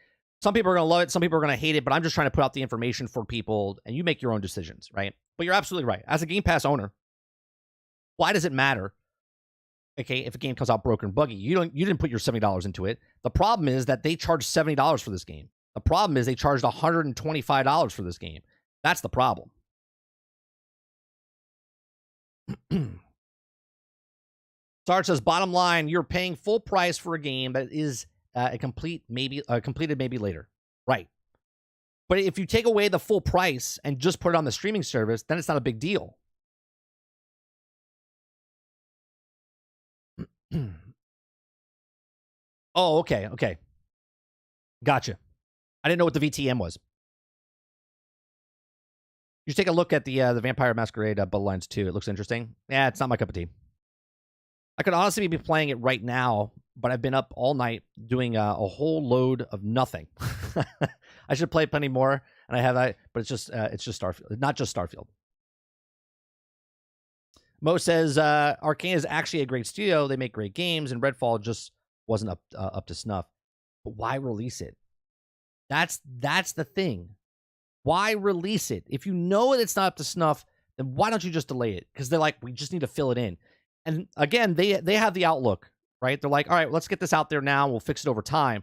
Some people are going to love it. Some people are going to hate it, but I'm just trying to put out the information for people, and you make your own decisions, right? But you're absolutely right. As a Game Pass owner, why does it matter, okay, if a game comes out broken, buggy? You didn't put your $70 into it. The problem is that they charged $70 for this game. The problem is they charged $125 for this game. That's the problem. Sarge says, bottom line, you're paying full price for a game that is completed maybe later. Right. But if you take away the full price and just put it on the streaming service, then it's not a big deal. Oh, okay. Gotcha. I didn't know what the VTM was. You should take a look at the Vampire Masquerade Bloodlines 2. It looks interesting. Yeah, it's not my cup of tea. I could honestly be playing it right now, but I've been up all night doing a whole load of nothing. I should play plenty more, and I have but it's just Starfield, not just Starfield. Mo says Arcane is actually a great studio. They make great games, and Redfall just wasn't up to snuff. But why release it? That's the thing. Why release it? If you know it's not up to snuff, then why don't you just delay it? Because they're like, we just need to fill it in. And again, they have the outlook, right? They're like, all right, let's get this out there now. We'll fix it over time.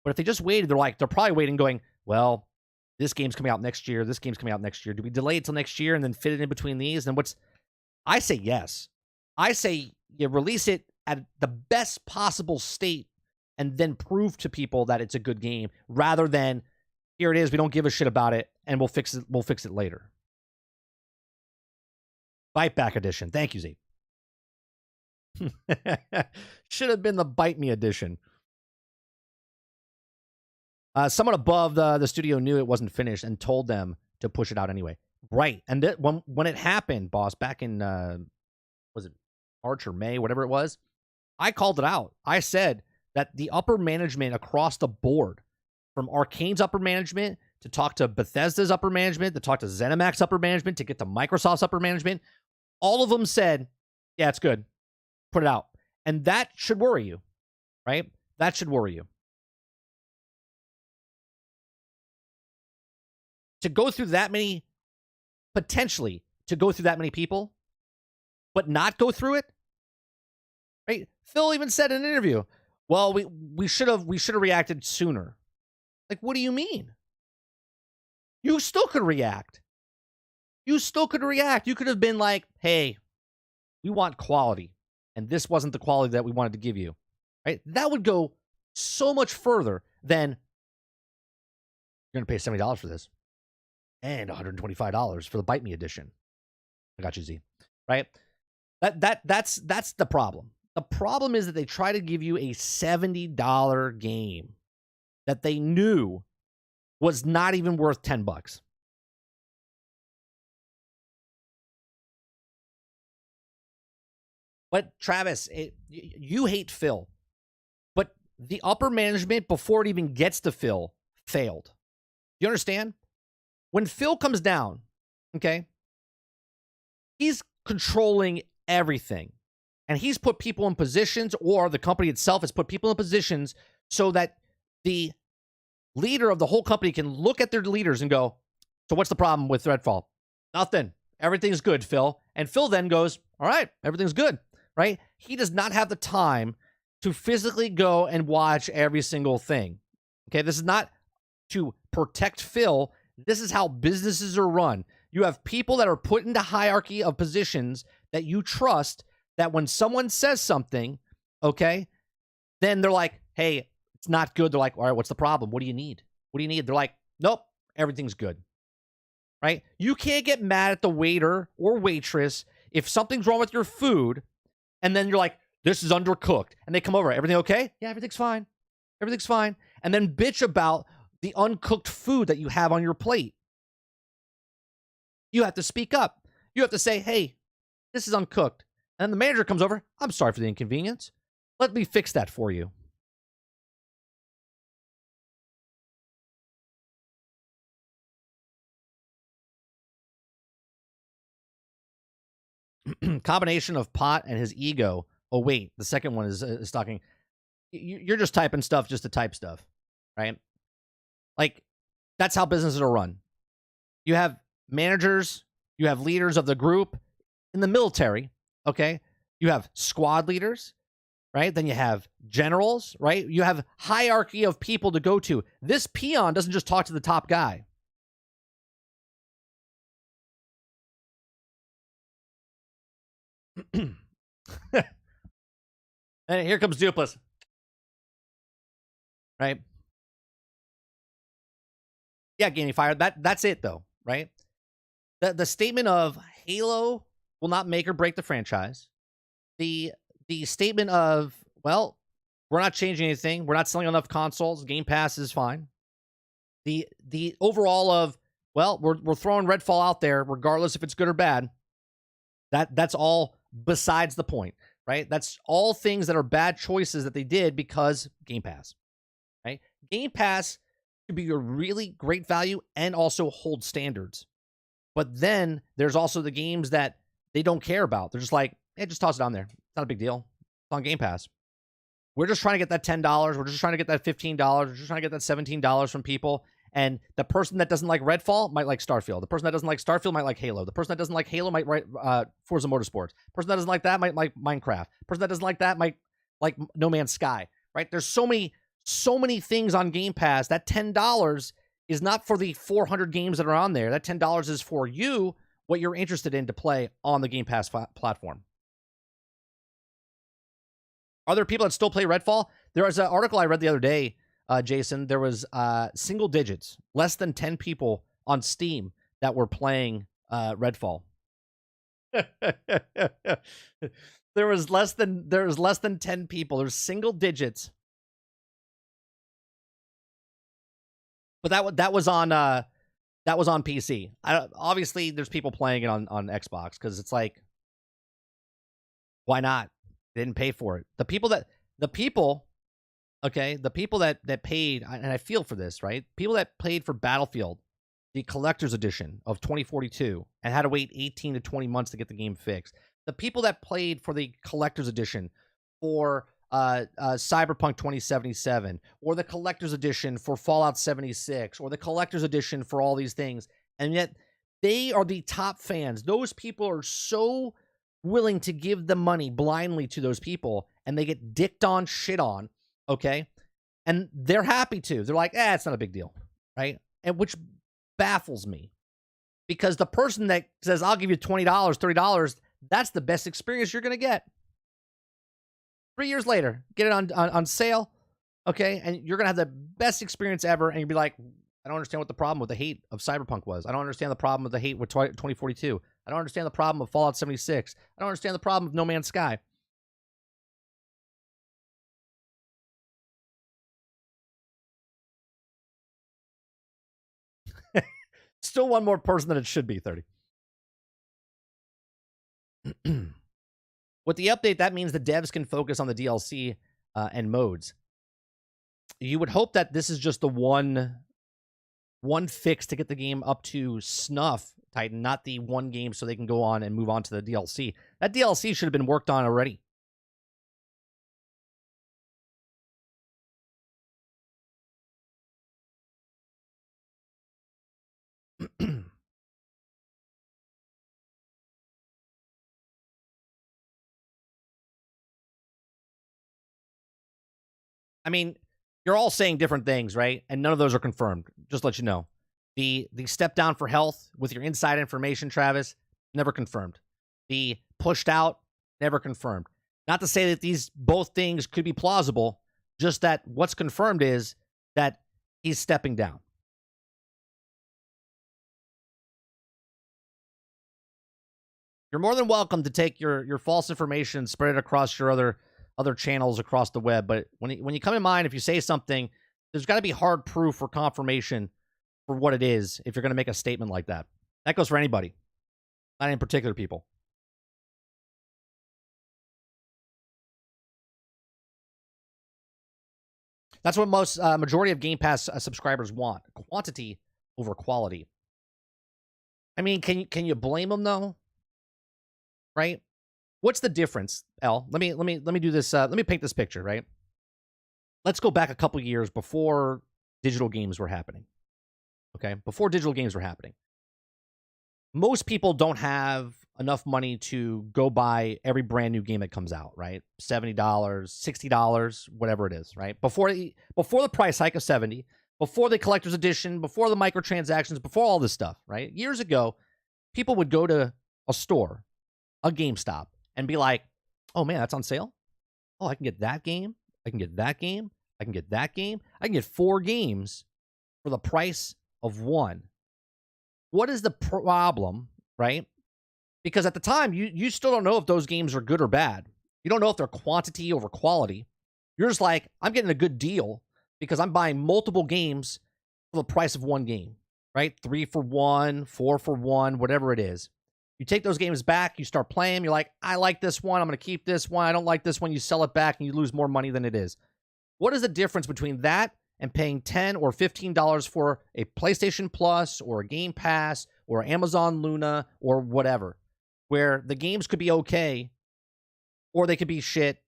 But if they just waited, they're probably waiting going, well, this game's coming out next year. This game's coming out next year. Do we delay it till next year and then fit it in between these? And I say yes. I say you release it at the best possible state and then prove to people that it's a good game rather than here it is. We don't give a shit about it and we'll fix it later. Bite Back edition. Thank you, Z. Should have been the Bite Me edition. Someone above the studio knew it wasn't finished and told them to push it out anyway. Right. And when it happened, boss, back in, was it March or May, whatever it was, I called it out. I said that the upper management across the board, from Arcane's upper management to talk to Bethesda's upper management, to talk to ZeniMax upper management, to get to Microsoft's upper management, all of them said, yeah, it's good. Put it out. And that should worry you, right? That should worry you. To go through that many, potentially, to go through that many people, but not go through it, right? Phil even said in an interview, well, we should have reacted sooner. Like, what do you mean? You still could react. You still could react. You could have been like, hey, we want quality. and this wasn't the quality that we wanted to give you, right? That would go so much further than you're going to pay $70 for this and $125 for the Bite Me edition. I got you, Z. Right? That's the problem. The problem is that they try to give you a $70 game that they knew was not even worth $10. But Travis, you hate Phil, but the upper management, before it even gets to Phil, failed. You understand? When Phil comes down, okay, he's controlling everything. And he's put people in positions, or the company itself has put people in positions so that the leader of the whole company can look at their leaders and go, so what's the problem with Redfall? Nothing. Everything's good, Phil. And Phil then goes, all right, everything's good, right? He does not have the time to physically go and watch every single thing. Okay, this is not to protect Phil. This is how businesses are run. You have people that are put into hierarchy of positions that you trust, that when someone says something, okay, then they're like, hey, it's not good. They're like, all right, what's the problem? What do you need? What do you need? They're like, nope, everything's good, right? You can't get mad at the waiter or waitress if something's wrong with your food, and then you're like, this is undercooked. And they come over, everything okay? Yeah, everything's fine. Everything's fine. And then bitch about the uncooked food that you have on your plate. You have to speak up. You have to say, hey, this is uncooked. And the manager comes over. I'm sorry for the inconvenience. Let me fix that for you. Combination of pot and his ego. Oh, wait. The second one is talking. You're just typing stuff just to type stuff, right? Like, that's how businesses are run. You have managers. You have leaders of the group. In the military, okay, you have squad leaders, right? Then you have generals, right? You have hierarchy of people to go to. This peon doesn't just talk to the top guy. And here comes Dupless, right? Yeah, Gaming Fire. That's it though, right? The statement of Halo will not make or break the franchise. The statement of, well, we're not changing anything. We're not selling enough consoles. Game Pass is fine. The overall of, well, we're throwing Redfall out there regardless if it's good or bad. That's all besides the point, right? That's all things that are bad choices that they did because Game Pass, right? Game Pass could be a really great value and also hold standards. But then there's also the games that they don't care about. They're just like, hey, just toss it on there. It's not a big deal. It's on Game Pass. We're just trying to get that $10. We're just trying to get that $15. We're just trying to get that $17 from people. And the person that doesn't like Redfall might like Starfield. The person that doesn't like Starfield might like Halo. The person that doesn't like Halo might like Forza Motorsports. The person that doesn't like that might like Minecraft. The person that doesn't like that might like No Man's Sky. Right? There's so many things on Game Pass. That $10 is not for the 400 games that are on there. That $10 is for you, what you're interested in to play on the Game Pass platform. Are there people that still play Redfall? There was an article I read the other day, Jason. There was single digits, less than 10 people on Steam that were playing Redfall. There was less than 10 people. There's single digits. But that was on PC. Obviously, there's people playing it on Xbox because it's like, why not? They didn't pay for it. The people that paid, and I feel for this, right? People that paid for Battlefield, the collector's edition of 2042, and had to wait 18 to 20 months to get the game fixed. The people that played for the collector's edition for Cyberpunk 2077, or the collector's edition for Fallout 76, or the collector's edition for all these things, and yet they are the top fans. Those people are so willing to give the money blindly to those people, and they get dicked on, shit on, okay? And they're happy to. They're like, it's not a big deal, right? And which baffles me, because the person that says, I'll give you $20, $30, that's the best experience you're going to get. 3 years later, get it on sale, okay? And you're going to have the best experience ever. And you'll be like, I don't understand what the problem with the hate of Cyberpunk was. I don't understand the problem with the hate with 2042. I don't understand the problem of Fallout 76. I don't understand the problem of No Man's Sky. Still one more person than it should be, 30. With the update, that means the devs can focus on the DLC and modes. You would hope that this is just the one fix to get the game up to snuff, Titan, not the one game so they can go on and move on to the DLC. That DLC should have been worked on already. I mean, you're all saying different things, right? And none of those are confirmed. Just to let you know. The step down for health with your inside information, Travis, never confirmed. The pushed out, never confirmed. Not to say that these both things could be plausible, just that what's confirmed is that he's stepping down. You're more than welcome to take your false information and spread it across your other channels across the web. But when you come in mind, if you say something, there's got to be hard proof or confirmation for what it is if you're going to make a statement like that. That goes for anybody, not in particular people. That's what most majority of Game Pass subscribers want: quantity over quality. I mean, can you blame them though? Right? What's the difference, L? Let me do this. Let me paint this picture. Right? Let's go back a couple years before digital games were happening. Okay, before digital games were happening, most people don't have enough money to go buy every brand new game that comes out. Right? $70, $60, whatever it is. Right? Before the price hike of 70, before the collector's edition, before the microtransactions, before all this stuff. Right? Years ago, people would go to a store, a GameStop, and be like, oh man, that's on sale. Oh, I can get that game. I can get that game. I can get that game. I can get 4 games for the price of 1. What is the problem, right? Because at the time, you still don't know if those games are good or bad. You don't know if they're quantity over quality. You're just like, I'm getting a good deal because I'm buying multiple games for the price of 1 game, right? 3 for 1, 4 for 1, whatever it is. You take those games back, you start playing them, you're like, I like this one, I'm going to keep this one, I don't like this one, you sell it back and you lose more money than it is. What is the difference between that and paying $10 or $15 for a PlayStation Plus or a Game Pass or Amazon Luna or whatever, where the games could be okay, or they could be shit,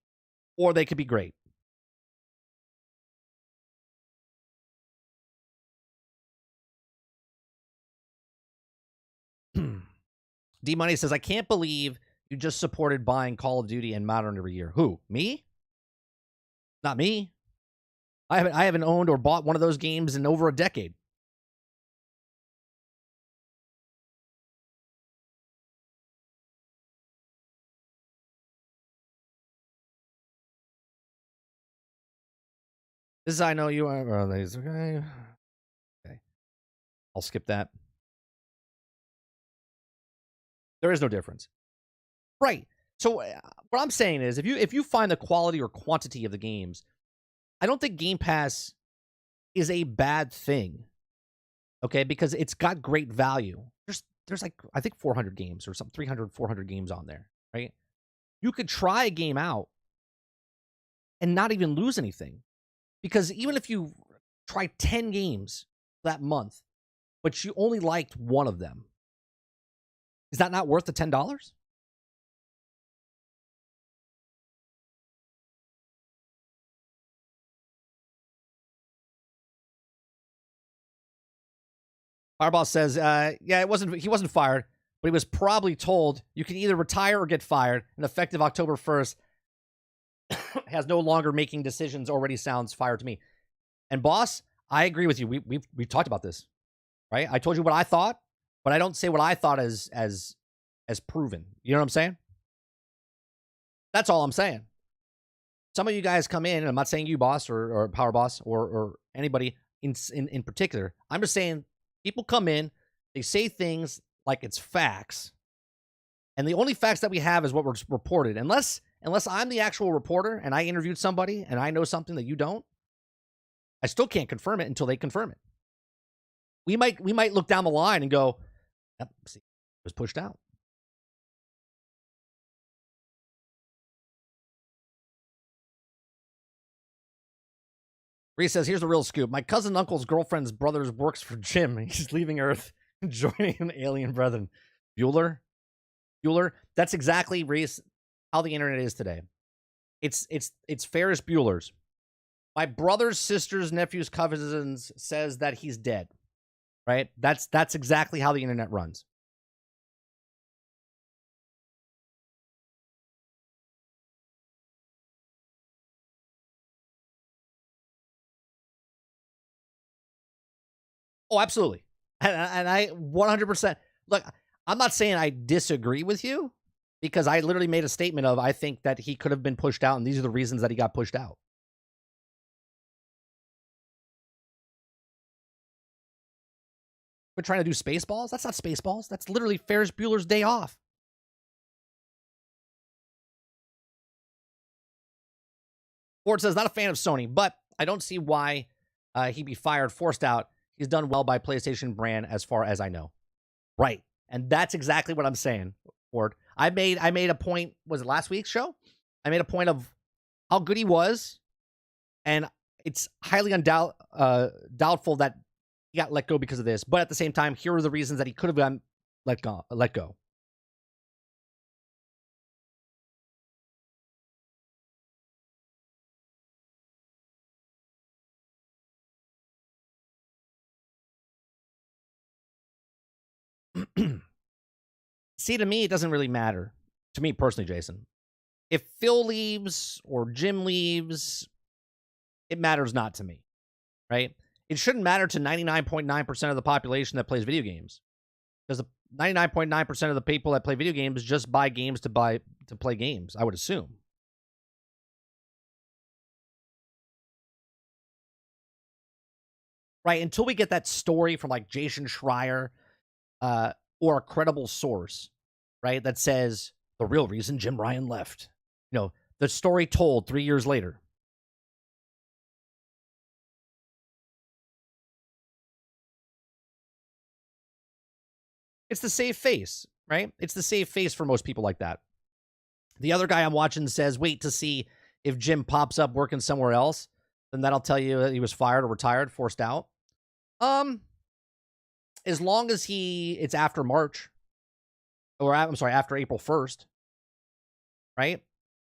or they could be great? D-Money says, I can't believe you just supported buying Call of Duty and Modern every year. Who? Me? Not me. I haven't owned or bought one of those games in over a decade. This is I know you are. Okay. Okay. I'll skip that. There is no difference. Right. So what I'm saying is if you find the quality or quantity of the games, I don't think Game Pass is a bad thing. Okay, because it's got great value. There's like I think 400 games or some 300 400 games on there, right? You could try a game out and not even lose anything. Because even if you try 10 games that month, but you only liked one of them, is that not worth the $10? Fireball says, yeah, he wasn't fired, but he was probably told you can either retire or get fired, and effective October 1st, has no longer making decisions already sounds fired to me. And boss, I agree with you. We've talked about this, right? I told you what I thought, but I don't say what I thought as proven. You know what I'm saying? That's all I'm saying. some of you guys come in, and I'm not saying you, boss, or power boss, or anybody in particular. I'm just saying people come in, they say things like it's facts, and the only facts that we have is what was reported. Unless I'm the actual reporter and I interviewed somebody and I know something that you don't, I still can't confirm it until they confirm it. We might look down the line and go, yep, see, it was pushed out. Reese says, here's the real scoop. My cousin uncle's girlfriend's brother works for Jim. He's leaving Earth and joining an alien brethren. Bueller? That's exactly, Reese, how the internet is today. It's Ferris Bueller's. My brother's sister's nephew's cousins says that he's dead. Right? That's exactly how the internet runs. Oh, absolutely. And I 100%. Look, I'm not saying I disagree with you, because I literally made a statement of, I think that he could have been pushed out, and these are the reasons that he got pushed out. We're trying to do Spaceballs? That's not Spaceballs. That's literally Ferris Bueller's Day Off. Ford says, not a fan of Sony, but I don't see why he'd be fired, forced out. He's done well by PlayStation brand as far as I know. Right. And that's exactly what I'm saying, Ford. I made a point, was it last week's show? I made a point of how good he was, and it's highly doubtful that he got let go because of this. But at the same time, here are the reasons that he could have gotten let go. See, to me, it doesn't really matter. To me personally, Jason. If Phil leaves or Jim leaves, it matters not to me, right? It shouldn't matter to 99.9% of the population that plays video games, because the 99.9% of the people that play video games just buy games to play games, I would assume. Right? Until we get that story from like Jason Schreier or a credible source, right, that says the real reason Jim Ryan left. You know, the story told 3 years later. It's the safe face, right? It's the safe face for most people like that. The other guy I'm watching says, wait to see if Jim pops up working somewhere else, then that'll tell you that he was fired or retired, forced out. As long as it's after March, or I'm sorry, after April 1st, right?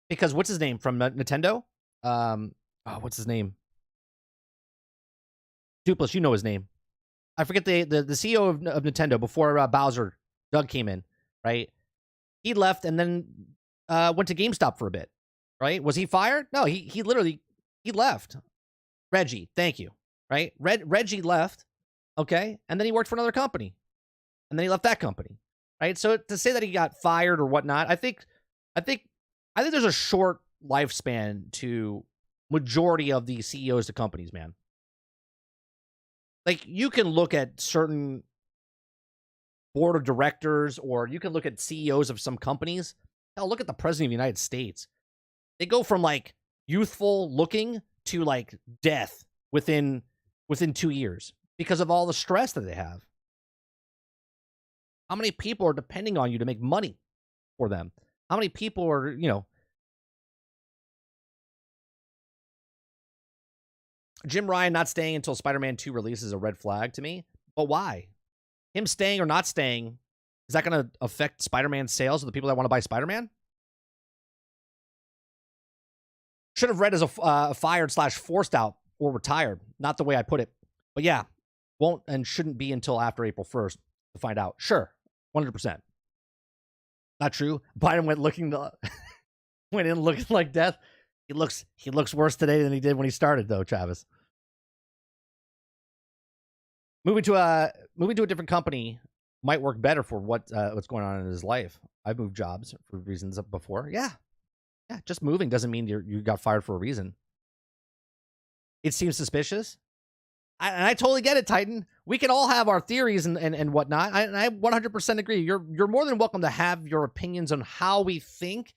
Because what's his name from Nintendo? What's his name? Dupless, you know his name. I forget the CEO of Nintendo before Bowser, Doug came in, right? He left and then went to GameStop for a bit, right? Was he fired? No, he literally left. Reggie, thank you, right? Reggie left, okay, and then he worked for another company, and then he left that company, right? So to say that he got fired or whatnot, I think there's a short lifespan to majority of the CEOs of companies, man. Like, you can look at certain board of directors, or you can look at CEOs of some companies. Hell, look at the president of the United States. They go from like youthful looking to like death within 2 years because of all the stress that they have. How many people are depending on you to make money for them? How many people are, Jim Ryan not staying until Spider-Man 2 releases a red flag to me. But why? Him staying or not staying, is that going to affect Spider-Man sales of the people that want to buy Spider-Man? Should have read as a fired / forced out or retired. Not the way I put it. But yeah, won't and shouldn't be until after April 1st to find out. Sure, 100%. Not true. Biden went in looking like death. He looks worse today than he did when he started, though, Travis. Moving to a different company might work better for what's going on in his life. I've moved jobs for reasons before. Yeah. Yeah, just moving doesn't mean you got fired for a reason. It seems suspicious. And I totally get it, Titan. We can all have our theories and whatnot. I 100% agree. You're more than welcome to have your opinions on how we think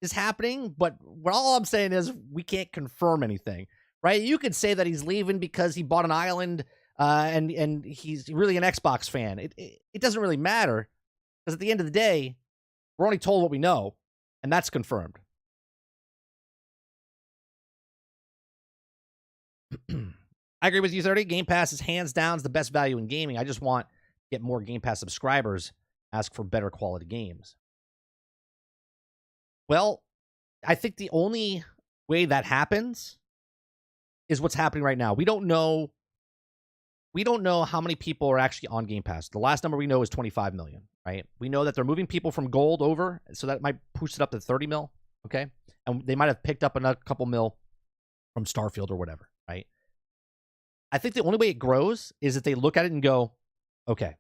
is happening, but all I'm saying is we can't confirm anything, right? You could say that he's leaving because he bought an island and he's really an Xbox fan. It doesn't really matter because at the end of the day, we're only told what we know, and that's confirmed. I agree with you, 30. Game Pass is hands down the best value in gaming. I just want to get more Game Pass subscribers, ask for better quality games. Well, I think the only way that happens is what's happening right now. We don't know how many people are actually on Game Pass. The last number we know is 25 million, right? We know that they're moving people from gold over, so that might push it up to 30 mil, okay? And they might have picked up a couple mil from Starfield or whatever, right? I think the only way it grows is if they look at it and go, okay,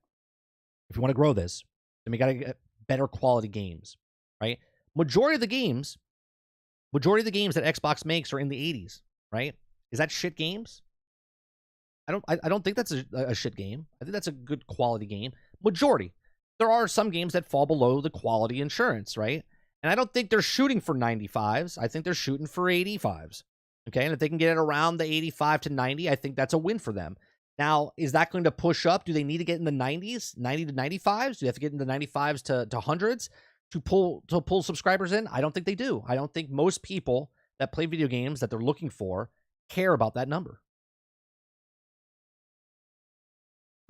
if you want to grow this, then we got to get better quality games, right? Majority of the games that Xbox makes are in the 80s, right? Is that shit games? I don't think that's a shit game. I think that's a good quality game. Majority. There are some games that fall below the quality insurance, right? And I don't think they're shooting for 95s. I think they're shooting for 85s. Okay, and if they can get it around the 85 to 90, I think that's a win for them. Now, is that going to push up? Do they need to get in the 90s, 90 to 95s? Do they have to get in the 95s to 100s to pull subscribers in? I don't think they do. I don't think most people that play video games that they're looking for care about that number.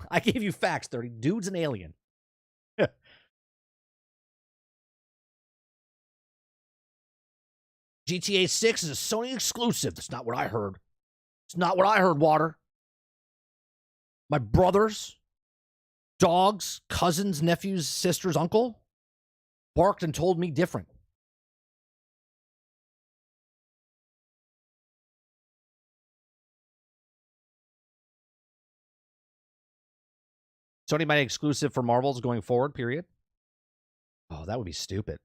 I gave you facts, 30. Dude's an alien. GTA 6 is a Sony exclusive. That's not what I heard. It's not what I heard, Water. My brothers, dogs, cousins, nephews, sisters, uncle barked and told me different. Sony might exclusive for Marvels going forward, period. Oh, that would be stupid.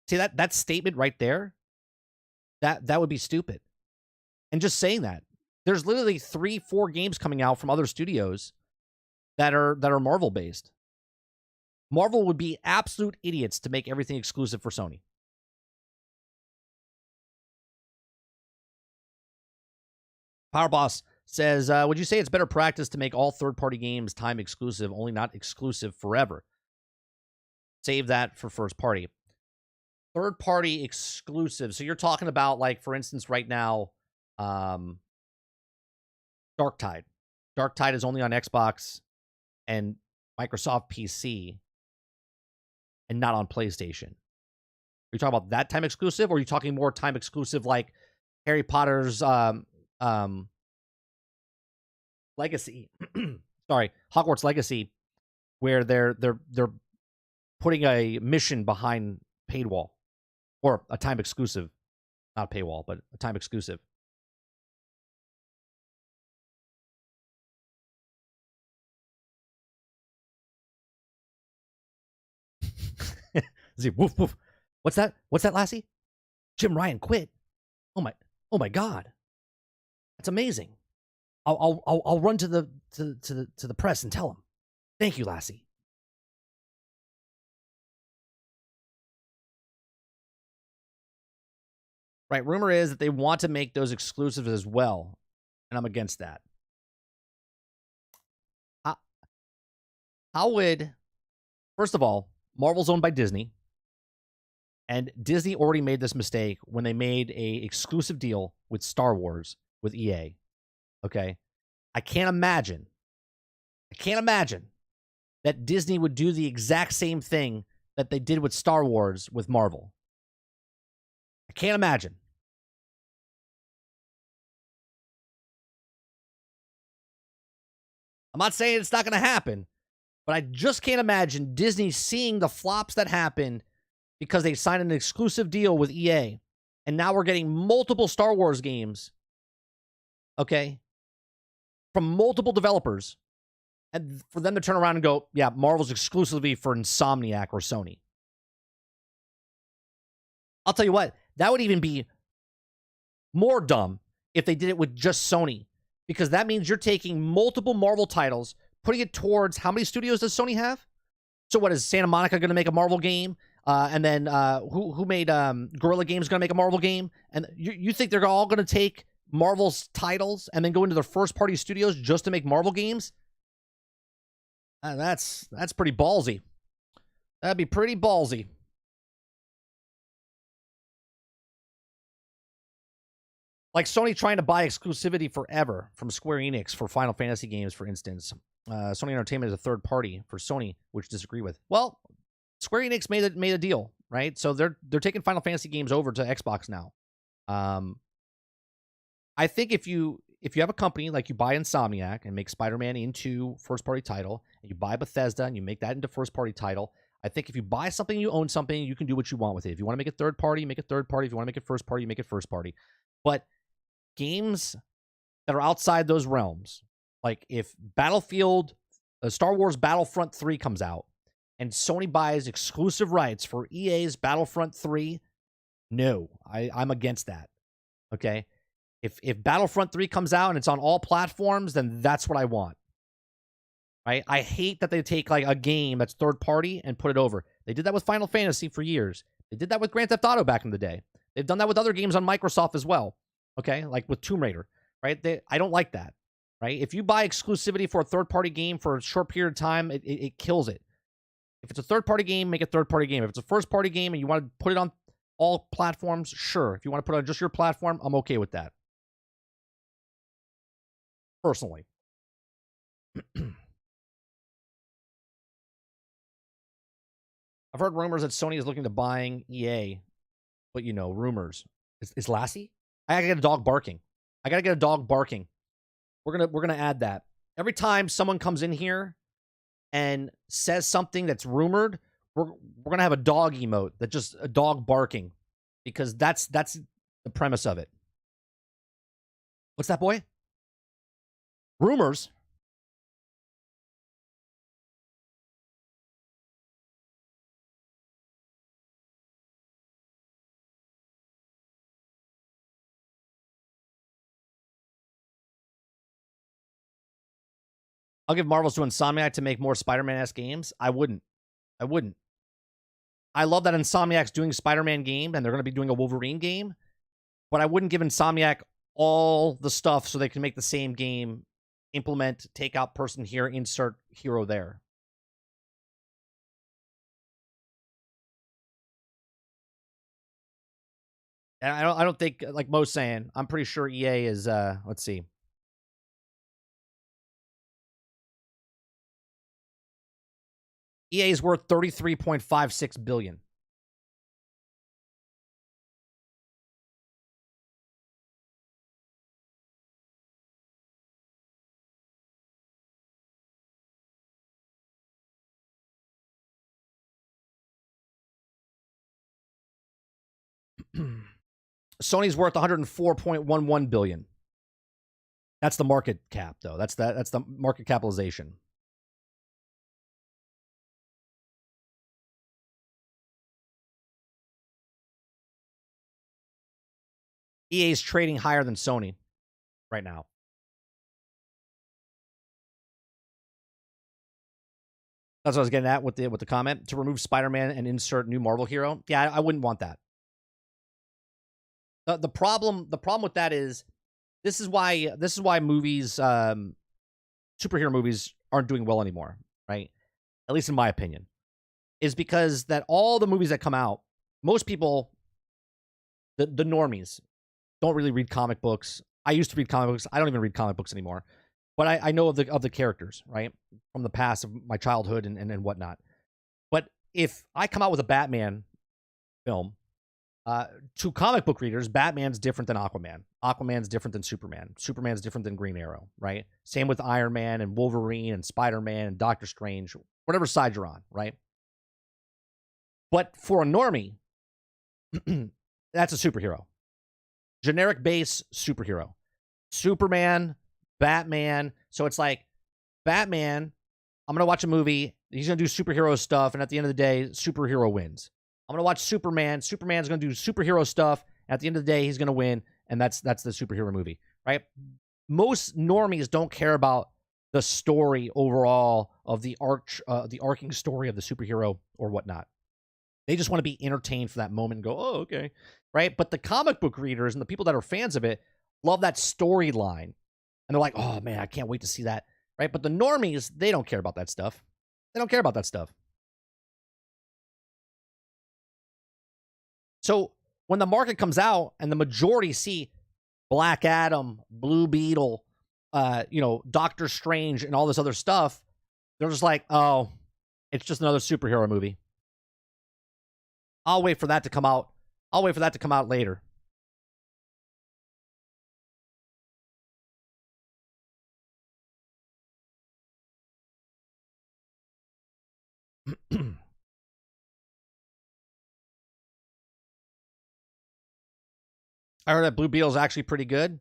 See, that statement right there, that would be stupid. And just saying that. There's literally 3-4 games coming out from other studios that are Marvel based. Marvel would be absolute idiots to make everything exclusive for Sony. Power Boss says, would you say it's better practice to make all third-party games time exclusive, only not exclusive forever? Save that for first party. Third-party exclusive. So you're talking about, like, for instance, right now, Darktide. Darktide is only on Xbox and Microsoft PC and not on PlayStation. Are you talking about that time exclusive, or are you talking more time exclusive like Harry Potter's Legacy? Sorry, Hogwarts Legacy, where they're putting a mission behind paywall, or a time exclusive, not a paywall, but a time exclusive. Woof woof. What's that? What's that, Lassie? Jim Ryan quit. Oh my God. That's amazing. I'll run to the press and tell him. Thank you, Lassie. Right. Rumor is that they want to make those exclusives as well, and I'm against that. How would, first of all, Marvel's owned by Disney, and Disney already made this mistake when they made a exclusive deal with Star Wars with EA. Okay, I can't imagine that Disney would do the exact same thing that they did with Star Wars with Marvel. I can't imagine. I'm not saying it's not going to happen, but I just can't imagine Disney seeing the flops that happened because they signed an exclusive deal with EA, and now we're getting multiple Star Wars games, okay, from multiple developers, and for them to turn around and go, yeah, Marvel's exclusively for Insomniac or Sony. I'll tell you what, that would even be more dumb if they did it with just Sony, because that means you're taking multiple Marvel titles, putting it towards how many studios does Sony have? So what is Santa Monica going to make a Marvel game? And then who made Guerrilla Games going to make a Marvel game? And you think they're all going to take Marvel's titles and then go into their first party studios just to make Marvel games? That's pretty ballsy. That'd be pretty ballsy. Like Sony trying to buy exclusivity forever from Square Enix for Final Fantasy games, for instance. Sony Entertainment is a third party for Sony, which disagree with. Well, Square Enix made a deal, right? So they're taking Final Fantasy games over to Xbox now. I think if you have a company like you buy Insomniac and make Spider-Man into first party title, and you buy Bethesda and you make that into first party title, I think if you buy something, you own something, you can do what you want with it. If you want to make it third party, make it third party. If you want to make it first party, you make it first party. But games that are outside those realms, like if Star Wars Battlefront 3 comes out and Sony buys exclusive rights for EA's Battlefront 3, no, I'm against that. Okay? If Battlefront 3 comes out and it's on all platforms, then that's what I want. Right? I hate that they take like a game that's third party and put it over. They did that with Final Fantasy for years. They did that with Grand Theft Auto back in the day. They've done that with other games on Microsoft as well. Okay, like with Tomb Raider, right? I don't like that, right? If you buy exclusivity for a third-party game for a short period of time, it kills it. If it's a third-party game, make a third-party game. If it's a first-party game and you want to put it on all platforms, sure. If you want to put it on just your platform, I'm okay with that. Personally. I've heard rumors that Sony is looking to buying EA, but rumors. Is Lassie? I gotta get a dog barking. We're gonna add that. Every time someone comes in here and says something that's rumored, we're gonna have a dog emote that just a dog barking, because that's the premise of it. What's that, boy? Rumors? I'll give Marvels to Insomniac to make more Spider-Man-esque games. I wouldn't. I love that Insomniac's doing Spider-Man game and they're going to be doing a Wolverine game, but I wouldn't give Insomniac all the stuff so they can make the same game, implement, take out person here, insert hero there. And I don't think, like Mo's saying, I'm pretty sure EA is, let's see. EA is worth $33.56 billion. Sony's worth $104.11 billion. That's the market cap, though. That's the market capitalization. EA is trading higher than Sony right now. That's what I was getting at with the comment. To remove Spider-Man and insert new Marvel hero. Yeah, I wouldn't want that. The problem with that is this is why movies, superhero movies aren't doing well anymore, right? At least in my opinion, is because that all the movies that come out, most people, the normies, don't really read comic books. I used to read comic books. I don't even read comic books anymore. But I know of the characters, right? From the past of my childhood and whatnot. But if I come out with a Batman film, to comic book readers, Batman's different than Aquaman. Aquaman's different than Superman. Superman's different than Green Arrow, right? Same with Iron Man and Wolverine and Spider-Man and Doctor Strange, whatever side you're on, right? But for a normie, that's a superhero. Generic base superhero. Superman, Batman. So it's like, Batman, I'm going to watch a movie. He's going to do superhero stuff. And at the end of the day, superhero wins. I'm gonna watch Superman. Superman's gonna do superhero stuff. At the end of the day, he's gonna win, and that's the superhero movie, right? Most normies don't care about the story overall of the arcing story of the superhero or whatnot. They just want to be entertained for that moment and go, oh, okay, right? But the comic book readers and the people that are fans of it love that storyline, and they're like, oh man, I can't wait to see that, right? But the normies, they don't care about that stuff. They don't care about that stuff. So when the market comes out and the majority see Black Adam, Blue Beetle, Doctor Strange, and all this other stuff, they're just like, oh, it's just another superhero movie. I'll wait for that to come out. I'll wait for that to come out later. I heard that Blue Beetle is actually pretty good.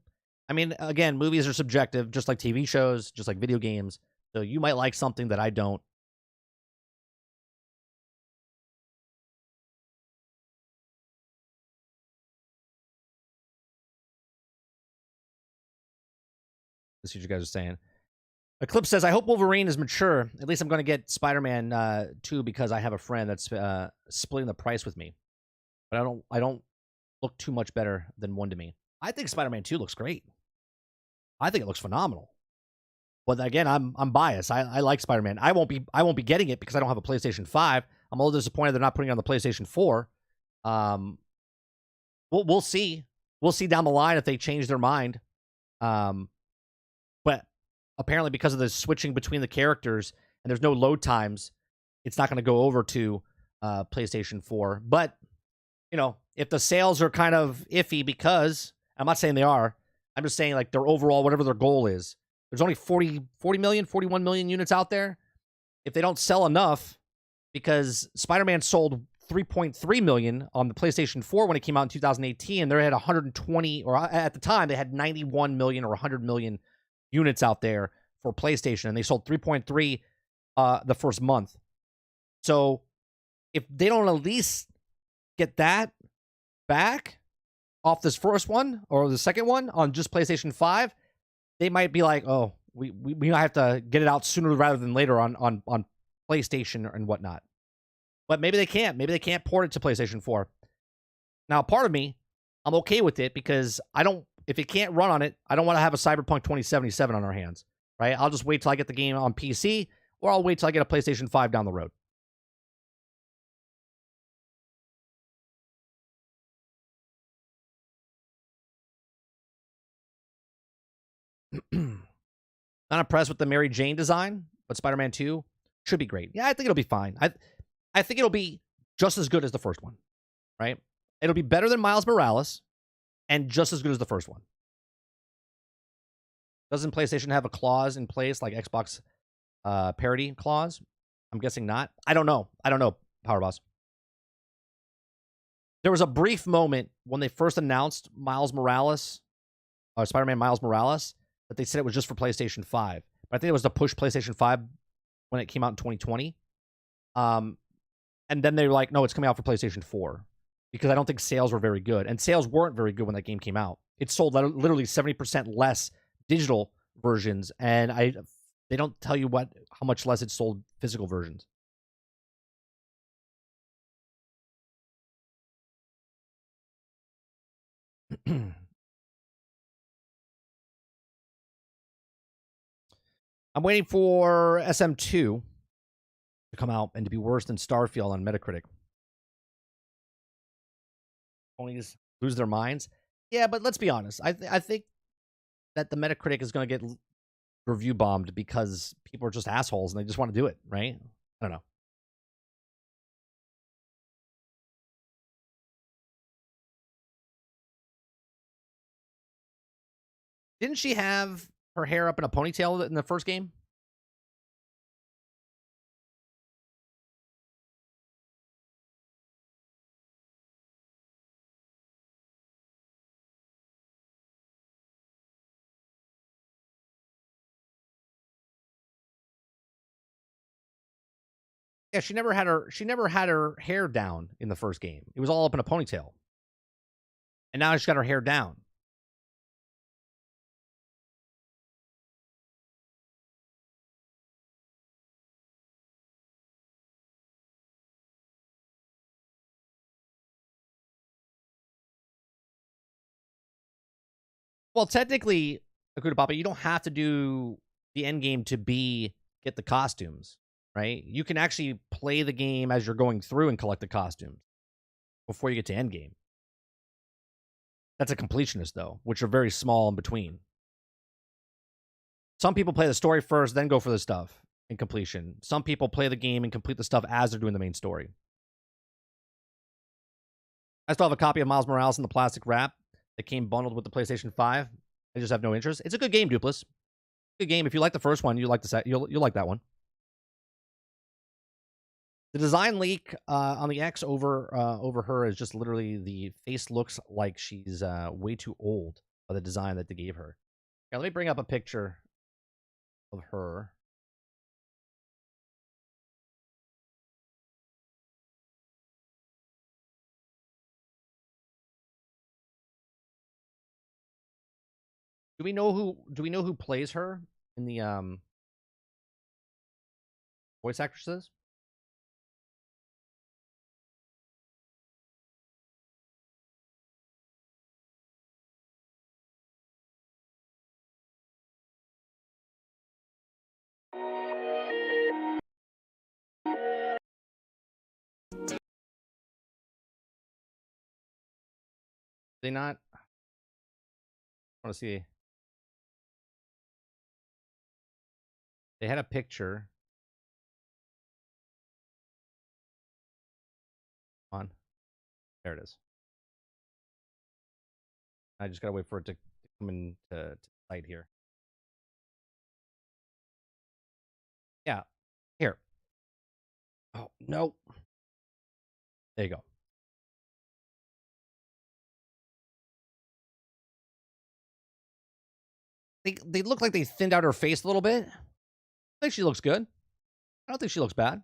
I mean, again, movies are subjective, just like TV shows, just like video games. So you might like something that I don't. Let's see what you guys are saying. Eclipse says, I hope Wolverine is mature. At least I'm going to get Spider-Man 2 because I have a friend that's splitting the price with me. But I don't look too much better than 1 to me. I think Spider-Man 2 looks great. I think it looks phenomenal. But again, I'm biased. I like Spider-Man. I won't be getting it because I don't have a PlayStation 5. I'm a little disappointed they're not putting it on the PlayStation 4. We'll see. We'll see down the line if they change their mind. But apparently because of the switching between the characters and there's no load times, it's not going to go over to PlayStation 4. But, if the sales are kind of iffy, because I'm not saying they are, I'm just saying like their overall, whatever their goal is, there's only 40 million, 41 million units out there. If they don't sell enough, because Spider-Man sold 3.3 million on the PlayStation 4 when it came out in 2018, and they had 120, or at the time they had 91 million or 100 million units out there for PlayStation, and they sold 3.3 the first month. So if they don't at least get that back off this first one or the second one on just PlayStation 5, they might be like, oh, we might have to get it out sooner rather than later on PlayStation and whatnot. But maybe they can't. Maybe they can't port it to PlayStation 4. Now, part of me, I'm okay with it because if it can't run on it, I don't want to have a Cyberpunk 2077 on our hands, right? I'll just wait till I get the game on PC, or I'll wait till I get a PlayStation 5 down the road. Not impressed with the Mary Jane design, but Spider-Man 2 should be great. Yeah, I think it'll be fine. I think it'll be just as good as the first one, right? It'll be better than Miles Morales and just as good as the first one. Doesn't PlayStation have a clause in place like Xbox parity clause? I'm guessing not. I don't know, Powerboss. There was a brief moment when they first announced Miles Morales, or Spider-Man Miles Morales, that they said it was just for PlayStation 5. But I think it was to push PlayStation 5 when it came out in 2020. And then they were like, no, it's coming out for PlayStation 4. Because I don't think sales were very good. And sales weren't very good when that game came out. It sold literally 70% less digital versions. And they don't tell you how much less it sold physical versions. I'm waiting for SM2 to come out and to be worse than Starfield on Metacritic. Ponies lose their minds. Yeah, but let's be honest. I think that the Metacritic is going to get review bombed because people are just assholes and they just want to do it, right? I don't know. Didn't she have her hair up in a ponytail in the first game? Yeah, she never had her hair down in the first game. It was all up in a ponytail. And now she's got her hair down. Well, technically, Akuta Papa, you don't have to do the end game to get the costumes, right? You can actually play the game as you're going through and collect the costumes before you get to end game. That's a completionist, though, which are very small in between. Some people play the story first, then go for the stuff in completion. Some people play the game and complete the stuff as they're doing the main story. I still have a copy of Miles Morales in the plastic wrap that came bundled with the PlayStation 5. I just have no interest. It's a good game, Dupless. Good game. If you like the first one, you like you'll like that one. The design leak on the X over her is just literally the face looks like she's way too old by the design that they gave her. Yeah, let me bring up a picture of her. Do we know who plays her in the voice actresses? They not I want to see. They had a picture on. There it is. I just gotta wait for it to come into sight here. Yeah, here. Oh no. There you go. They look like they thinned out her face a little bit. I think she looks good. I don't think she looks bad.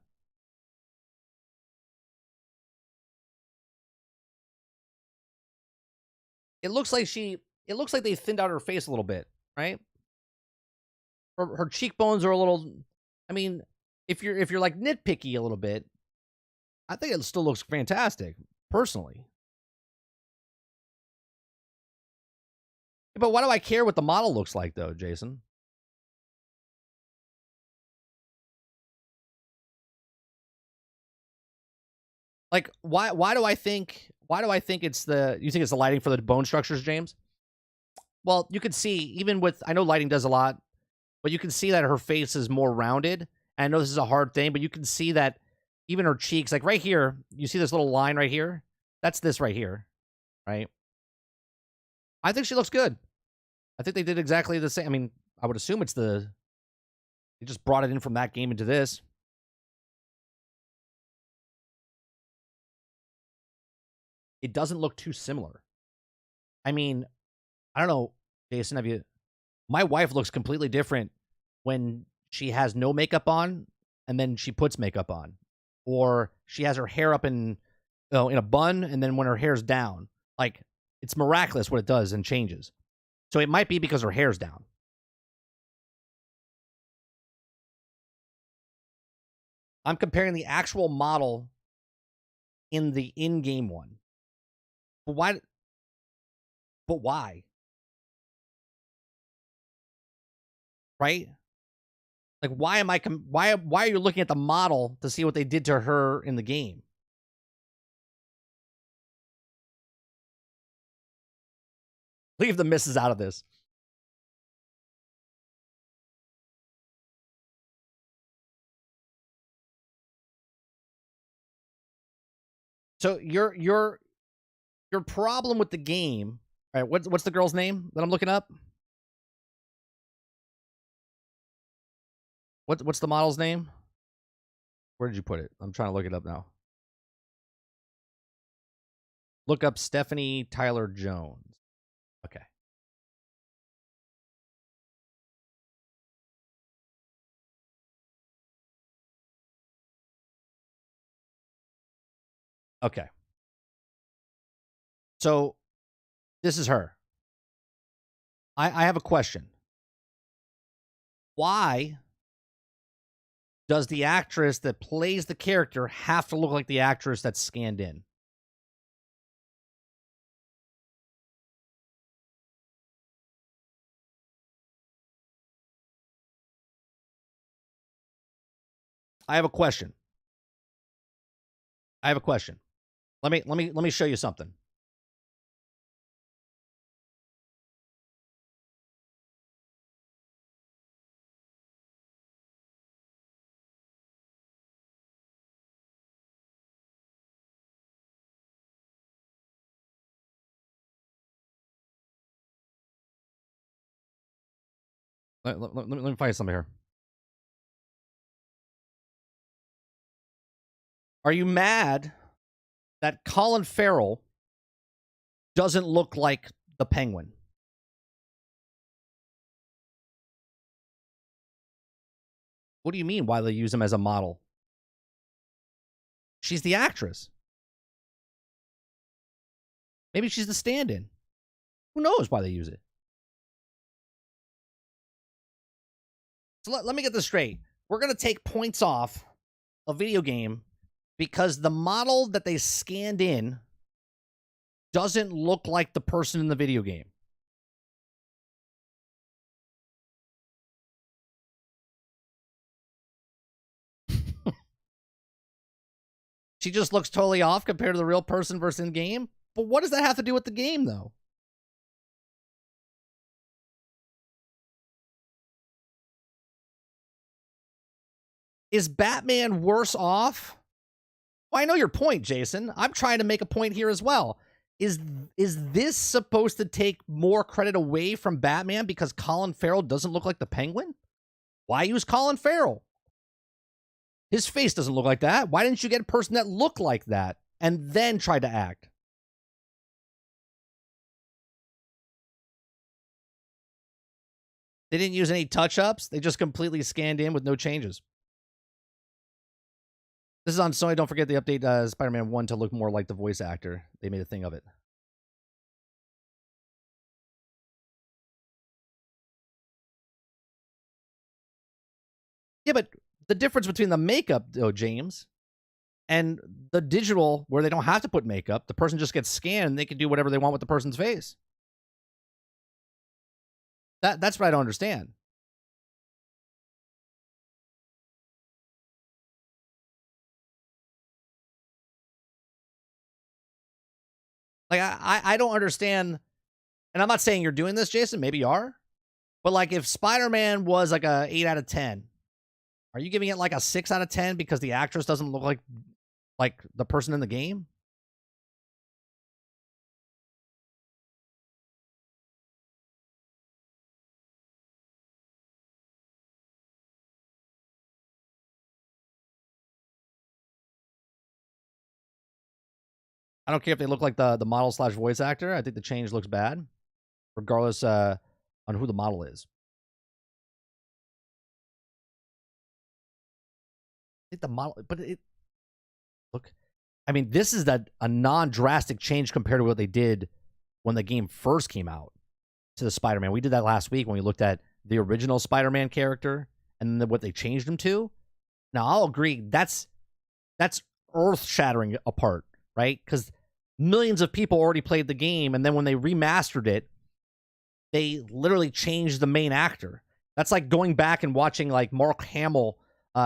It looks like they thinned out her face a little bit, right? Her cheekbones are a little. I mean, if you're like nitpicky a little bit, I think it still looks fantastic, personally. But why do I care what the model looks like, though, Jason? Like, why do I think it's the you think it's the lighting for the bone structures, James? Well, you can see even with I know lighting does a lot, but you can see that her face is more rounded. And I know this is a hard thing, but you can see that even her cheeks, like right here, you see this little line right here? That's this right here, right? I think she looks good. I think they did exactly the same. I mean, I would assume they just brought it in from that game into this. It doesn't look too similar. I mean, I don't know, Jason, have you my wife looks completely different when she has no makeup on and then she puts makeup on. Or she has her hair up in in a bun and then when her hair's down. Like it's miraculous what it does and changes. So it might be because her hair's down. I'm comparing the actual model in the in-game one. But why? But why? Right? Like, why am I? Why are you looking at the model to see what they did to her in the game? Leave the misses out of this. So your problem with the game, all right? What's the girl's name that I'm looking up? What's the model's name? Where did you put it? I'm trying to look it up now. Look up Stephanie Tyler Jones. Okay. Okay. So this is her. I have a question. Why does the actress that plays the character have to look like the actress that's scanned in? I have a question. I have a question. Let me show you something. Let me find something here. Are you mad that Colin Farrell doesn't look like the Penguin? What do you mean why they use him as a model? She's the actress. Maybe she's the stand-in. Who knows why they use it? So let me get this straight. We're going to take points off a video game because the model that they scanned in doesn't look like the person in the video game. She just looks totally off compared to the real person versus in game. But what does that have to do with the game, though? Is Batman worse off? Well, I know your point, Jason. I'm trying to make a point here as well. Is this supposed to take more credit away from Batman because Colin Farrell doesn't look like the Penguin? Why use Colin Farrell? His face doesn't look like that. Why didn't you get a person that looked like that and then try to act? They didn't use any touch-ups. They just completely scanned in with no changes. This is on Sony. Don't forget the update Spider-Man 1 to look more like the voice actor. They made a thing of it. Yeah, but the difference between the makeup, though, James, and the digital where they don't have to put makeup, the person just gets scanned and they can do whatever they want with the person's face. That's what I don't understand. Like, I don't understand, and I'm not saying you're doing this, Jason. Maybe you are. But, like, if Spider-Man was, like, a 8 out of 10, are you giving it, like, a 6 out of 10 because the actress doesn't look like the person in the game? I don't care if they look like the model slash voice actor. I think the change looks bad, regardless on who the model is. I think the model, but look. I mean, this is a non-drastic change compared to what they did when the game first came out to the Spider-Man. We did that last week when we looked at the original Spider-Man character and then what they changed him to. Now, I'll agree that's earth-shattering apart, right? Because millions of people already played the game, and then when they remastered it, they literally changed the main actor. That's like going back and watching like Mark Hamill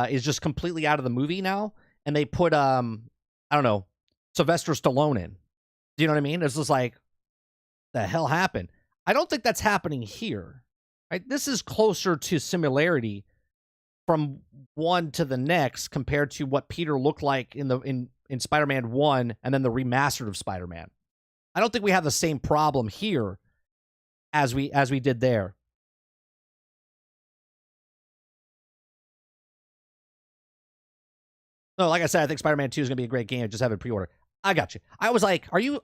is just completely out of the movie now, and they put I don't know, Sylvester Stallone in. Do you know what I mean? It's just like, the hell happened? I don't think that's happening here. Right? This is closer to similarity from one to the next compared to what Peter looked like in Spider-Man 1 and then the remastered of Spider-Man. I don't think we have the same problem here as we did there. No, like I said, I think Spider-Man 2 is going to be a great game. I just have it pre-order. I got you. I was like, are you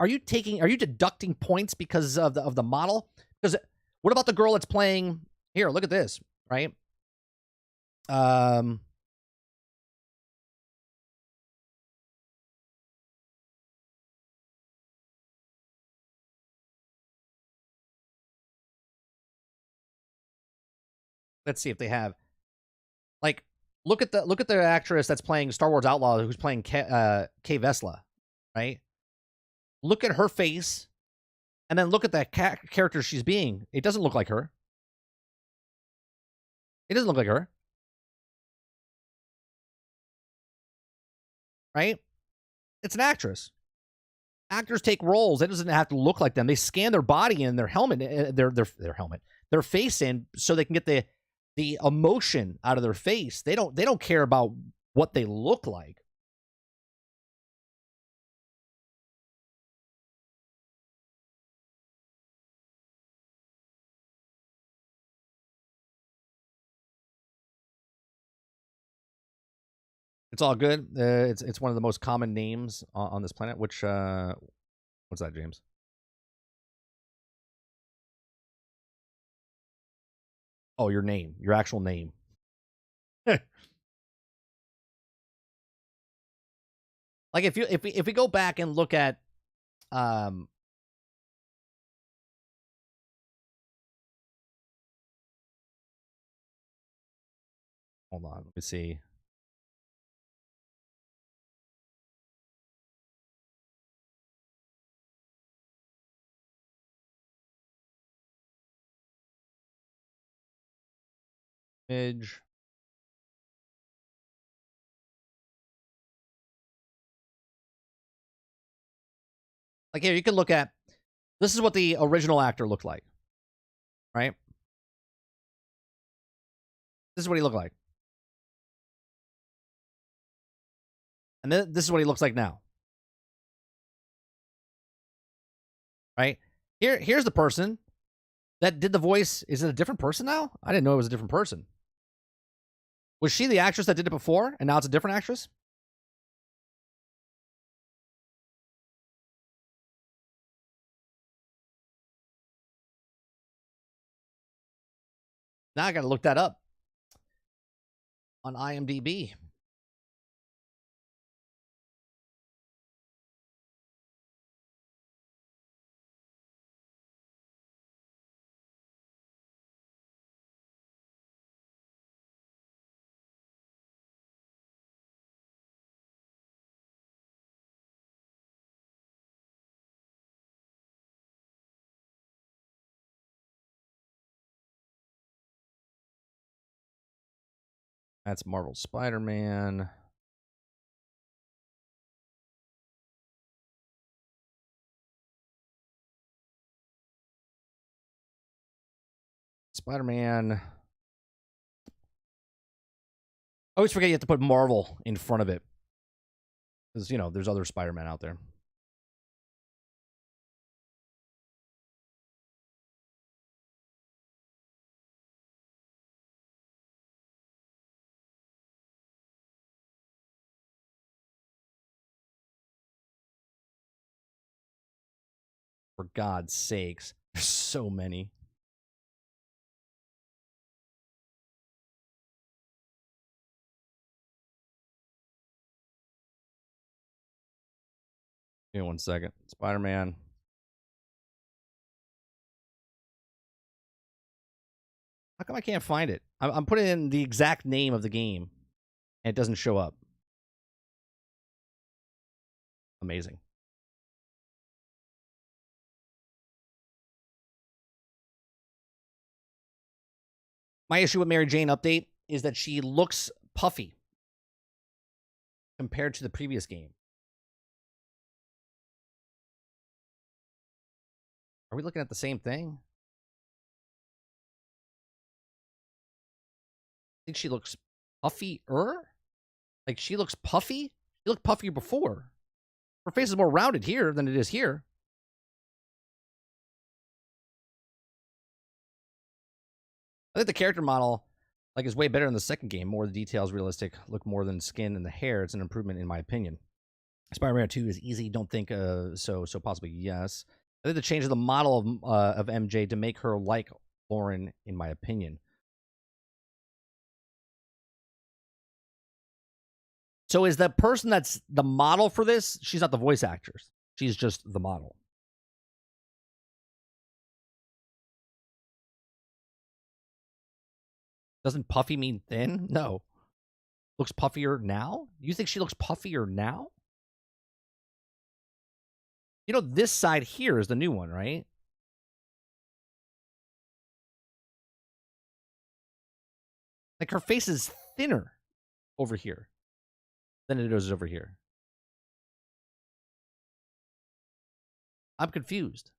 deducting points because of the model? Because what about the girl that's playing here? Look at this, right? Let's see if they have. Like, look at the actress that's playing Star Wars Outlaw, who's playing Kay Vesla, right? Look at her face, and then look at that character she's being. It doesn't look like her. It doesn't look like her, right? It's an actress. Actors take roles. It doesn't have to look like them. They scan their body and their helmet, their face in, so they can get the emotion out of their face. They don't care about what they look like. It's all good. It's one of the most common names on this planet. Which what's that, James? Oh, your name, your actual name. Like if we go back and look at hold on, let me see. Image. Like here, you can look at, this is what the original actor looked like, right? This is what he looked like. And then this is what he looks like now. Right? Here's the person that did the voice. Is it a different person now? I didn't know it was a different person. Was she the actress that did it before, and now it's a different actress? Now I gotta look that up on IMDb. That's Marvel Spider-Man. Spider-Man. I always forget you have to put Marvel in front of it. Because, you know, there's other Spider-Man out there. For God's sakes. There's so many. Give me 1 second. Spider-Man. How come I can't find it? I'm putting in the exact name of the game, and it doesn't show up. Amazing. My issue with Mary Jane update is that she looks puffy compared to the previous game. Are we looking at the same thing? I think she looks puffier. Like, she looks puffy? She looked puffier before. Her face is more rounded here than it is here. I think the character model, like, is way better in the second game. More of the details realistic, look more than skin and the hair. It's an improvement in my opinion. Spider-Man 2 is easy. Don't think so possibly yes. I think the change of the model of MJ to make her like Lauren, in my opinion. So is the person that's the model for this, she's not the voice actress. She's just the model. Doesn't puffy mean thin? No. Looks puffier now? You think she looks puffier now? You know, this side here is the new one, right? Like, her face is thinner over here than it is over here. I'm confused.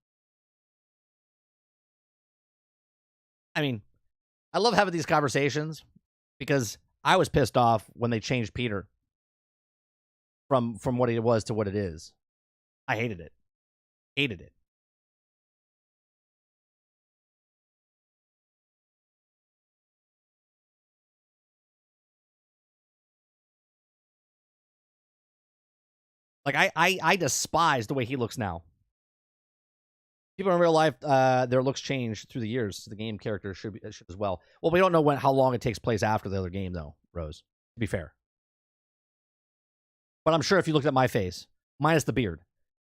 I mean, I love having these conversations because I was pissed off when they changed Peter from what it was to what it is. I hated it. Hated it. Like, I despise the way he looks now. People in real life, their looks change through the years. The game character should as well. Well, we don't know how long it takes place after the other game, though, Rose. To be fair, but I'm sure if you looked at my face, minus the beard,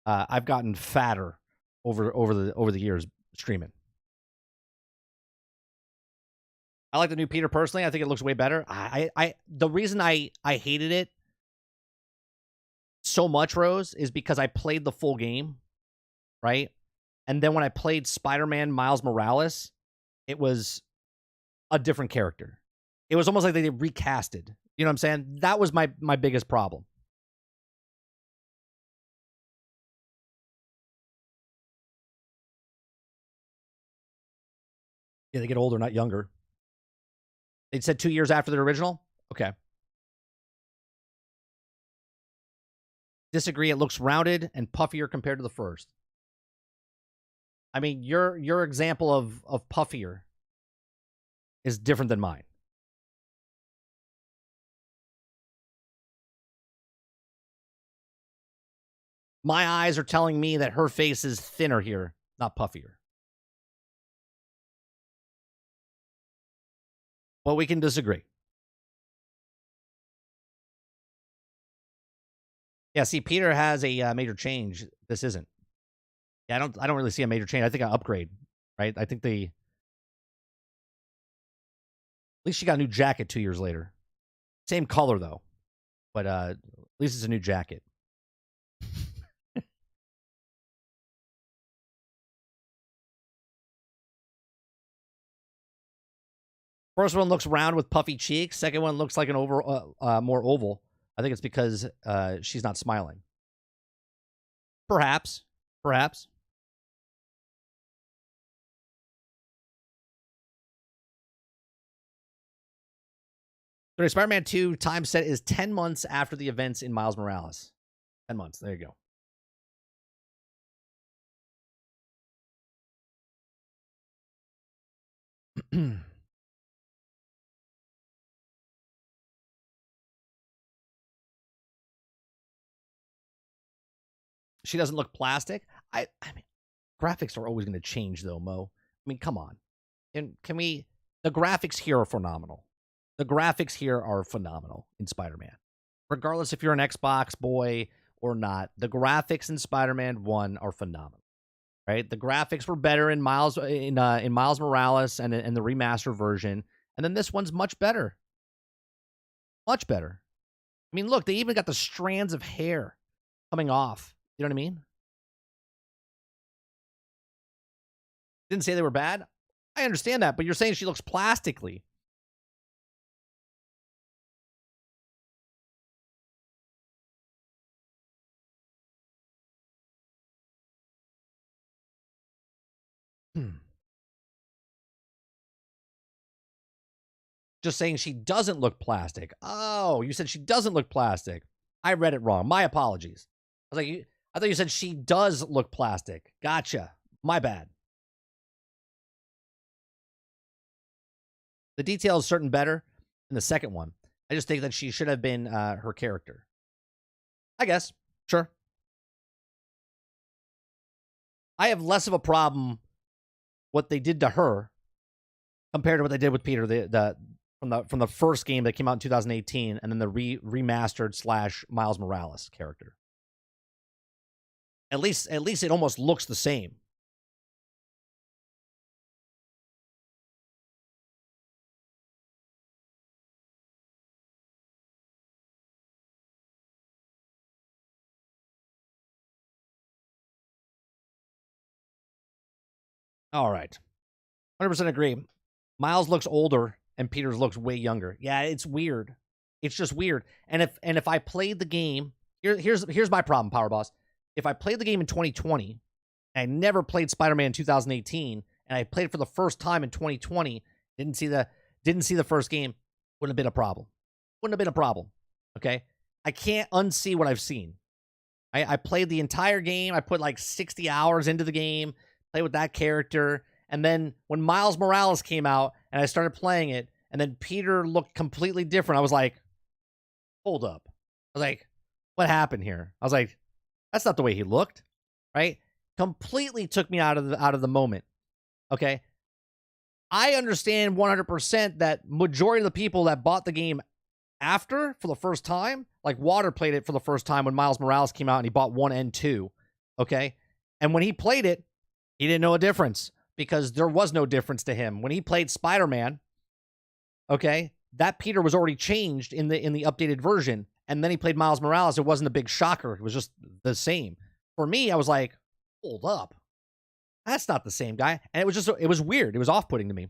I've gotten fatter over the years streaming. I like the new Peter personally. I think it looks way better. The reason I hated it so much, Rose, is because I played the full game, right? And then when I played Spider-Man Miles Morales, it was a different character. It was almost like they recasted. You know what I'm saying? That was my biggest problem. Yeah, they get older, not younger. They said 2 years after the original? Okay. Disagree. It looks rounded and puffier compared to the first. I mean, your example of puffier is different than mine. My eyes are telling me that her face is thinner here, not puffier. But we can disagree. Yeah, see, Peter has a major change. This isn't. Yeah, I don't really see a major change. I think an upgrade, right? I think at least she got a new jacket 2 years later. Same color though, but at least it's a new jacket. First one looks round with puffy cheeks. Second one looks like an more oval. I think it's because she's not smiling. Perhaps. Spider-Man 2 time set is 10 months after the events in Miles Morales. 10 months. There you go. She doesn't look plastic. I mean, graphics are always going to change, though, Mo. I mean, come on. Can we? The graphics here are phenomenal. The graphics here are phenomenal in Spider-Man. Regardless if you're an Xbox boy or not, the graphics in Spider-Man 1 are phenomenal. Right? The graphics were better in Miles Morales and the remastered version, and then this one's much better. Much better. I mean, look, they even got the strands of hair coming off. You know what I mean? Didn't say they were bad. I understand that, but you're saying she looks plastically. Just saying she doesn't look plastic. Oh, you said she doesn't look plastic. I read it wrong. My apologies. I was like, I thought you said she does look plastic. Gotcha. My bad. The detail is certain better in the second one. I just think that she should have been her character. I guess. Sure. I have less of a problem what they did to her compared to what they did with Peter from the first game that came out in 2018 and then the remastered / Miles Morales character. At least it almost looks the same. All right. 100% agree. Miles looks older and Peters looks way younger. Yeah, it's weird. It's just weird. And if I played the game, here's my problem, Power Boss. If I played the game in 2020, and I never played Spider-Man in 2018, and I played it for the first time in 2020, didn't see the first game, wouldn't have been a problem. Wouldn't have been a problem. Okay? I can't unsee what I've seen. I played the entire game. I put like 60 hours into the game, played with that character. And then when Miles Morales came out and I started playing it, and then Peter looked completely different, I was like, hold up. I was like, what happened here? I was like, that's not the way he looked, right? Completely took me out of the moment. Okay. I understand 100% that majority of the people that bought the game after for the first time, like Water played it for the first time when Miles Morales came out and he bought 1 and 2. Okay. And when he played it, he didn't know a difference because there was no difference to him. When he played Spider-Man, okay, that Peter was already changed in the updated version. And then he played Miles Morales. It wasn't a big shocker. It was just the same. For me, I was like, hold up. That's not the same guy. And it was weird. It was off-putting to me.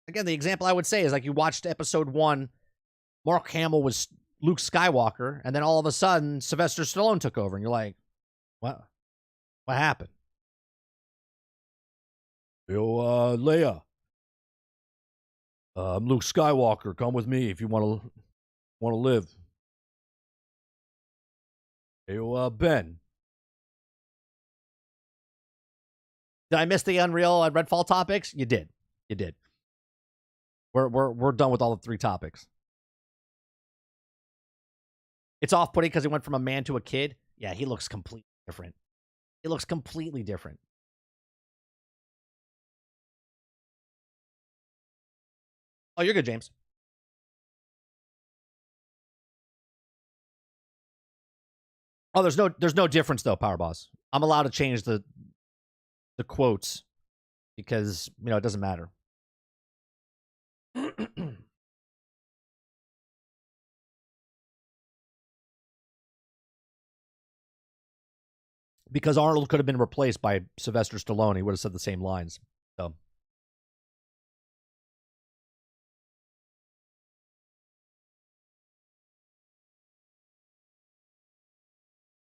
Again, the example I would say is like you watched episode 1, Mark Hamill was Luke Skywalker, and then all of a sudden Sylvester Stallone took over, and you're like, what happened? Yo, Leia. I'm Luke Skywalker. Come with me if you want to live. Yo, Ben. Did I miss the Unreal and Redfall topics? You did. You did. We're done with all the 3 topics. It's off-putting because he went from a man to a kid. Yeah, he looks completely different. He looks completely different. Oh, you're good, James. Oh, there's no difference though, Power Boss. I'm allowed to change the quotes because it doesn't matter. Because Arnold could have been replaced by Sylvester Stallone. He would have said the same lines. So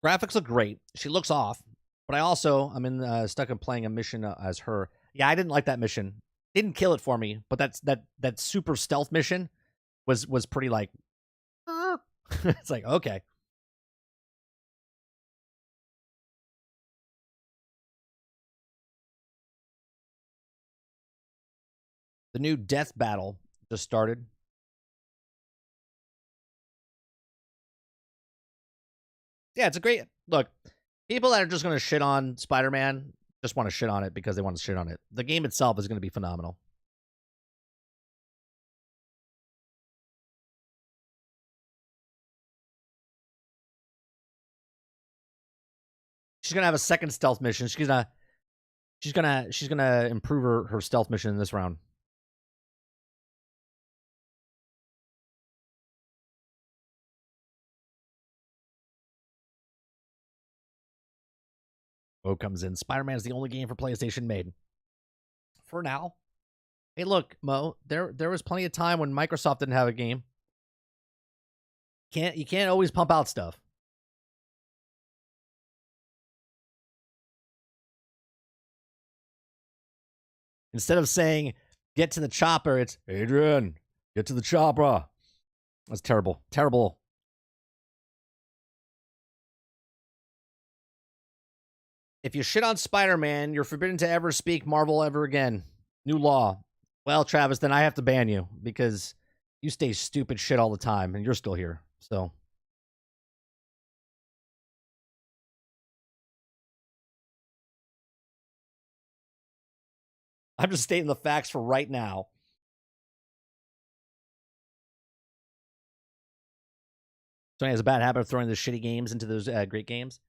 graphics look great. She looks off, but I'm stuck in playing a mission as her. Yeah, I didn't like that mission. Didn't kill it for me, but that super stealth mission was pretty like. It's like okay. The new death battle just started. Yeah, it's a great look. People that are just going to shit on Spider-Man just want to shit on it because they want to shit on it. The game itself is going to be phenomenal. She's going to have a second stealth mission. She's gonna improve her stealth mission in this round. O comes in. Spider-Man is the only game for PlayStation made. For now. Hey, look, Mo, there was plenty of time when Microsoft didn't have a game. You can't always pump out stuff. Instead of saying get to the chopper, it's Adrian, get to the chopper. That's terrible. Terrible. If you shit on Spider-Man, you're forbidden to ever speak Marvel ever again. New law. Well, Travis, then I have to ban you because you stay stupid shit all the time and you're still here. So I'm just stating the facts for right now. Sony has a bad habit of throwing those shitty games into those great games.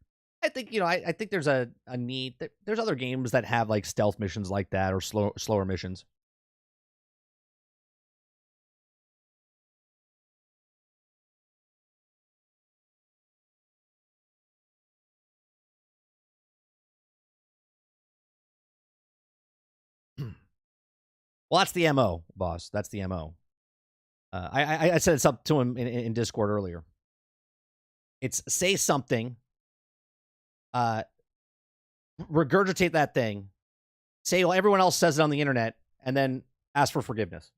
I think I think there's a need. There's other games that have like stealth missions like that or slower missions. Well, that's the MO, boss. That's the MO. I said this up to him in Discord earlier. It's say something, regurgitate that thing, say well, everyone else says it on the internet, and then ask for forgiveness.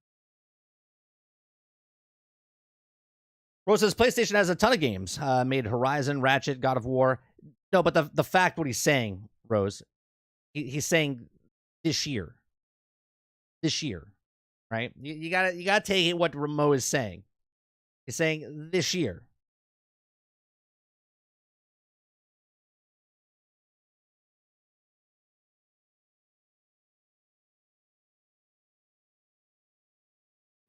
Rose says PlayStation has a ton of games. Made Horizon, Ratchet, God of War. No, but the fact what he's saying, Rose, he's saying this year, right? You gotta take it what Ramo is saying. He's saying this year.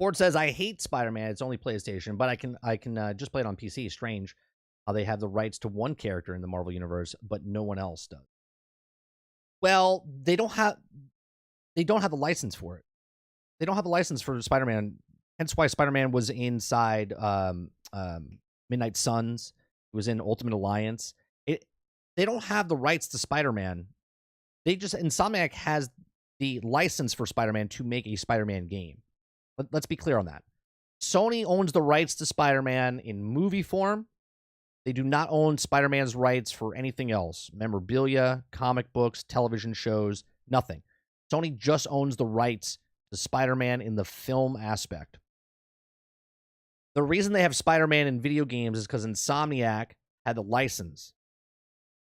Ford says I hate Spider-Man. It's only PlayStation, but I can just play it on PC. Strange how they have the rights to one character in the Marvel universe, but no one else does. Well, they don't have the license for it. They don't have a license for Spider-Man. Hence why Spider-Man was inside Midnight Suns. It was in Ultimate Alliance. They don't have the rights to Spider-Man. Insomniac has the license for Spider-Man to make a Spider-Man game. Let's be clear on that. Sony owns the rights to Spider-Man in movie form. They do not own Spider-Man's rights for anything else. Memorabilia, comic books, television shows, nothing. Sony just owns the rights to Spider-Man in the film aspect. The reason they have Spider-Man in video games is because Insomniac had the license.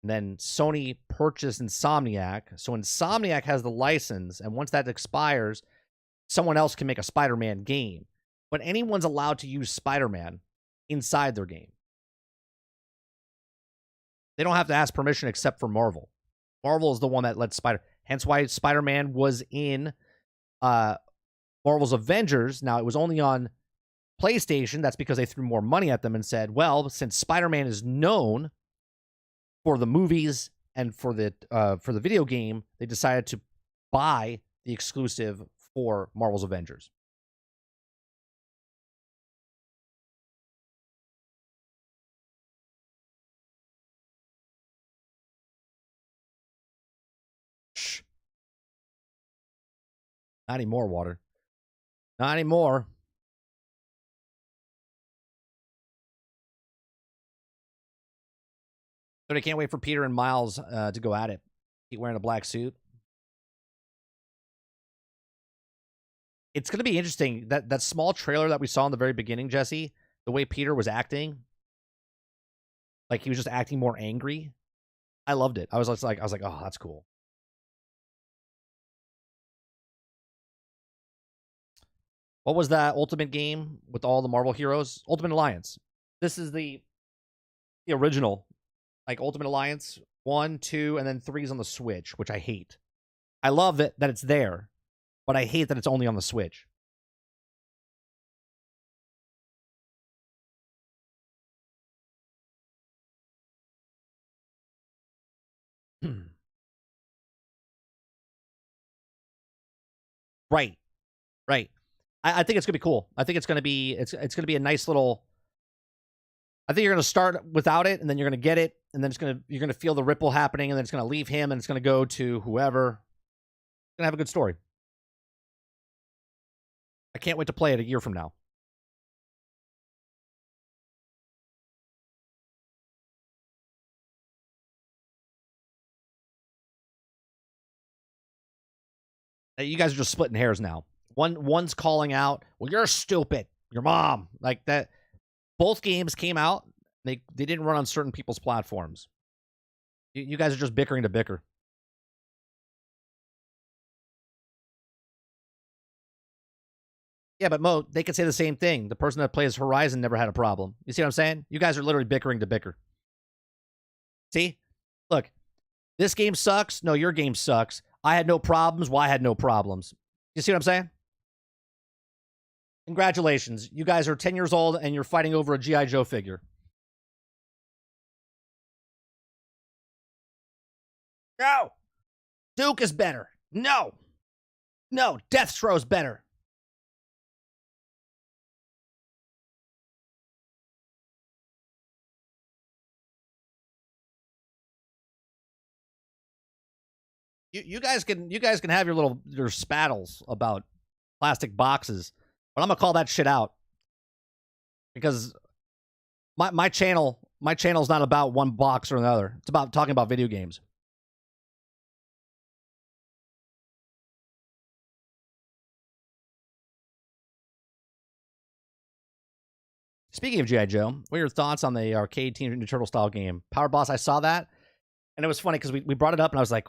And then Sony purchased Insomniac. So Insomniac has the license, and once that expires, someone else can make a Spider-Man game. But anyone's allowed to use Spider-Man inside their game. They don't have to ask permission except for Marvel. Marvel is the one that lets hence why Spider-Man was in Marvel's Avengers. Now, it was only on PlayStation. That's because they threw more money at them and said, well, since Spider-Man is known for the movies and for the video game, they decided to buy the exclusive for Marvel's Avengers. Shh. Not anymore, Water. Not anymore. But I can't wait for Peter and Miles to go at it. Keep wearing a black suit. It's going to be interesting. That small trailer that we saw in the very beginning, Jesse, the way Peter was acting, like he was just acting more angry. I loved it. I was like, oh, that's cool. What was that Ultimate game with all the Marvel heroes? Ultimate Alliance. This is the original, like Ultimate Alliance 1, 2, and then 3's on the Switch, which I hate. I love that it's there, but I hate that it's only on the Switch. Right. I think it's gonna be cool. I think it's gonna be gonna be a nice little. I think you're gonna start without it, and then you're gonna get it, and then you're gonna feel the ripple happening, and then it's gonna leave him, and it's gonna go to whoever. It's gonna have a good story. I can't wait to play it a year from now. You guys are just splitting hairs now. One's calling out, well, you're stupid. Your mom. Like that. Both games came out. They didn't run on certain people's platforms. You guys are just bickering to bicker. Yeah, but Mo, they could say the same thing. The person that plays Horizon never had a problem. You see what I'm saying? You guys are literally bickering to bicker. See? Look, this game sucks. No, your game sucks. I had no problems. Well, I had no problems. You see what I'm saying? Congratulations. You guys are 10 years old and you're fighting over a G.I. Joe figure. No. Duke is better. No. Deathstrow's better. You guys can have your spattles about plastic boxes. But I'm gonna call that shit out because my channel is not about one box or another. It's about talking about video games. Speaking of G.I. Joe, what are your thoughts on the arcade Teenage Mutant Ninja Turtle style game? Power Boss, I saw that, and it was funny because we brought it up, and I was like,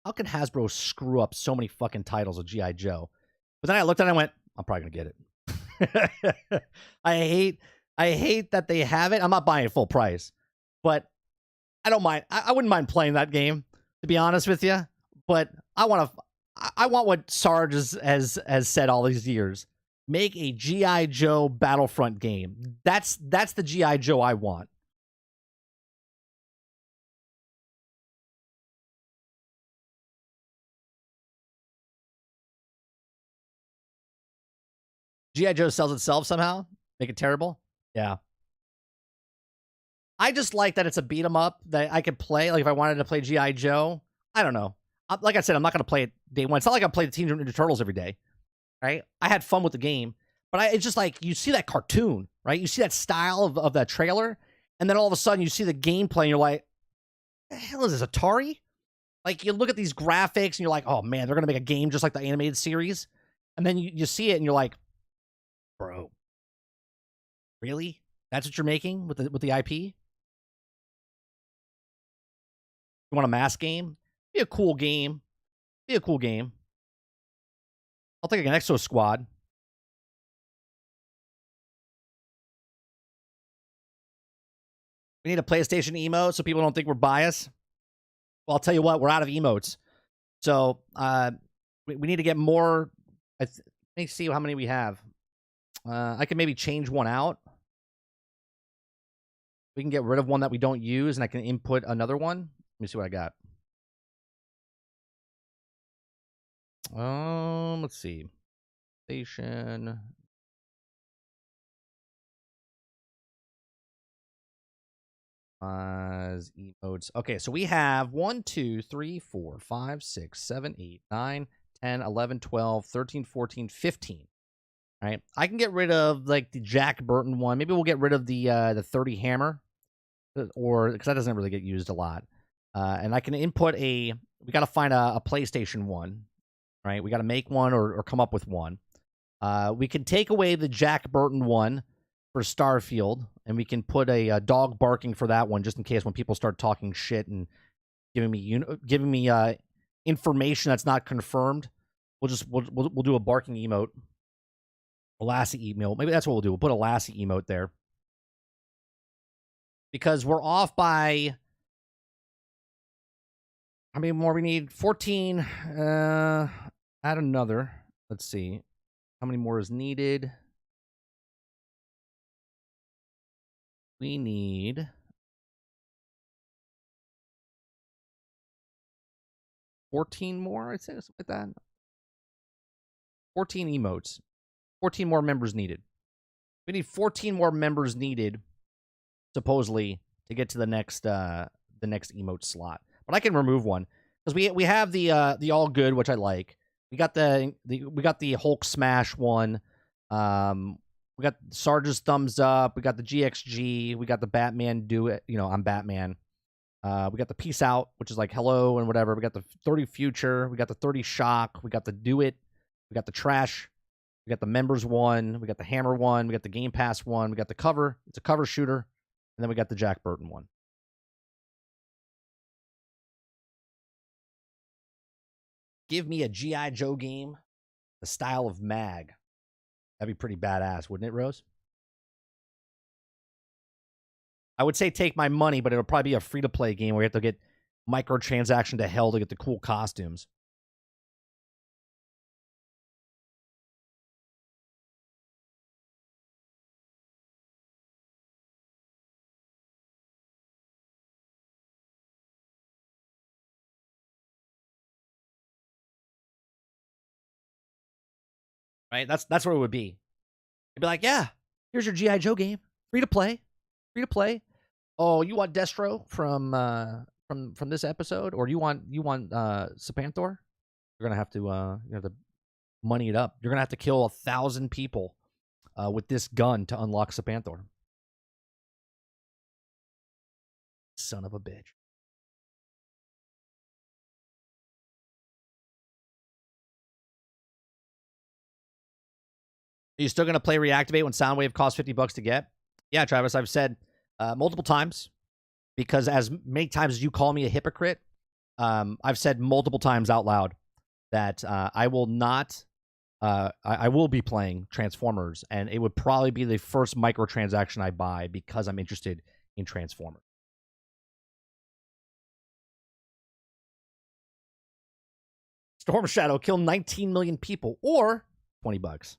how can Hasbro screw up so many fucking titles of G.I. Joe? But then I looked at it and I went, I'm probably going to get it. I hate that they have it. I'm not buying it full price, but I don't mind. I wouldn't mind playing that game, to be honest with you. But I want what Sarge has said all these years. Make a G.I. Joe Battlefront game. That's the G.I. Joe I want. G.I. Joe sells itself somehow? Make it terrible? Yeah. I just like that it's a beat 'em up that I could play. Like if I wanted to play G.I. Joe, I don't know. Like I said, I'm not going to play it day one. It's not like I play the Teenage Mutant Ninja Turtles every day, right? I had fun with the game, but it's just like you see that cartoon, right? You see that style of that trailer, and then all of a sudden you see the gameplay, and you're like, "The hell is this, Atari?" Like you look at these graphics, and you're like, "Oh man, they're going to make a game just like the animated series," and then you see it, and you're like, "Bro, really? That's what you're making with the IP? You want a mass game? Be a cool game. Be a cool game. I'll take an Exo Squad." We need a PlayStation emote so people don't think we're biased. Well, I'll tell you what, we're out of emotes. So we need to get more. Let me see how many we have. I can maybe change one out. We can get rid of one that we don't use, and I can input another one. Let me see what I got. Let's see. Station. Emotes. Okay, so we have 1, 2, 3, 4, 5, 6, 7, 8, 9, 10, 11, 12, 13, 14, 15. All right. I can get rid of like the Jack Burton one. Maybe we'll get rid of the 30 hammer, or because that doesn't really get used a lot. And I can input we got to find a PlayStation one, right? We got to make one or come up with one. We can take away the Jack Burton one for Starfield, and we can put a dog barking for that one, just in case when people start talking shit and giving me information that's not confirmed. We'll do a barking emote, a Lassie emote. Maybe that's what we'll do. We'll put a Lassie emote there because we're off by. How many more we need? 14. Add another. Let's see. How many more is needed? We need 14 more, I'd say, something like that. 14 emotes. 14 more members needed. We need 14 more members needed, supposedly, to get to the next emote slot. But I can remove one because we have the all good, which I like. We got the Hulk smash one. We got Sarge's thumbs up. We got the GXG. We got the Batman do it. I'm Batman. We got the peace out, which is like hello and whatever. We got the 30 future. We got the 30 shock. We got the do it. We got the trash. We got the members one. We got the hammer one. We got the Game Pass one. We got the cover. It's a cover shooter. And then we got the Jack Burton one. Give me a G.I. Joe game, the style of Mag. That'd be pretty badass, wouldn't it, Rose? I would say take my money, but it'll probably be a free-to-play game where you have to get microtransaction to hell to get the cool costumes. Right? That's what it would be. It'd be like, yeah, here's your G.I. Joe game. Free to play. Free to play. Oh, you want Destro from this episode? Or you want Sapanthor? You're gonna have to money it up. You're gonna have to kill 1,000 people with this gun to unlock Sapanthor. Son of a bitch. Are you still going to play Reactivate when Soundwave costs $50 to get? Yeah, Travis, I've said multiple times, because as many times as you call me a hypocrite, I've said multiple times out loud that I will not, I will be playing Transformers, and it would probably be the first microtransaction I buy because I'm interested in Transformers. Storm Shadow kill 19 million people, or $20.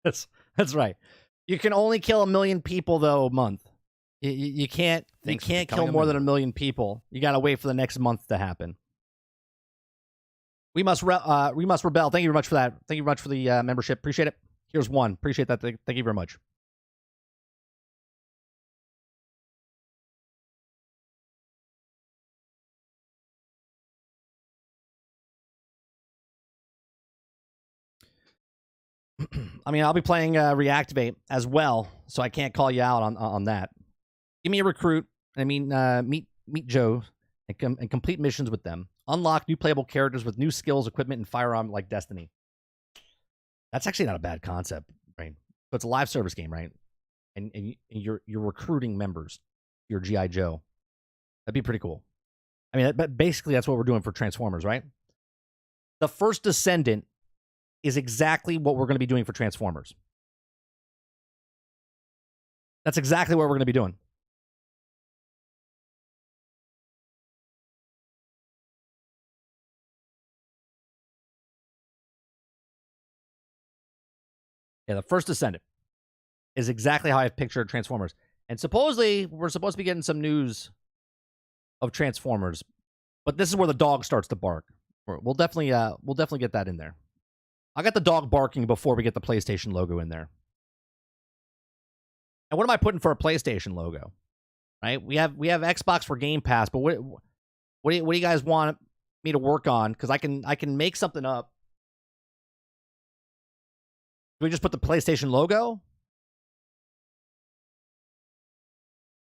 That's right. You can only kill 1 million people though a month. You can't kill more than 1 million people. You got to wait for the next month to happen. We must rebel. Thank you very much for that. Thank you very much for the membership. Appreciate it. Here's one. Appreciate that. Thank you very much. I mean, I'll be playing Reactivate as well, so I can't call you out on that. Give me a recruit. I mean, meet Joe and complete missions with them. Unlock new playable characters with new skills, equipment, and firearm like Destiny. That's actually not a bad concept, right? So it's a live service game, right? And you're recruiting members. Your GI Joe. That'd be pretty cool. I mean, but basically that's what we're doing for Transformers, right? The First Descendant is exactly what we're going to be doing for Transformers. That's exactly what we're going to be doing. Yeah, the First Descendant is exactly how I've pictured Transformers. And supposedly, we're supposed to be getting some news of Transformers, but this is where the dog starts to bark. We'll definitely get that in there. I got the dog barking before we get the PlayStation logo in there. And what am I putting for a PlayStation logo? Right? We have Xbox for Game Pass, but what do you guys want me to work on? Because I can make something up. Do we just put the PlayStation logo?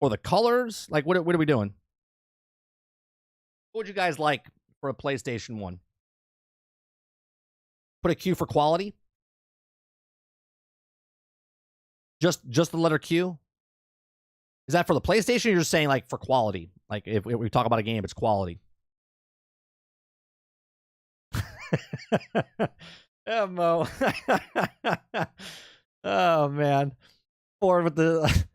Or the colors? Like, what are we doing? What would you guys like for a PlayStation 1? Put a Q for quality? Just the letter Q? Is that for the PlayStation, or you're just saying, like, for quality? Like, if we talk about a game, it's quality. Yeah, Mo. Oh, man. Or with the...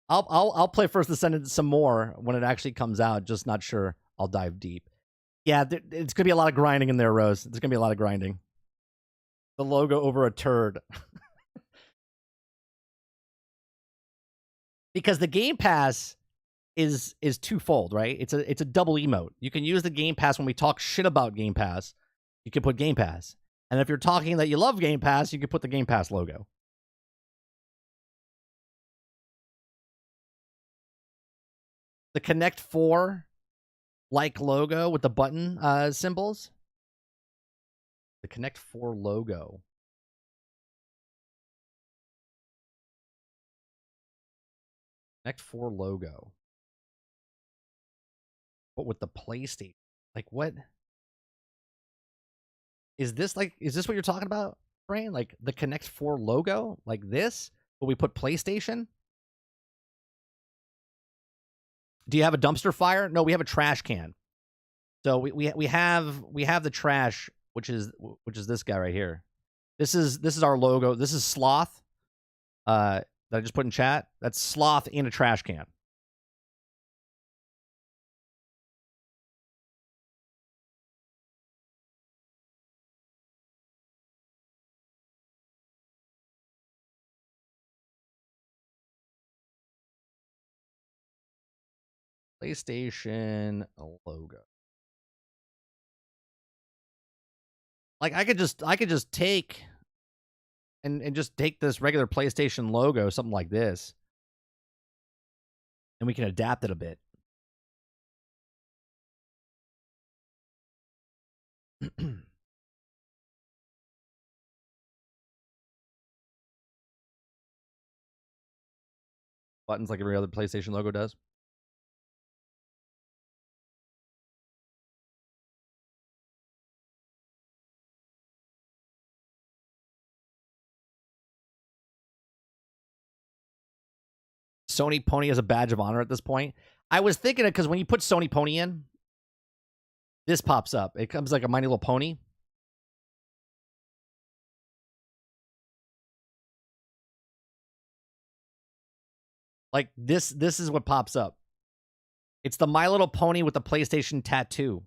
I'll play First Descendant some more when it actually comes out. Just not sure I'll dive deep. Yeah, it's gonna be a lot of grinding in there, Rose. There's gonna be a lot of grinding. The logo over a turd. Because the Game Pass is twofold, right? It's a double emote. You can use the Game Pass when we talk shit about Game Pass. You can put Game Pass, and if you're talking that you love Game Pass, you can put the Game Pass logo. The Connect 4 like logo with the button symbols. The Connect 4 logo. Connect 4 logo. But with the PlayStation. Like, what? Is this what you're talking about, Brain? Like the Connect 4 logo? Like this? But we put PlayStation? Do you have a dumpster fire? No, we have a trash can. So we have the trash, which is this guy right here. This is our logo. This is Sloth. That I just put in chat. That's Sloth in a trash can. PlayStation logo. Like I could just take and just take this regular PlayStation logo, something like this, and we can adapt it a bit. buttons like every other PlayStation logo does. Sony Pony as a badge of honor at this point. I was thinking it because when you put Sony Pony in, this pops up. It comes like a My Little Pony. Like this is what pops up. It's the My Little Pony with the PlayStation tattoo.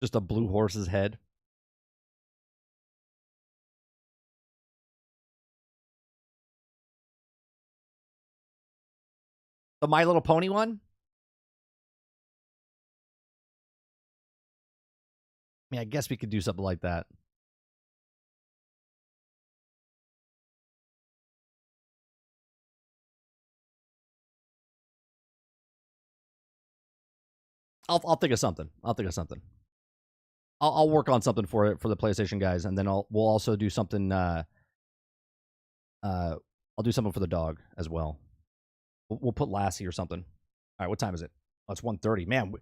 Just a blue horse's head. The My Little Pony one? I mean, I guess we could do something like that. I'll think of something. I'll work on something for it for the PlayStation guys, and then we'll also do something. I'll do something for the dog as well. We'll put Lassie or something. All right, what time is it? Oh, it's 1:30. Man,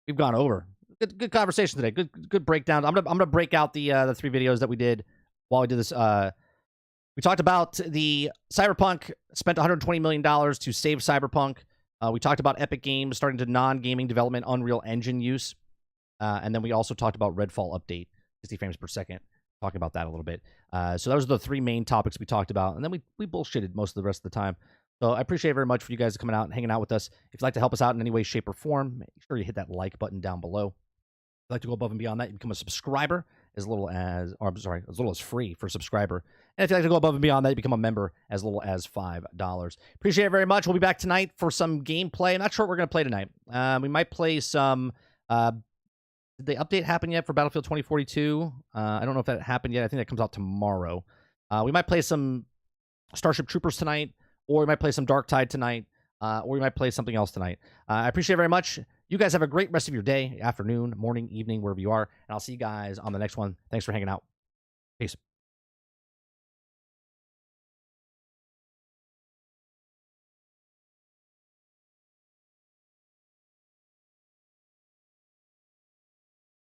we've gone over. Good conversation today. Good breakdown. I'm gonna break out the 3 videos that we did while we did this. We talked about the Cyberpunk spent $120 million to save Cyberpunk. We talked about Epic Games starting to non-gaming development Unreal Engine use. And then we also talked about Redfall update, 60 frames per second, talking about that a little bit. So those are the 3 main topics we talked about. And then we bullshitted most of the rest of the time. So I appreciate it very much for you guys coming out and hanging out with us. If you'd like to help us out in any way, shape, or form, make sure you hit that like button down below. If you'd like to go above and beyond that, you become a subscriber as little as free for a subscriber. And if you'd like to go above and beyond that, you become a member as little as $5. Appreciate it very much. We'll be back tonight for some gameplay. I'm not sure what we're going to play tonight. We might play some... did the update happen yet for Battlefield 2042? I don't know if that happened yet. I think that comes out tomorrow. We might play some Starship Troopers tonight, or we might play some Dark Tide tonight, or we might play something else tonight. I appreciate it very much. You guys have a great rest of your day, afternoon, morning, evening, wherever you are, and I'll see you guys on the next one. Thanks for hanging out. Peace.